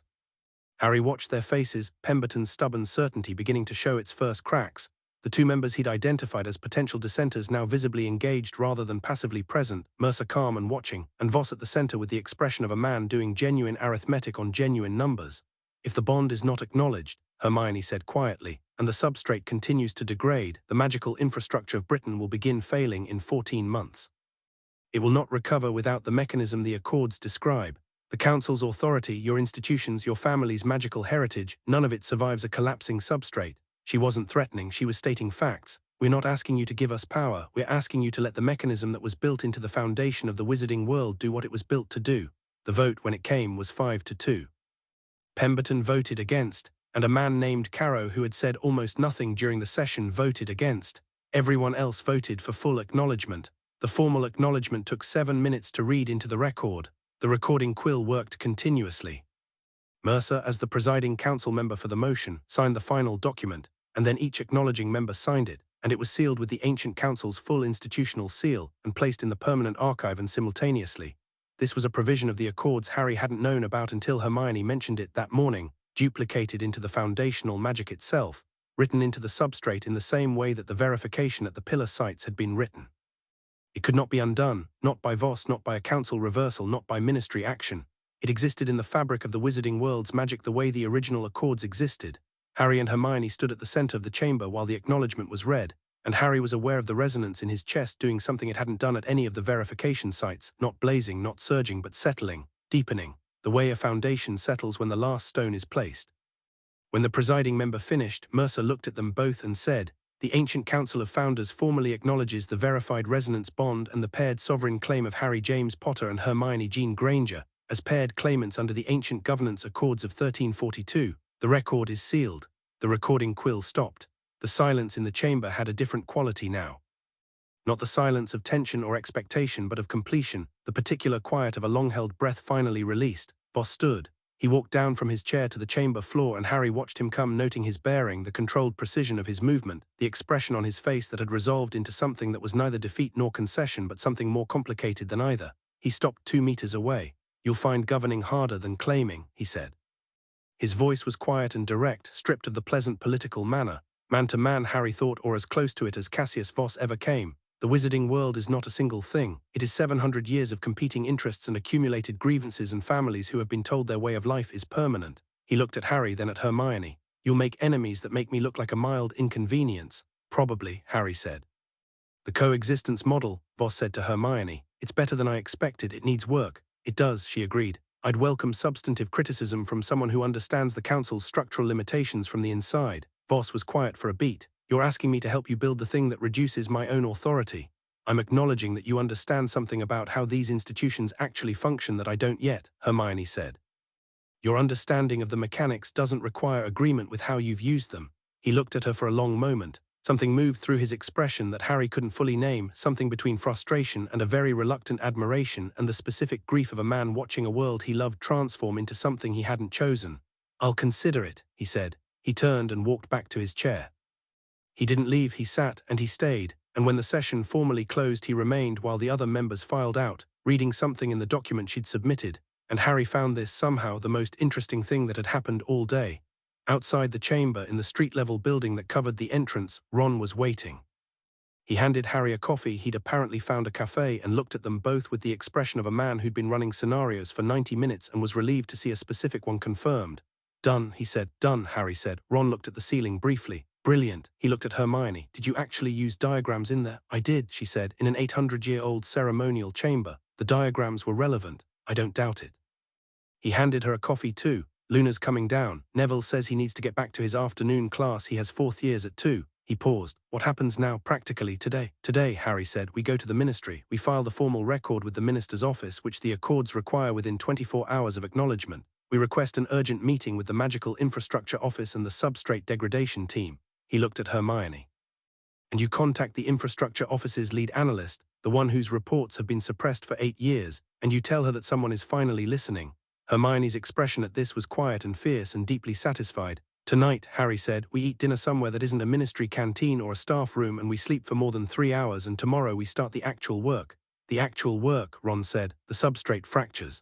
Harry watched their faces, Pemberton's stubborn certainty beginning to show its first cracks. The 2 members he'd identified as potential dissenters now visibly engaged rather than passively present, Mercer calm and watching, and Voss at the center with the expression of a man doing genuine arithmetic on genuine numbers. If the bond is not acknowledged, Hermione said quietly, and the substrate continues to degrade, the magical infrastructure of Britain will begin failing in 14 months. It will not recover without the mechanism the accords describe. The Council's authority, your institutions, your family's magical heritage, none of it survives a collapsing substrate. She wasn't threatening, she was stating facts. We're not asking you to give us power, we're asking you to let the mechanism that was built into the foundation of the wizarding world do what it was built to do. The vote, when it came, was 5-2. Pemberton voted against, and a man named Caro, who had said almost nothing during the session, voted against. Everyone else voted for full acknowledgement. The formal acknowledgement took 7 minutes to read into the record. The recording quill worked continuously. Mercer, as the presiding council member for the motion, signed the final document, and then each acknowledging member signed it, and it was sealed with the ancient council's full institutional seal and placed in the permanent archive and simultaneously. This was a provision of the Accords Harry hadn't known about until Hermione mentioned it that morning, duplicated into the foundational magic itself, written into the substrate in the same way that the verification at the pillar sites had been written. It could not be undone, not by Voss, not by a council reversal, not by ministry action. It existed in the fabric of the wizarding world's magic the way the original Accords existed. Harry and Hermione stood at the center of the chamber while the acknowledgement was read, and Harry was aware of the resonance in his chest doing something it hadn't done at any of the verification sites, not blazing, not surging, but settling, deepening, the way a foundation settles when the last stone is placed. When the presiding member finished, Mercer looked at them both and said, "The ancient Council of Founders formally acknowledges the verified resonance bond and the paired sovereign claim of Harry James Potter and Hermione Jean Granger, as paired claimants under the ancient governance accords of 1342. The record is sealed." The recording quill stopped. The silence in the chamber had a different quality now. Not the silence of tension or expectation, but of completion, the particular quiet of a long-held breath finally released. Voss stood. He walked down from his chair to the chamber floor, and Harry watched him come, noting his bearing, the controlled precision of his movement, the expression on his face that had resolved into something that was neither defeat nor concession, but something more complicated than either. He stopped 2 meters away. "You'll find governing harder than claiming," he said. His voice was quiet and direct, stripped of the pleasant political manner. Man to man, Harry thought, or as close to it as Cassius Voss ever came. The wizarding world is not a single thing. It is 700 years of competing interests and accumulated grievances and families who have been told their way of life is permanent. He looked at Harry, then at Hermione. "You'll make enemies that make me look like a mild inconvenience." "Probably," Harry said. "The coexistence model," Voss said to Hermione. "It's better than I expected. It needs work." "It does," she agreed. "I'd welcome substantive criticism from someone who understands the Council's structural limitations from the inside." Voss was quiet for a beat. "You're asking me to help you build the thing that reduces my own authority. I'm acknowledging that you understand something about how these institutions actually function that I don't yet," Hermione said. "Your understanding of the mechanics doesn't require agreement with how you've used them." He looked at her for a long moment. Something moved through his expression that Harry couldn't fully name, something between frustration and a very reluctant admiration and the specific grief of a man watching a world he loved transform into something he hadn't chosen. "I'll consider it," he said. He turned and walked back to his chair. He didn't leave, he sat, and he stayed, and when the session formally closed he remained while the other members filed out, reading something in the document she'd submitted, and Harry found this somehow the most interesting thing that had happened all day. Outside the chamber, in the street-level building that covered the entrance, Ron was waiting. He handed Harry a coffee. He'd apparently found a cafe and looked at them both with the expression of a man who'd been running scenarios for 90 minutes and was relieved to see a specific one confirmed. "Done," he said. "Done," Harry said. Ron looked at the ceiling briefly. "Brilliant." He looked at Hermione. "Did you actually use diagrams in there?" "I did," she said, "in an 800-year-old ceremonial chamber. The diagrams were relevant. I don't doubt it." He handed her a coffee too. "Luna's coming down. Neville says he needs to get back to his afternoon class. He has 4th years at 2. He paused. "What happens now practically today?" "Today," Harry said, "we go to the ministry. We file the formal record with the minister's office, which the Accords require within 24 hours of acknowledgement. We request an urgent meeting with the Magical Infrastructure Office and the Substrate Degradation Team." He looked at Hermione. "And you contact the Infrastructure Office's lead analyst, the one whose reports have been suppressed for 8 years, and you tell her that someone is finally listening." Hermione's expression at this was quiet and fierce and deeply satisfied. "Tonight," Harry said, "we eat dinner somewhere that isn't a ministry canteen or a staff room, and we sleep for more than 3 hours, and tomorrow we start the actual work." "The actual work," Ron said. "The substrate fractures.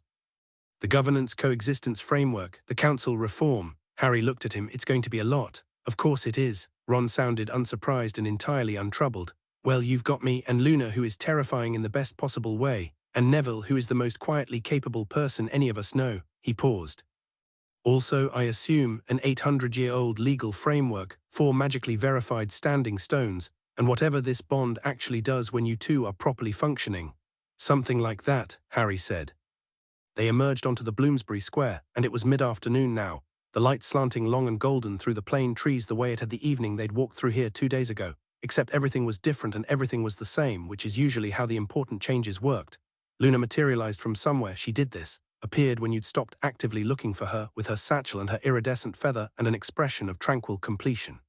The governance coexistence framework, the council reform." Harry looked at him. "It's going to be a lot." "Of course it is." Ron sounded unsurprised and entirely untroubled. "Well, you've got me, and Luna, who is terrifying in the best possible way, and Neville, who is the most quietly capable person any of us know." He paused. "Also, I assume, an 800-year-old legal framework, 4 magically verified standing stones, and whatever this bond actually does when you two are properly functioning." "Something like that," Harry said. They emerged onto the Bloomsbury Square, and it was mid-afternoon now, the light slanting long and golden through the plane trees the way it had the evening they'd walked through here 2 days ago, except everything was different and everything was the same, which is usually how the important changes worked. Luna materialized from somewhere. She did this, appeared when you'd stopped actively looking for her, with her satchel and her iridescent feather and an expression of tranquil completion.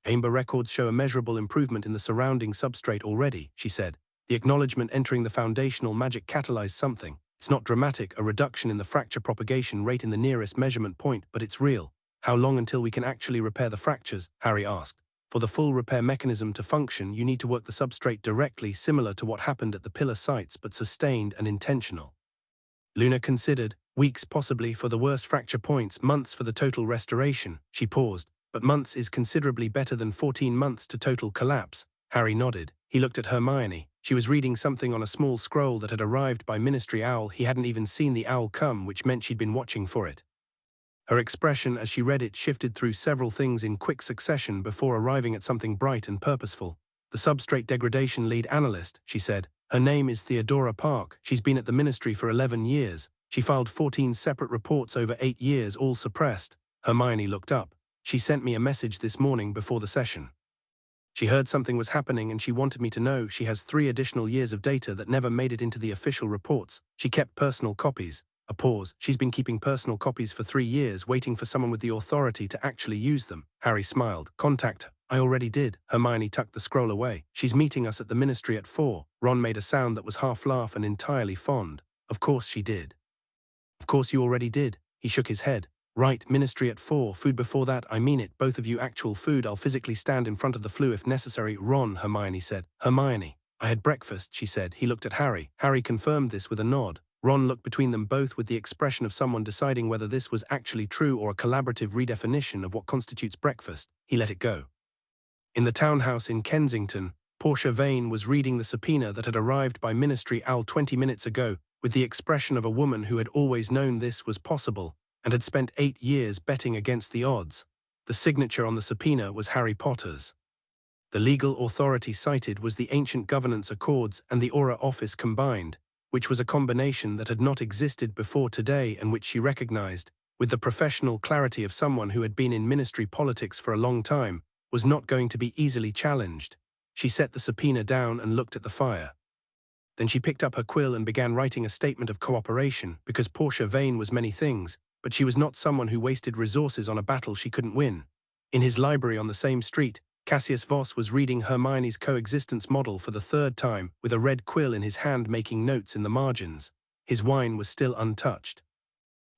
Amber records show a measurable improvement in the surrounding substrate already, she said. The acknowledgement entering the foundational magic catalyzed something. It's not dramatic, a reduction in the fracture propagation rate in the nearest measurement point, but it's real. How long until we can actually repair the fractures? Harry asked. For the full repair mechanism to function, you need to work the substrate directly, similar to what happened at the pillar sites, but sustained and intentional. Luna considered. Weeks possibly for the worst fracture points, months for the total restoration. She paused. But months is considerably better than 14 months to total collapse. Harry nodded. He looked at Hermione. She was reading something on a small scroll that had arrived by Ministry Owl. He hadn't even seen the owl come, which meant she'd been watching for it. Her expression as she read it shifted through several things in quick succession before arriving at something bright and purposeful. The substrate degradation lead analyst, she said. Her name is Theodora Park. She's been at the ministry for 11 years. She filed 14 separate reports over 8 years, all suppressed. Hermione looked up. She sent me a message this morning before the session. She heard something was happening and she wanted me to know. She has 3 additional years of data that never made it into the official reports. She kept personal copies. A pause. She's been keeping personal copies for 3 years, waiting for someone with the authority to actually use them. Harry smiled. Contact her. I already did. Hermione tucked the scroll away. She's meeting us at the ministry at 4. Ron made a sound that was half laugh and entirely fond. Of course she did. Of course you already did. He shook his head. Right, ministry at 4, food before that, I mean it, both of you actual food. I'll physically stand in front of the flu if necessary. Ron, Hermione said. Hermione. I had breakfast, she said. He looked at Harry. Harry confirmed this with a nod. Ron looked between them both with the expression of someone deciding whether this was actually true or a collaborative redefinition of what constitutes breakfast. He let it go. In the townhouse in Kensington, Portia Vane was reading the subpoena that had arrived by Ministry Owl 20 minutes ago, with the expression of a woman who had always known this was possible, and had spent 8 years betting against the odds. The signature on the subpoena was Harry Potter's. The legal authority cited was the Ancient Governance Accords and the Aura Office combined, which was a combination that had not existed before today and which she recognized, with the professional clarity of someone who had been in ministry politics for a long time, was not going to be easily challenged. She set the subpoena down and looked at the fire. Then she picked up her quill and began writing a statement of cooperation, because Portia Vane was many things, but she was not someone who wasted resources on a battle she couldn't win. In his library on the same street, Cassius Voss was reading Hermione's coexistence model for the 3rd time, with a red quill in his hand making notes in the margins. His wine was still untouched.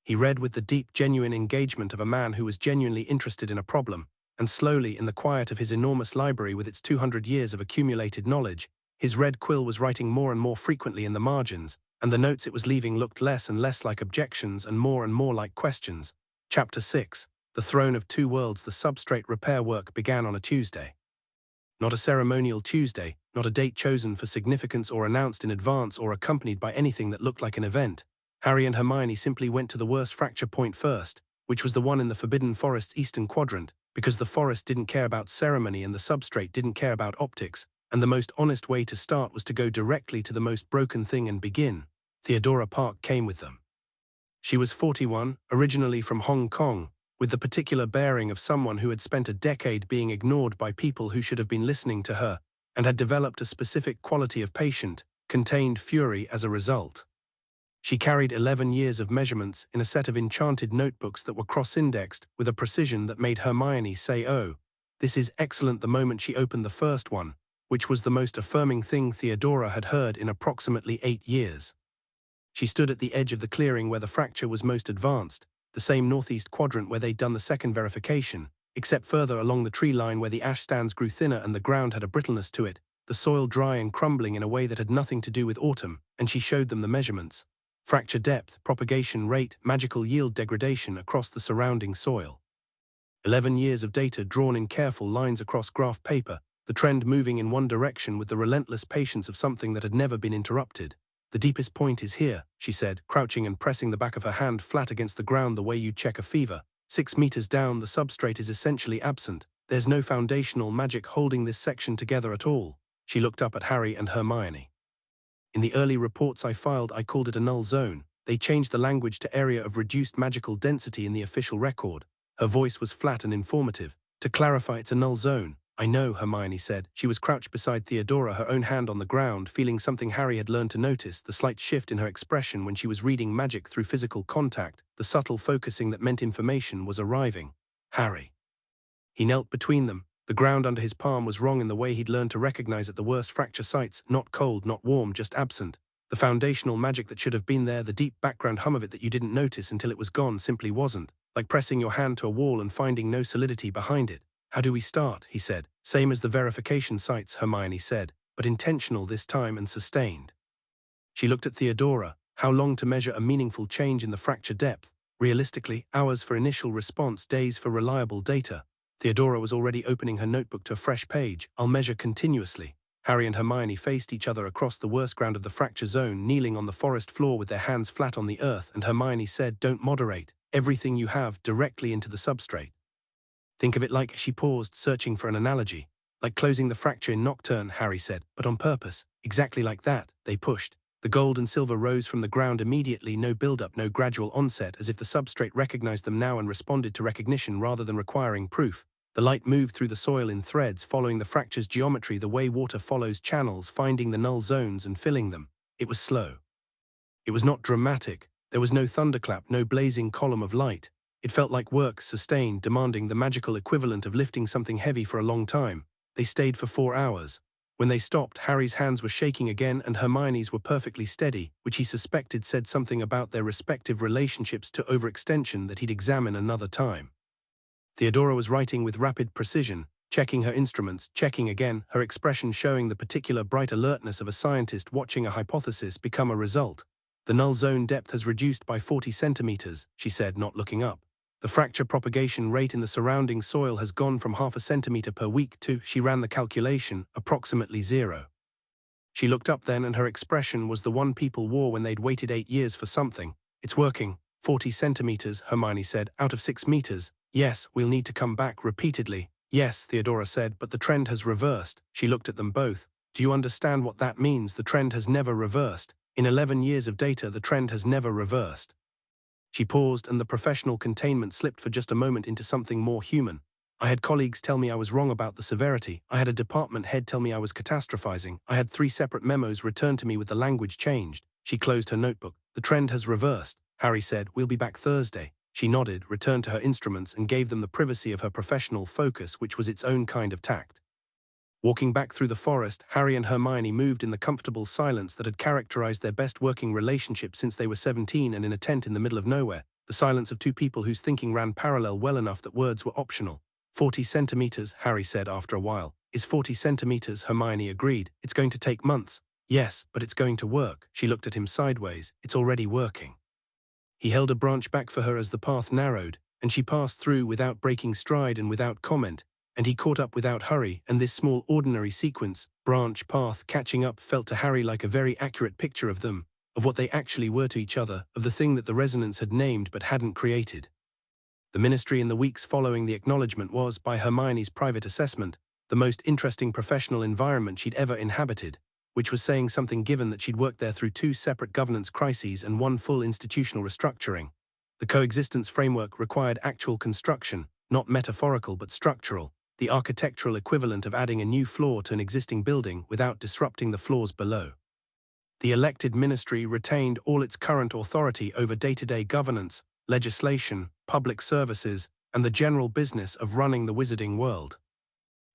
He read with the deep, genuine engagement of a man who was genuinely interested in a problem, and slowly, in the quiet of his enormous library with its 200 years of accumulated knowledge, his red quill was writing more and more frequently in the margins, and the notes it was leaving looked less and less like objections and more like questions. Chapter 6. The Throne of Two Worlds. The substrate repair work began on a Tuesday. Not a ceremonial Tuesday, not a date chosen for significance or announced in advance or accompanied by anything that looked like an event. Harry and Hermione simply went to the worst fracture point first, which was the one in the Forbidden Forest's eastern quadrant, because the forest didn't care about ceremony and the substrate didn't care about optics, and the most honest way to start was to go directly to the most broken thing and begin. Theodora Park came with them. She was 41, originally from Hong Kong, with the particular bearing of someone who had spent a decade being ignored by people who should have been listening to her, and had developed a specific quality of patient, contained fury as a result. She carried 11 years of measurements in a set of enchanted notebooks that were cross-indexed with a precision that made Hermione say, "Oh, this is excellent," the moment she opened the first one, which was the most affirming thing Theodora had heard in approximately 8 years. She stood at the edge of the clearing where the fracture was most advanced, the same northeast quadrant where they'd done the second verification, except further along the tree line where the ash stands grew thinner and the ground had a brittleness to it, the soil dry and crumbling in a way that had nothing to do with autumn, and she showed them the measurements. Fracture depth, propagation rate, magical yield degradation across the surrounding soil. 11 years of data drawn in careful lines across graph paper, the trend moving in one direction with the relentless patience of something that had never been interrupted. "The deepest point is here," she said, crouching and pressing the back of her hand flat against the ground the way you'd check a fever. 6 meters down, the substrate is essentially absent. There's no foundational magic holding this section together at all. She looked up at Harry and Hermione. "In the early reports I filed, I called it a null zone. They changed the language to area of reduced magical density in the official record. Her voice was flat and informative. To clarify, it's a null zone. I know, Hermione said. She was crouched beside Theodora, her own hand on the ground, feeling something Harry had learned to notice, the slight shift in her expression when she was reading magic through physical contact, the subtle focusing that meant information was arriving. Harry. He knelt between them. The ground under his palm was wrong in the way he'd learned to recognize at the worst fracture sites, not cold, not warm, just absent. The foundational magic that should have been there, the deep background hum of it that you didn't notice until it was gone, simply wasn't, like pressing your hand to a wall and finding no solidity behind it. How do we start? He said. Same as the verification sites, Hermione said, but intentional this time and sustained. She looked at Theodora. How long to measure a meaningful change in the fracture depth? Realistically, hours for initial response, days for reliable data. Theodora was already opening her notebook to a fresh page. I'll measure continuously. Harry and Hermione faced each other across the worst ground of the fracture zone, kneeling on the forest floor with their hands flat on the earth, and Hermione said, don't moderate. Everything you have directly into the substrate. Think of it like, she paused, searching for an analogy. Like closing the fracture in Knockturn, Harry said, but on purpose. Exactly like that. They pushed. The gold and silver rose from the ground immediately, no build-up, no gradual onset, as if the substrate recognized them now and responded to recognition rather than requiring proof. The light moved through the soil in threads, following the fracture's geometry the way water follows channels, finding the null zones and filling them. It was slow. It was not dramatic. There was no thunderclap, no blazing column of light. It felt like work, sustained, demanding the magical equivalent of lifting something heavy for a long time. They stayed for 4 hours. When they stopped, Harry's hands were shaking again and Hermione's were perfectly steady, which he suspected said something about their respective relationships to overextension that he'd examine another time. Theodora was writing with rapid precision, checking her instruments, checking again, her expression showing the particular bright alertness of a scientist watching a hypothesis become a result. The null zone depth has reduced by 40 centimeters, she said, not looking up. The fracture propagation rate in the surrounding soil has gone from half a centimeter per week to, she ran the calculation, approximately 0. She looked up then and her expression was the one people wore when they'd waited 8 years for something. It's working. 40 centimeters, Hermione said, out of 6 meters. Yes, we'll need to come back repeatedly. Yes, Theodora said, but the trend has reversed. She looked at them both. Do you understand what that means? The trend has never reversed. In 11 years of data, the trend has never reversed. She paused and the professional containment slipped for just a moment into something more human. I had colleagues tell me I was wrong about the severity. I had a department head tell me I was catastrophizing. I had 3 separate memos returned to me with the language changed. She closed her notebook. The trend has reversed. Harry said, we'll be back Thursday. She nodded, returned to her instruments and gave them the privacy of her professional focus, which was its own kind of tact. Walking back through the forest, Harry and Hermione moved in the comfortable silence that had characterized their best working relationship since they were 17 and in a tent in the middle of nowhere, the silence of 2 people whose thinking ran parallel well enough that words were optional. 40 centimeters, Harry said after a while. Is 40 centimeters, Hermione agreed. It's going to take months. Yes, but it's going to work. She looked at him sideways. It's already working. He held a branch back for her as the path narrowed, and she passed through without breaking stride and without comment, and he caught up without hurry, and this small ordinary sequence, branch, path, catching up, felt to Harry like a very accurate picture of them, of what they actually were to each other, of the thing that the resonance had named but hadn't created. The ministry in the weeks following the acknowledgement was, by Hermione's private assessment, the most interesting professional environment she'd ever inhabited, which was saying something given that she'd worked there through 2 separate governance crises and 1 full institutional restructuring. The coexistence framework required actual construction, not metaphorical but structural, the architectural equivalent of adding a new floor to an existing building without disrupting the floors below. The elected ministry retained all its current authority over day-to-day governance, legislation, public services, and the general business of running the wizarding world.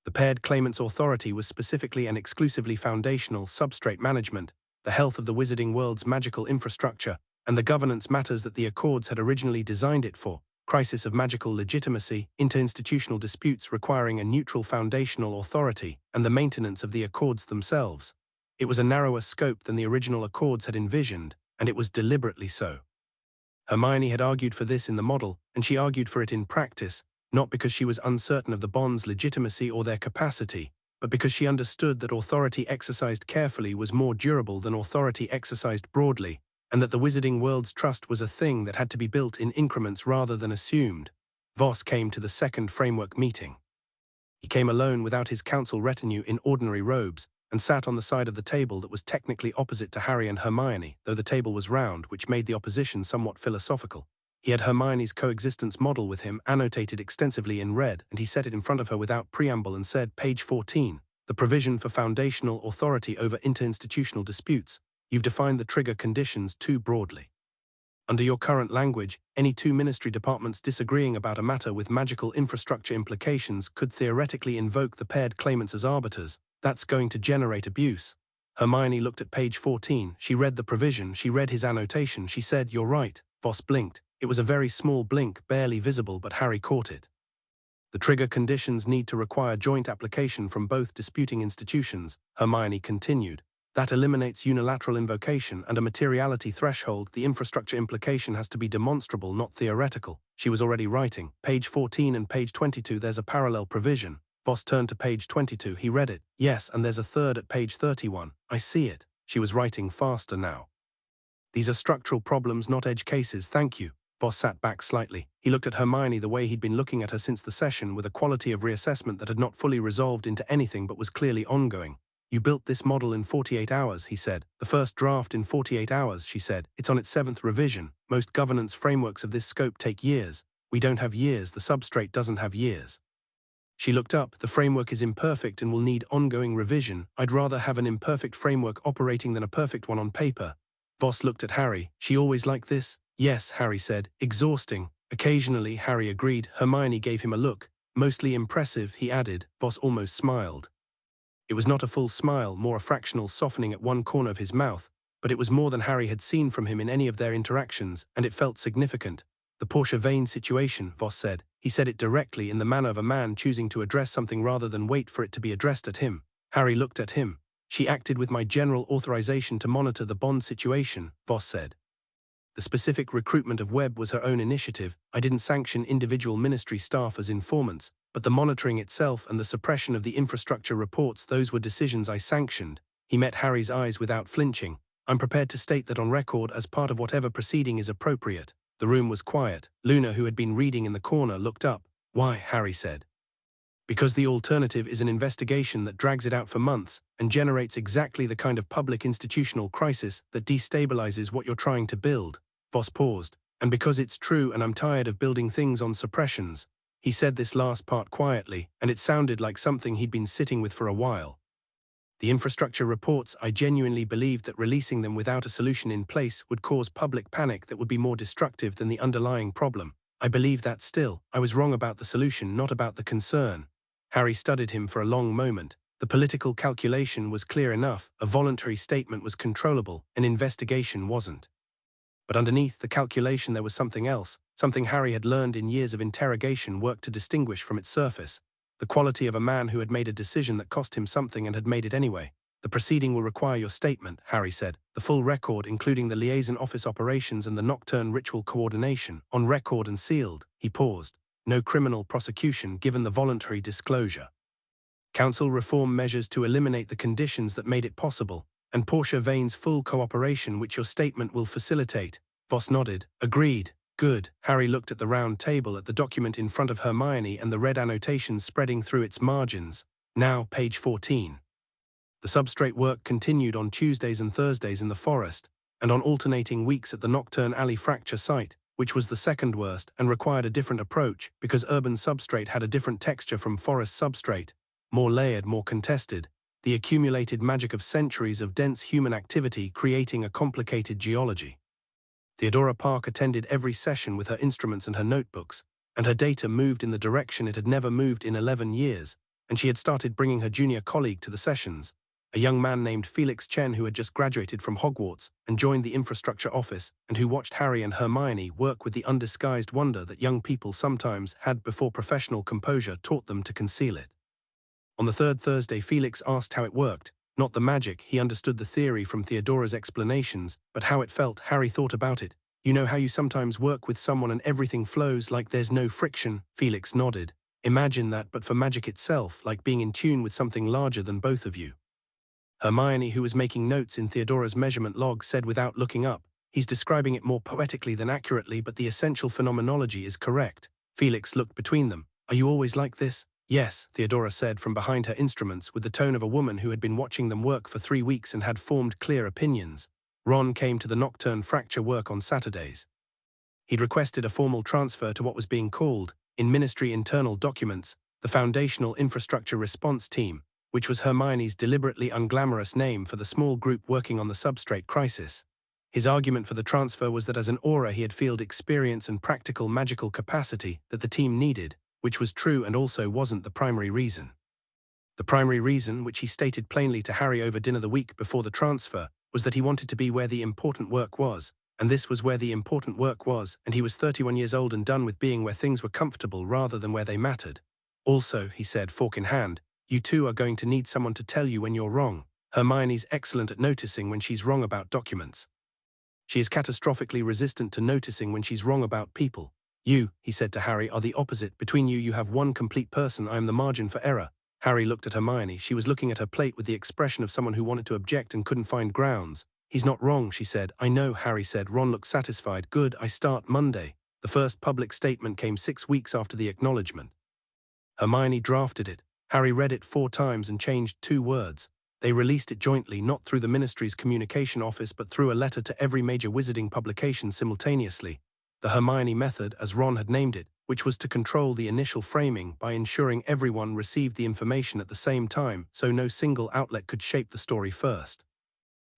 The paired claimant's authority was specifically and exclusively foundational substrate management, the health of the wizarding world's magical infrastructure, and the governance matters that the Accords had originally designed it for, crisis of magical legitimacy, interinstitutional disputes requiring a neutral foundational authority, and the maintenance of the Accords themselves. It was a narrower scope than the original Accords had envisioned, and it was deliberately so. Hermione had argued for this in the model, and she argued for it in practice, not because she was uncertain of the bonds' legitimacy or their capacity, but because she understood that authority exercised carefully was more durable than authority exercised broadly, and that the wizarding world's trust was a thing that had to be built in increments rather than assumed. Voss came to the second framework meeting. He came alone without his council retinue in ordinary robes, and sat on the side of the table that was technically opposite to Harry and Hermione, though the table was round, which made the opposition somewhat philosophical. He had Hermione's coexistence model with him, annotated extensively in red, and he set it in front of her without preamble and said, page 14, the provision for foundational authority over interinstitutional disputes. You've defined the trigger conditions too broadly. Under your current language, any two ministry departments disagreeing about a matter with magical infrastructure implications could theoretically invoke the paired claimants as arbiters. That's going to generate abuse. Hermione looked at page 14. She read the provision, she read his annotation, she said, "You're right." Voss blinked. It was a very small blink, barely visible, but Harry caught it. The trigger conditions need to require joint application from both disputing institutions, Hermione continued. That eliminates unilateral invocation and a materiality threshold. The infrastructure implication has to be demonstrable, not theoretical. She was already writing. Page 14 and page 22, there's a parallel provision. Voss turned to page 22. He read it. Yes, and there's a third at page 31. I see it. She was writing faster now. These are structural problems, not edge cases, thank you. Voss sat back slightly. He looked at Hermione the way he'd been looking at her since the session, with a quality of reassessment that had not fully resolved into anything but was clearly ongoing. You built this model in 48 hours, he said. The first draft in 48 hours, she said. It's on its 7th revision. Most governance frameworks of this scope take years. We don't have years. The substrate doesn't have years. She looked up. The framework is imperfect and will need ongoing revision. I'd rather have an imperfect framework operating than a perfect one on paper. Voss looked at Harry. She always like this? Yes, Harry said. Exhausting. Occasionally, Harry agreed. Hermione gave him a look. Mostly impressive, he added. Voss almost smiled. It was not a full smile, more a fractional softening at one corner of his mouth, but it was more than Harry had seen from him in any of their interactions, and it felt significant. The Portia Vane situation, Voss said. He said it directly, in the manner of a man choosing to address something rather than wait for it to be addressed at him. Harry looked at him. She acted with my general authorization to monitor the bond situation, Voss said. The specific recruitment of Webb was her own initiative. I didn't sanction individual ministry staff as informants, but the monitoring itself and the suppression of the infrastructure reports, those were decisions I sanctioned. He met Harry's eyes without flinching. I'm prepared to state that on record as part of whatever proceeding is appropriate. The room was quiet. Luna, who had been reading in the corner, looked up. Why? Harry said. Because the alternative is an investigation that drags it out for months and generates exactly the kind of public institutional crisis that destabilizes what you're trying to build. Voss paused. And because it's true, and I'm tired of building things on suppressions. He said this last part quietly, and it sounded like something he'd been sitting with for a while. The infrastructure reports, I genuinely believed that releasing them without a solution in place would cause public panic that would be more destructive than the underlying problem. I believe that still. I was wrong about the solution, not about the concern. Harry studied him for a long moment. The political calculation was clear enough. A voluntary statement was controllable, an investigation wasn't. But underneath the calculation there was something else, something Harry had learned in years of interrogation work to distinguish from its surface. The quality of a man who had made a decision that cost him something and had made it anyway. The proceeding will require your statement, Harry said. The full record, including the liaison office operations and the Knockturn ritual coordination, on record and sealed. He paused. No criminal prosecution given the voluntary disclosure. Council reform measures to eliminate the conditions that made it possible, and Portia Vane's full cooperation, which your statement will facilitate. Voss nodded. Agreed. Good. Harry looked at the round table, at the document in front of Hermione and the red annotations spreading through its margins. Now, page 14. The substrate work continued on Tuesdays and Thursdays in the forest, and on alternating weeks at the Knockturn Alley fracture site, which was the second worst and required a different approach because urban substrate had a different texture from forest substrate, more layered, more contested, the accumulated magic of centuries of dense human activity creating a complicated geology. Theodora Park attended every session with her instruments and her notebooks, and her data moved in the direction it had never moved in 11 years, and she had started bringing her junior colleague to the sessions, a young man named Felix Chen who had just graduated from Hogwarts and joined the infrastructure office and who watched Harry and Hermione work with the undisguised wonder that young people sometimes had before professional composure taught them to conceal it. On the third Thursday, Felix asked how it worked. Not the magic, he understood the theory from Theodora's explanations, but how it felt. Harry thought about it. You know how you sometimes work with someone and everything flows like there's no friction? Felix nodded. Imagine that, but for magic itself, like being in tune with something larger than both of you. Hermione, who was making notes in Theodora's measurement log, said without looking up, he's describing it more poetically than accurately, but the essential phenomenology is correct. Felix looked between them. Are you always like this? Yes, Theodora said from behind her instruments with the tone of a woman who had been watching them work for 3 weeks and had formed clear opinions. Ron came to the Knockturn Fracture work on Saturdays. He'd requested a formal transfer to what was being called, in ministry internal documents, the Foundational Infrastructure Response Team, which was Hermione's deliberately unglamorous name for the small group working on the substrate crisis. His argument for the transfer was that as an Auror he had field experience and practical magical capacity that the team needed, which was true and also wasn't the primary reason. The primary reason, which he stated plainly to Harry over dinner the week before the transfer, was that he wanted to be where the important work was, and this was where the important work was, and he was 31 years old and done with being where things were comfortable rather than where they mattered. Also, he said, fork in hand, you two are going to need someone to tell you when you're wrong. Hermione's excellent at noticing when she's wrong about documents. She is catastrophically resistant to noticing when she's wrong about people. You, he said to Harry, are the opposite. Between you have one complete person. I am the margin for error. Harry looked at Hermione. She was looking at her plate with the expression of someone who wanted to object and couldn't find grounds. He's not wrong, she said. I know, Harry said. Ron looked satisfied. Good, I start Monday. The first public statement came 6 weeks after the acknowledgement. Hermione drafted it. Harry read it 4 times and changed 2 words. They released it jointly, not through the ministry's communication office but through a letter to every major wizarding publication simultaneously. The Hermione method, as Ron had named it, which was to control the initial framing by ensuring everyone received the information at the same time so no single outlet could shape the story first.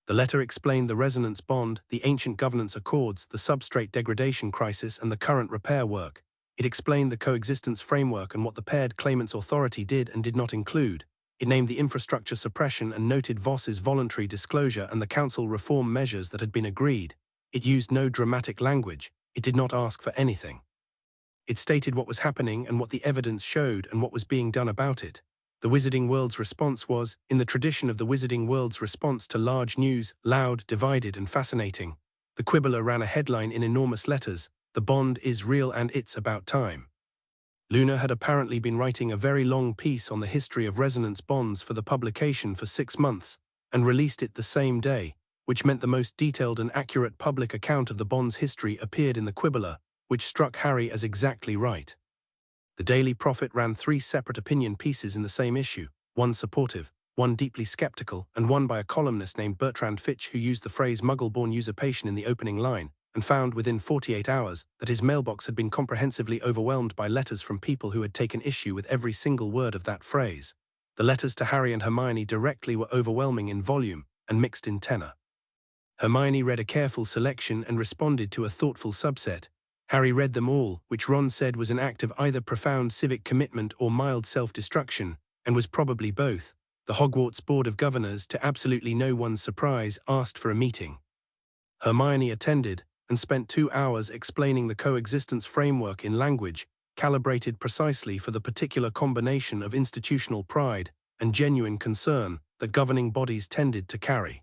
The letter explained the resonance bond, the ancient governance accords, the substrate degradation crisis and the current repair work. It explained the coexistence framework and what the paired claimant's authority did and did not include. It named the infrastructure suppression and noted Voss's voluntary disclosure and the council reform measures that had been agreed. It used no dramatic language. It did not ask for anything. It stated what was happening and what the evidence showed and what was being done about it. The Wizarding World's response was, in the tradition of the Wizarding World's response to large news, loud, divided and fascinating. The Quibbler ran a headline in enormous letters, "The bond is real and it's about time." Luna had apparently been writing a very long piece on the history of resonance bonds for the publication for 6 months, and released it the same day, which meant the most detailed and accurate public account of the bond's history appeared in the Quibbler, which struck Harry as exactly right. The Daily Prophet ran 3 separate opinion pieces in the same issue, one supportive, one deeply skeptical, and one by a columnist named Bertrand Fitch who used the phrase Muggle-born usurpation in the opening line, and found within 48 hours that his mailbox had been comprehensively overwhelmed by letters from people who had taken issue with every single word of that phrase. The letters to Harry and Hermione directly were overwhelming in volume and mixed in tenor. Hermione read a careful selection and responded to a thoughtful subset. Harry read them all, which Ron said was an act of either profound civic commitment or mild self-destruction, and was probably both. The Hogwarts Board of Governors, to absolutely no one's surprise, asked for a meeting. Hermione attended, and spent 2 hours explaining the coexistence framework in language, calibrated precisely for the particular combination of institutional pride and genuine concern that governing bodies tended to carry.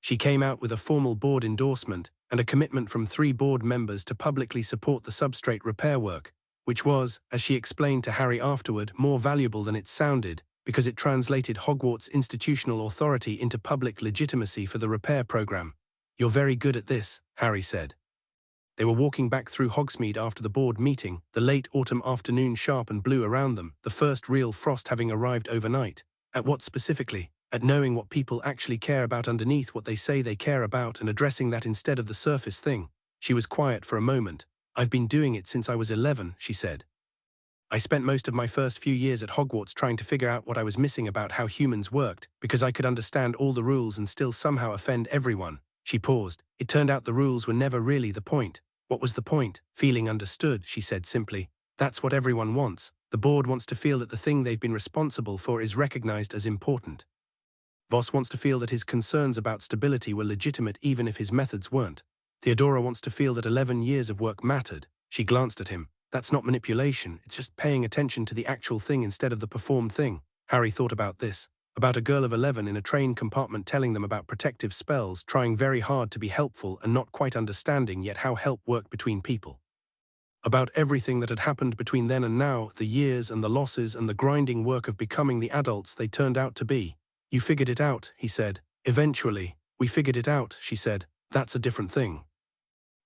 She came out with a formal board endorsement and a commitment from 3 board members to publicly support the substrate repair work, which was, as she explained to Harry afterward, more valuable than it sounded, because it translated Hogwarts' institutional authority into public legitimacy for the repair program. "You're very good at this," Harry said. They were walking back through Hogsmeade after the board meeting, the late autumn afternoon sharp and blue around them, the first real frost having arrived overnight. At what specifically? At knowing what people actually care about underneath what they say they care about and addressing that instead of the surface thing. She was quiet for a moment. "I've been doing it since I was 11, she said. "I spent most of my first few years at Hogwarts trying to figure out what I was missing about how humans worked, because I could understand all the rules and still somehow offend everyone." She paused. "It turned out the rules were never really the point." "What was the point?" "Feeling understood," she said simply. "That's what everyone wants. The board wants to feel that the thing they've been responsible for is recognized as important. Voss wants to feel that his concerns about stability were legitimate even if his methods weren't. Theodora wants to feel that 11 years of work mattered." She glanced at him. "That's not manipulation, it's just paying attention to the actual thing instead of the performed thing." Harry thought about this. About a girl of 11 in a train compartment telling them about protective spells, trying very hard to be helpful and not quite understanding yet how help worked between people. About everything that had happened between then and now, the years and the losses and the grinding work of becoming the adults they turned out to be. "You figured it out," he said. "Eventually. We figured it out," she said. "That's a different thing."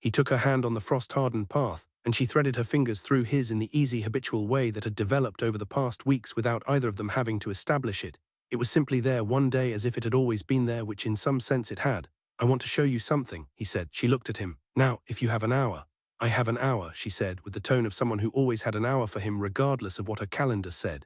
He took her hand on the frost-hardened path, and she threaded her fingers through his in the easy habitual way that had developed over the past weeks without either of them having to establish it. It was simply there one day as if it had always been there, which in some sense it had. "I want to show you something," he said. She looked at him. "Now, if you have an hour." "I have an hour," she said, with the tone of someone who always had an hour for him regardless of what her calendar said.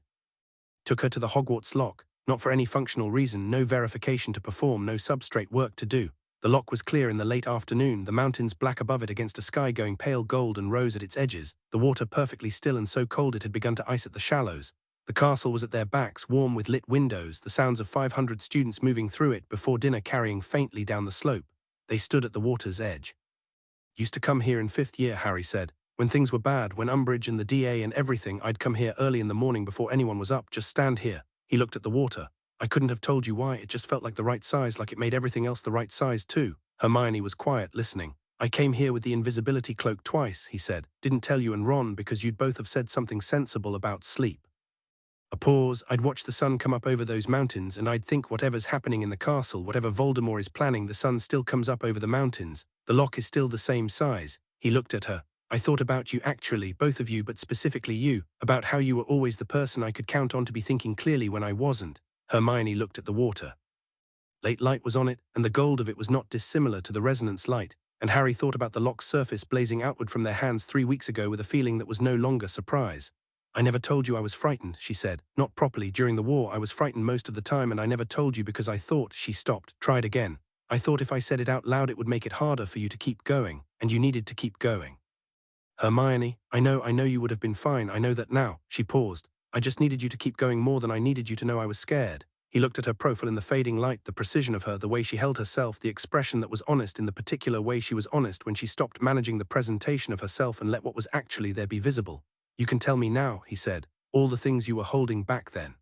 Took her to the Hogwarts lock, not for any functional reason, no verification to perform, no substrate work to do. The lock was clear in the late afternoon, the mountains black above it against a sky going pale gold and rose at its edges, the water perfectly still and so cold it had begun to ice at the shallows. The castle was at their backs, warm with lit windows, the sounds of 500 students moving through it before dinner carrying faintly down the slope. They stood at the water's edge. "Used to come here in 5th year," Harry said. "When things were bad, when Umbridge and the DA and everything, I'd come here early in the morning before anyone was up, just stand here." He looked at the water. "I couldn't have told you why, it just felt like the right size, like it made everything else the right size too." Hermione was quiet, listening. "I came here with the invisibility cloak twice," he said. "Didn't tell you and Ron because you'd both have said something sensible about sleep." A pause. "I'd watch the sun come up over those mountains and I'd think whatever's happening in the castle, whatever Voldemort is planning, the sun still comes up over the mountains. The lock is still the same size." He looked at her. "I thought about you actually, both of you, but specifically you, about how you were always the person I could count on to be thinking clearly when I wasn't." Hermione looked at the water. Late light was on it, and the gold of it was not dissimilar to the resonance light, and Harry thought about the lock's surface blazing outward from their hands 3 weeks ago with a feeling that was no longer surprise. "I never told you I was frightened," she said. "Not properly. During the war I was frightened most of the time, and I never told you because I thought—" She stopped, tried again. "I thought if I said it out loud it would make it harder for you to keep going, and you needed to keep going." "Hermione, I know you would have been fine, I know that now." She paused. "I just needed you to keep going more than I needed you to know I was scared." He looked at her profile in the fading light, the precision of her, the way she held herself, the expression that was honest in the particular way she was honest when she stopped managing the presentation of herself and let what was actually there be visible. "You can tell me now," he said, "all the things you were holding back then.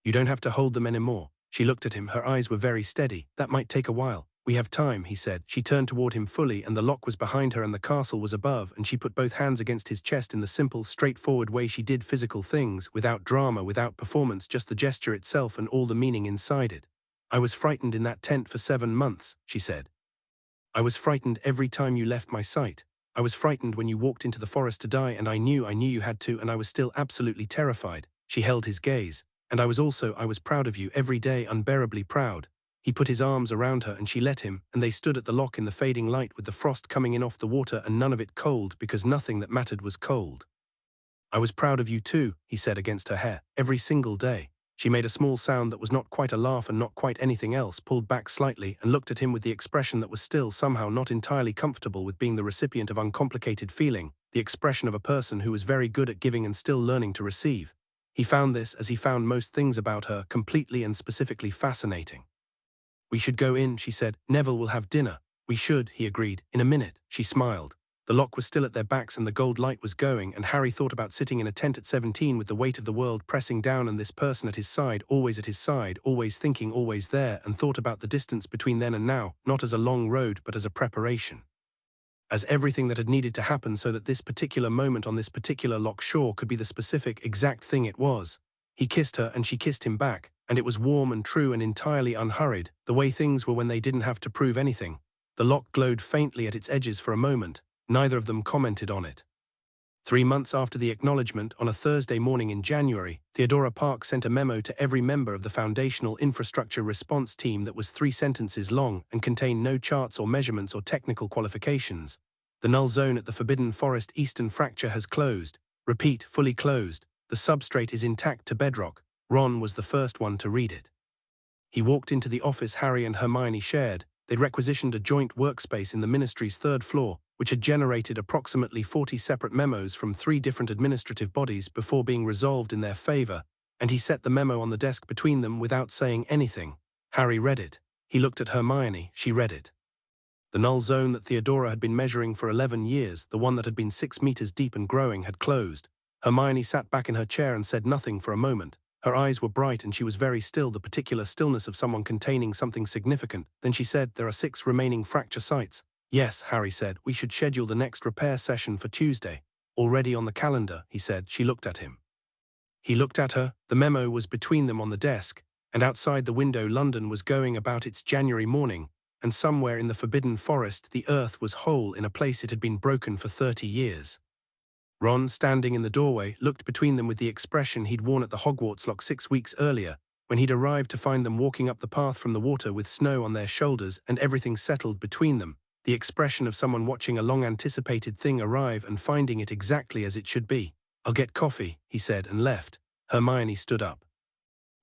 You don't have to hold them anymore." She looked at him, her eyes were very steady. "That might take a while." "We have time," he said. She turned toward him fully, and the lock was behind her and the castle was above, and she put both hands against his chest in the simple, straightforward way she did physical things, without drama, without performance, just the gesture itself and all the meaning inside it. "I was frightened in that tent for 7 months, she said. "I was frightened every time you left my sight. I was frightened when you walked into the forest to die, and I knew you had to, and I was still absolutely terrified." She held his gaze. "And I was proud of you every day, unbearably proud." He put his arms around her and she let him, and they stood at the lock in the fading light with the frost coming in off the water and none of it cold because nothing that mattered was cold. "I was proud of you too," he said against her hair, "every single day." She made a small sound that was not quite a laugh and not quite anything else, pulled back slightly and looked at him with the expression that was still somehow not entirely comfortable with being the recipient of uncomplicated feeling, the expression of a person who was very good at giving and still learning to receive. He found this, as he found most things about her, completely and specifically fascinating. "We should go in," she said. "Neville will have dinner." "We should," he agreed. "In a minute." She smiled. The lock was still at their backs and the gold light was going, and Harry thought about sitting in a tent at 17 with the weight of the world pressing down and this person at his side, always thinking, always there, and thought about the distance between then and now, not as a long road but as a preparation. As everything that had needed to happen so that this particular moment on this particular lock shore could be the specific, exact thing it was. He kissed her and she kissed him back, and it was warm and true and entirely unhurried, the way things were when they didn't have to prove anything. The lock glowed faintly at its edges for a moment. Neither of them commented on it. 3 months after the acknowledgement, on a Thursday morning in January, Theodora Park sent a memo to every member of the Foundational Infrastructure Response Team that was 3 sentences long and contained no charts or measurements or technical qualifications. "The null zone at the Forbidden Forest Eastern Fracture has closed. Repeat, fully closed. The substrate is intact to bedrock." Ron was the first one to read it. He walked into the office Harry and Hermione shared. They'd requisitioned a joint workspace in the ministry's 3rd floor, which had generated approximately 40 separate memos from 3 different administrative bodies before being resolved in their favor, and he set the memo on the desk between them without saying anything. Harry read it. He looked at Hermione. She read it. The null zone that Theodora had been measuring for 11 years, the one that had been 6 meters deep and growing, had closed. Hermione sat back in her chair and said nothing for a moment. Her eyes were bright and she was very still, the particular stillness of someone containing something significant. Then she said, "There are 6 remaining fracture sites." "Yes," Harry said, "we should schedule the next repair session for Tuesday." "Already on the calendar," he said. She looked at him. He looked at her. The memo was between them on the desk, and outside the window London was going about its January morning, and somewhere in the Forbidden Forest the earth was whole in a place it had been broken for 30 years. Ron, standing in the doorway, looked between them with the expression he'd worn at the Hogwarts lock 6 weeks earlier, when he'd arrived to find them walking up the path from the water with snow on their shoulders and everything settled between them, the expression of someone watching a long-anticipated thing arrive and finding it exactly as it should be. "I'll get coffee," he said, and left. Hermione stood up.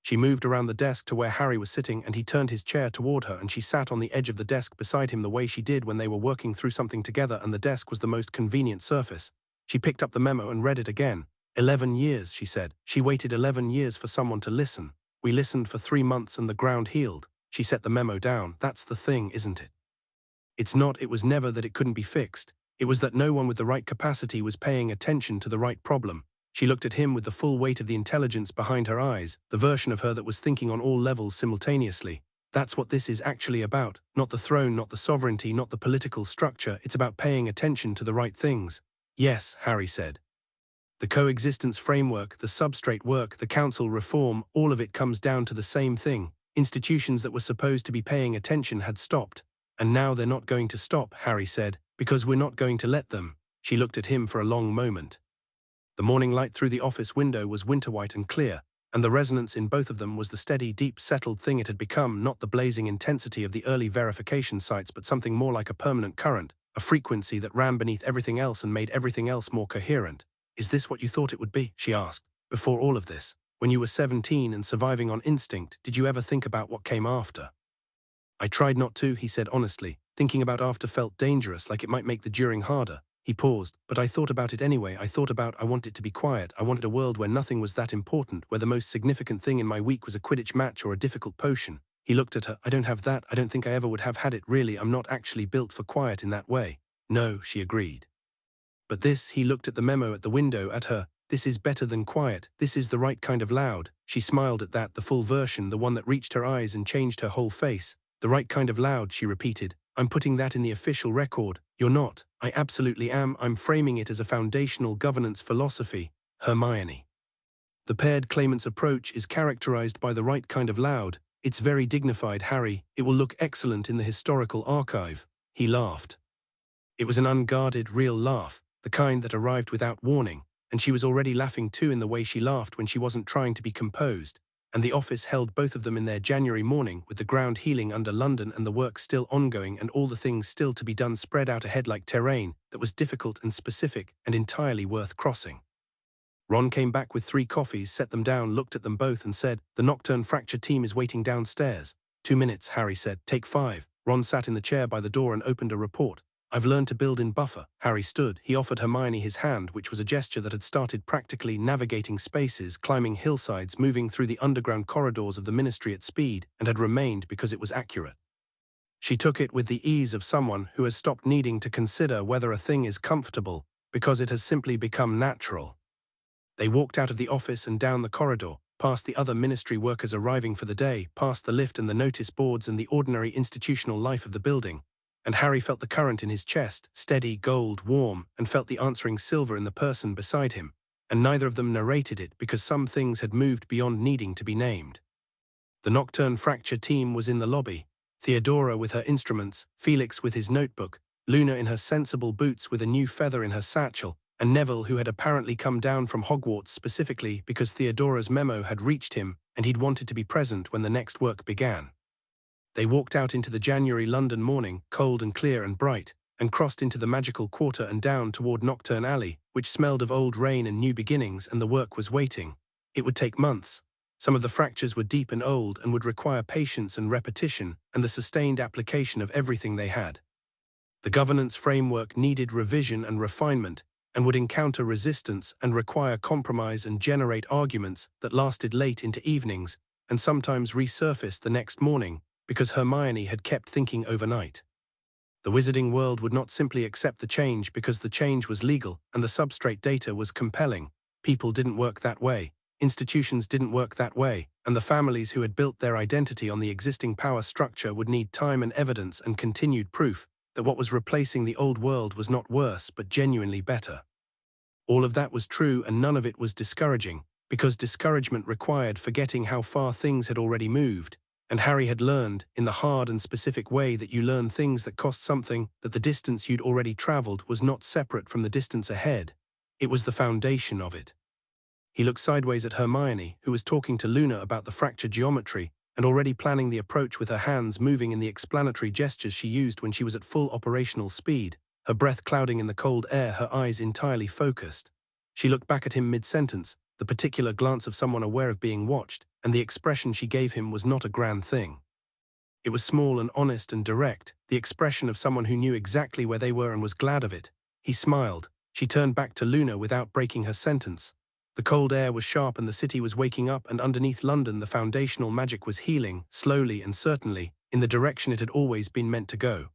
She moved around the desk to where Harry was sitting, and he turned his chair toward her, and she sat on the edge of the desk beside him the way she did when they were working through something together, and the desk was the most convenient surface. She picked up the memo and read it again. 11 years, she said. She waited 11 years for someone to listen. We listened for 3 months and the ground healed. She set the memo down. That's the thing, isn't it? It's not, it was never that it couldn't be fixed. It was that no one with the right capacity was paying attention to the right problem. She looked at him with the full weight of the intelligence behind her eyes, the version of her that was thinking on all levels simultaneously. That's what this is actually about. Not the throne, not the sovereignty, not the political structure. It's about paying attention to the right things. Yes, Harry said. The coexistence framework, the substrate work, the council reform, all of it comes down to the same thing. Institutions that were supposed to be paying attention had stopped. And now they're not going to stop, Harry said, because we're not going to let them. She looked at him for a long moment. The morning light through the office window was winter-white and clear, and the resonance in both of them was the steady, deep, settled thing it had become, not the blazing intensity of the early verification sites, but something more like a permanent current, a frequency that ran beneath everything else and made everything else more coherent. "Is this what you thought it would be?" she asked. "Before all of this, when you were 17 and surviving on instinct, did you ever think about what came after?" "I tried not to," he said honestly. "Thinking about after felt dangerous, like it might make the during harder." He paused. "But I thought about it anyway. I wanted it to be quiet. I wanted a world where nothing was that important, where the most significant thing in my week was a Quidditch match or a difficult potion." He looked at her. "I don't have that. I don't think I ever would have had it, really. I'm not actually built for quiet in that way." "No," she agreed. "But this," he looked at the memo at the window at her, "this is better than quiet. This is the right kind of loud." She smiled at that, the full version, the one that reached her eyes and changed her whole face. "The right kind of loud," she repeated. "I'm putting that in the official record." "You're not." "I absolutely am. I'm framing it as a foundational governance philosophy." Hermione. "The paired claimant's approach is characterized by the right kind of loud. It's very dignified, Harry. It will look excellent in the historical archive." He laughed. It was an unguarded, real laugh, the kind that arrived without warning, and she was already laughing too in the way she laughed when she wasn't trying to be composed. And the office held both of them in their January morning, with the ground healing under London and the work still ongoing and all the things still to be done spread out ahead like terrain that was difficult and specific and entirely worth crossing. Ron came back with 3 coffees, set them down, looked at them both and said, "The Knockturn Fracture team is waiting downstairs." 2 minutes, Harry said. "Take 5. Ron sat in the chair by the door and opened a report. "I've learned to build in buffer." Harry stood. He offered Hermione his hand, which was a gesture that had started practically navigating spaces, climbing hillsides, moving through the underground corridors of the Ministry at speed, and had remained because it was accurate. She took it with the ease of someone who has stopped needing to consider whether a thing is comfortable, because it has simply become natural. They walked out of the office and down the corridor, past the other ministry workers arriving for the day, past the lift and the notice boards and the ordinary institutional life of the building. And Harry felt the current in his chest, steady, gold, warm, and felt the answering silver in the person beside him. And neither of them narrated it because some things had moved beyond needing to be named. The Knockturn Fracture team was in the lobby. Theodora with her instruments, Felix with his notebook, Luna in her sensible boots with a new feather in her satchel, and Neville, who had apparently come down from Hogwarts specifically because Theodora's memo had reached him and he'd wanted to be present when the next work began. They walked out into the January London morning, cold and clear and bright, and crossed into the magical quarter and down toward Knockturn Alley, which smelled of old rain and new beginnings, and the work was waiting. It would take months. Some of the fractures were deep and old and would require patience and repetition and the sustained application of everything they had. The governance framework needed revision and refinement, and would encounter resistance and require compromise and generate arguments that lasted late into evenings and sometimes resurfaced the next morning, because Hermione had kept thinking overnight. The wizarding world would not simply accept the change because the change was legal and the substrate data was compelling. People didn't work that way, institutions didn't work that way, and the families who had built their identity on the existing power structure would need time and evidence and continued proof that what was replacing the old world was not worse but genuinely better. All of that was true and none of it was discouraging, because discouragement required forgetting how far things had already moved. And Harry had learned, in the hard and specific way that you learn things that cost something, that the distance you'd already traveled was not separate from the distance ahead. It was the foundation of it. He looked sideways at Hermione, who was talking to Luna about the fracture geometry and already planning the approach with her hands moving in the explanatory gestures she used when she was at full operational speed, her breath clouding in the cold air, her eyes entirely focused. She looked back at him mid-sentence, the particular glance of someone aware of being watched, and the expression she gave him was not a grand thing. It was small and honest and direct, the expression of someone who knew exactly where they were and was glad of it. He smiled. She turned back to Luna without breaking her sentence. The cold air was sharp and the city was waking up, and underneath London the foundational magic was healing, slowly and certainly, in the direction it had always been meant to go.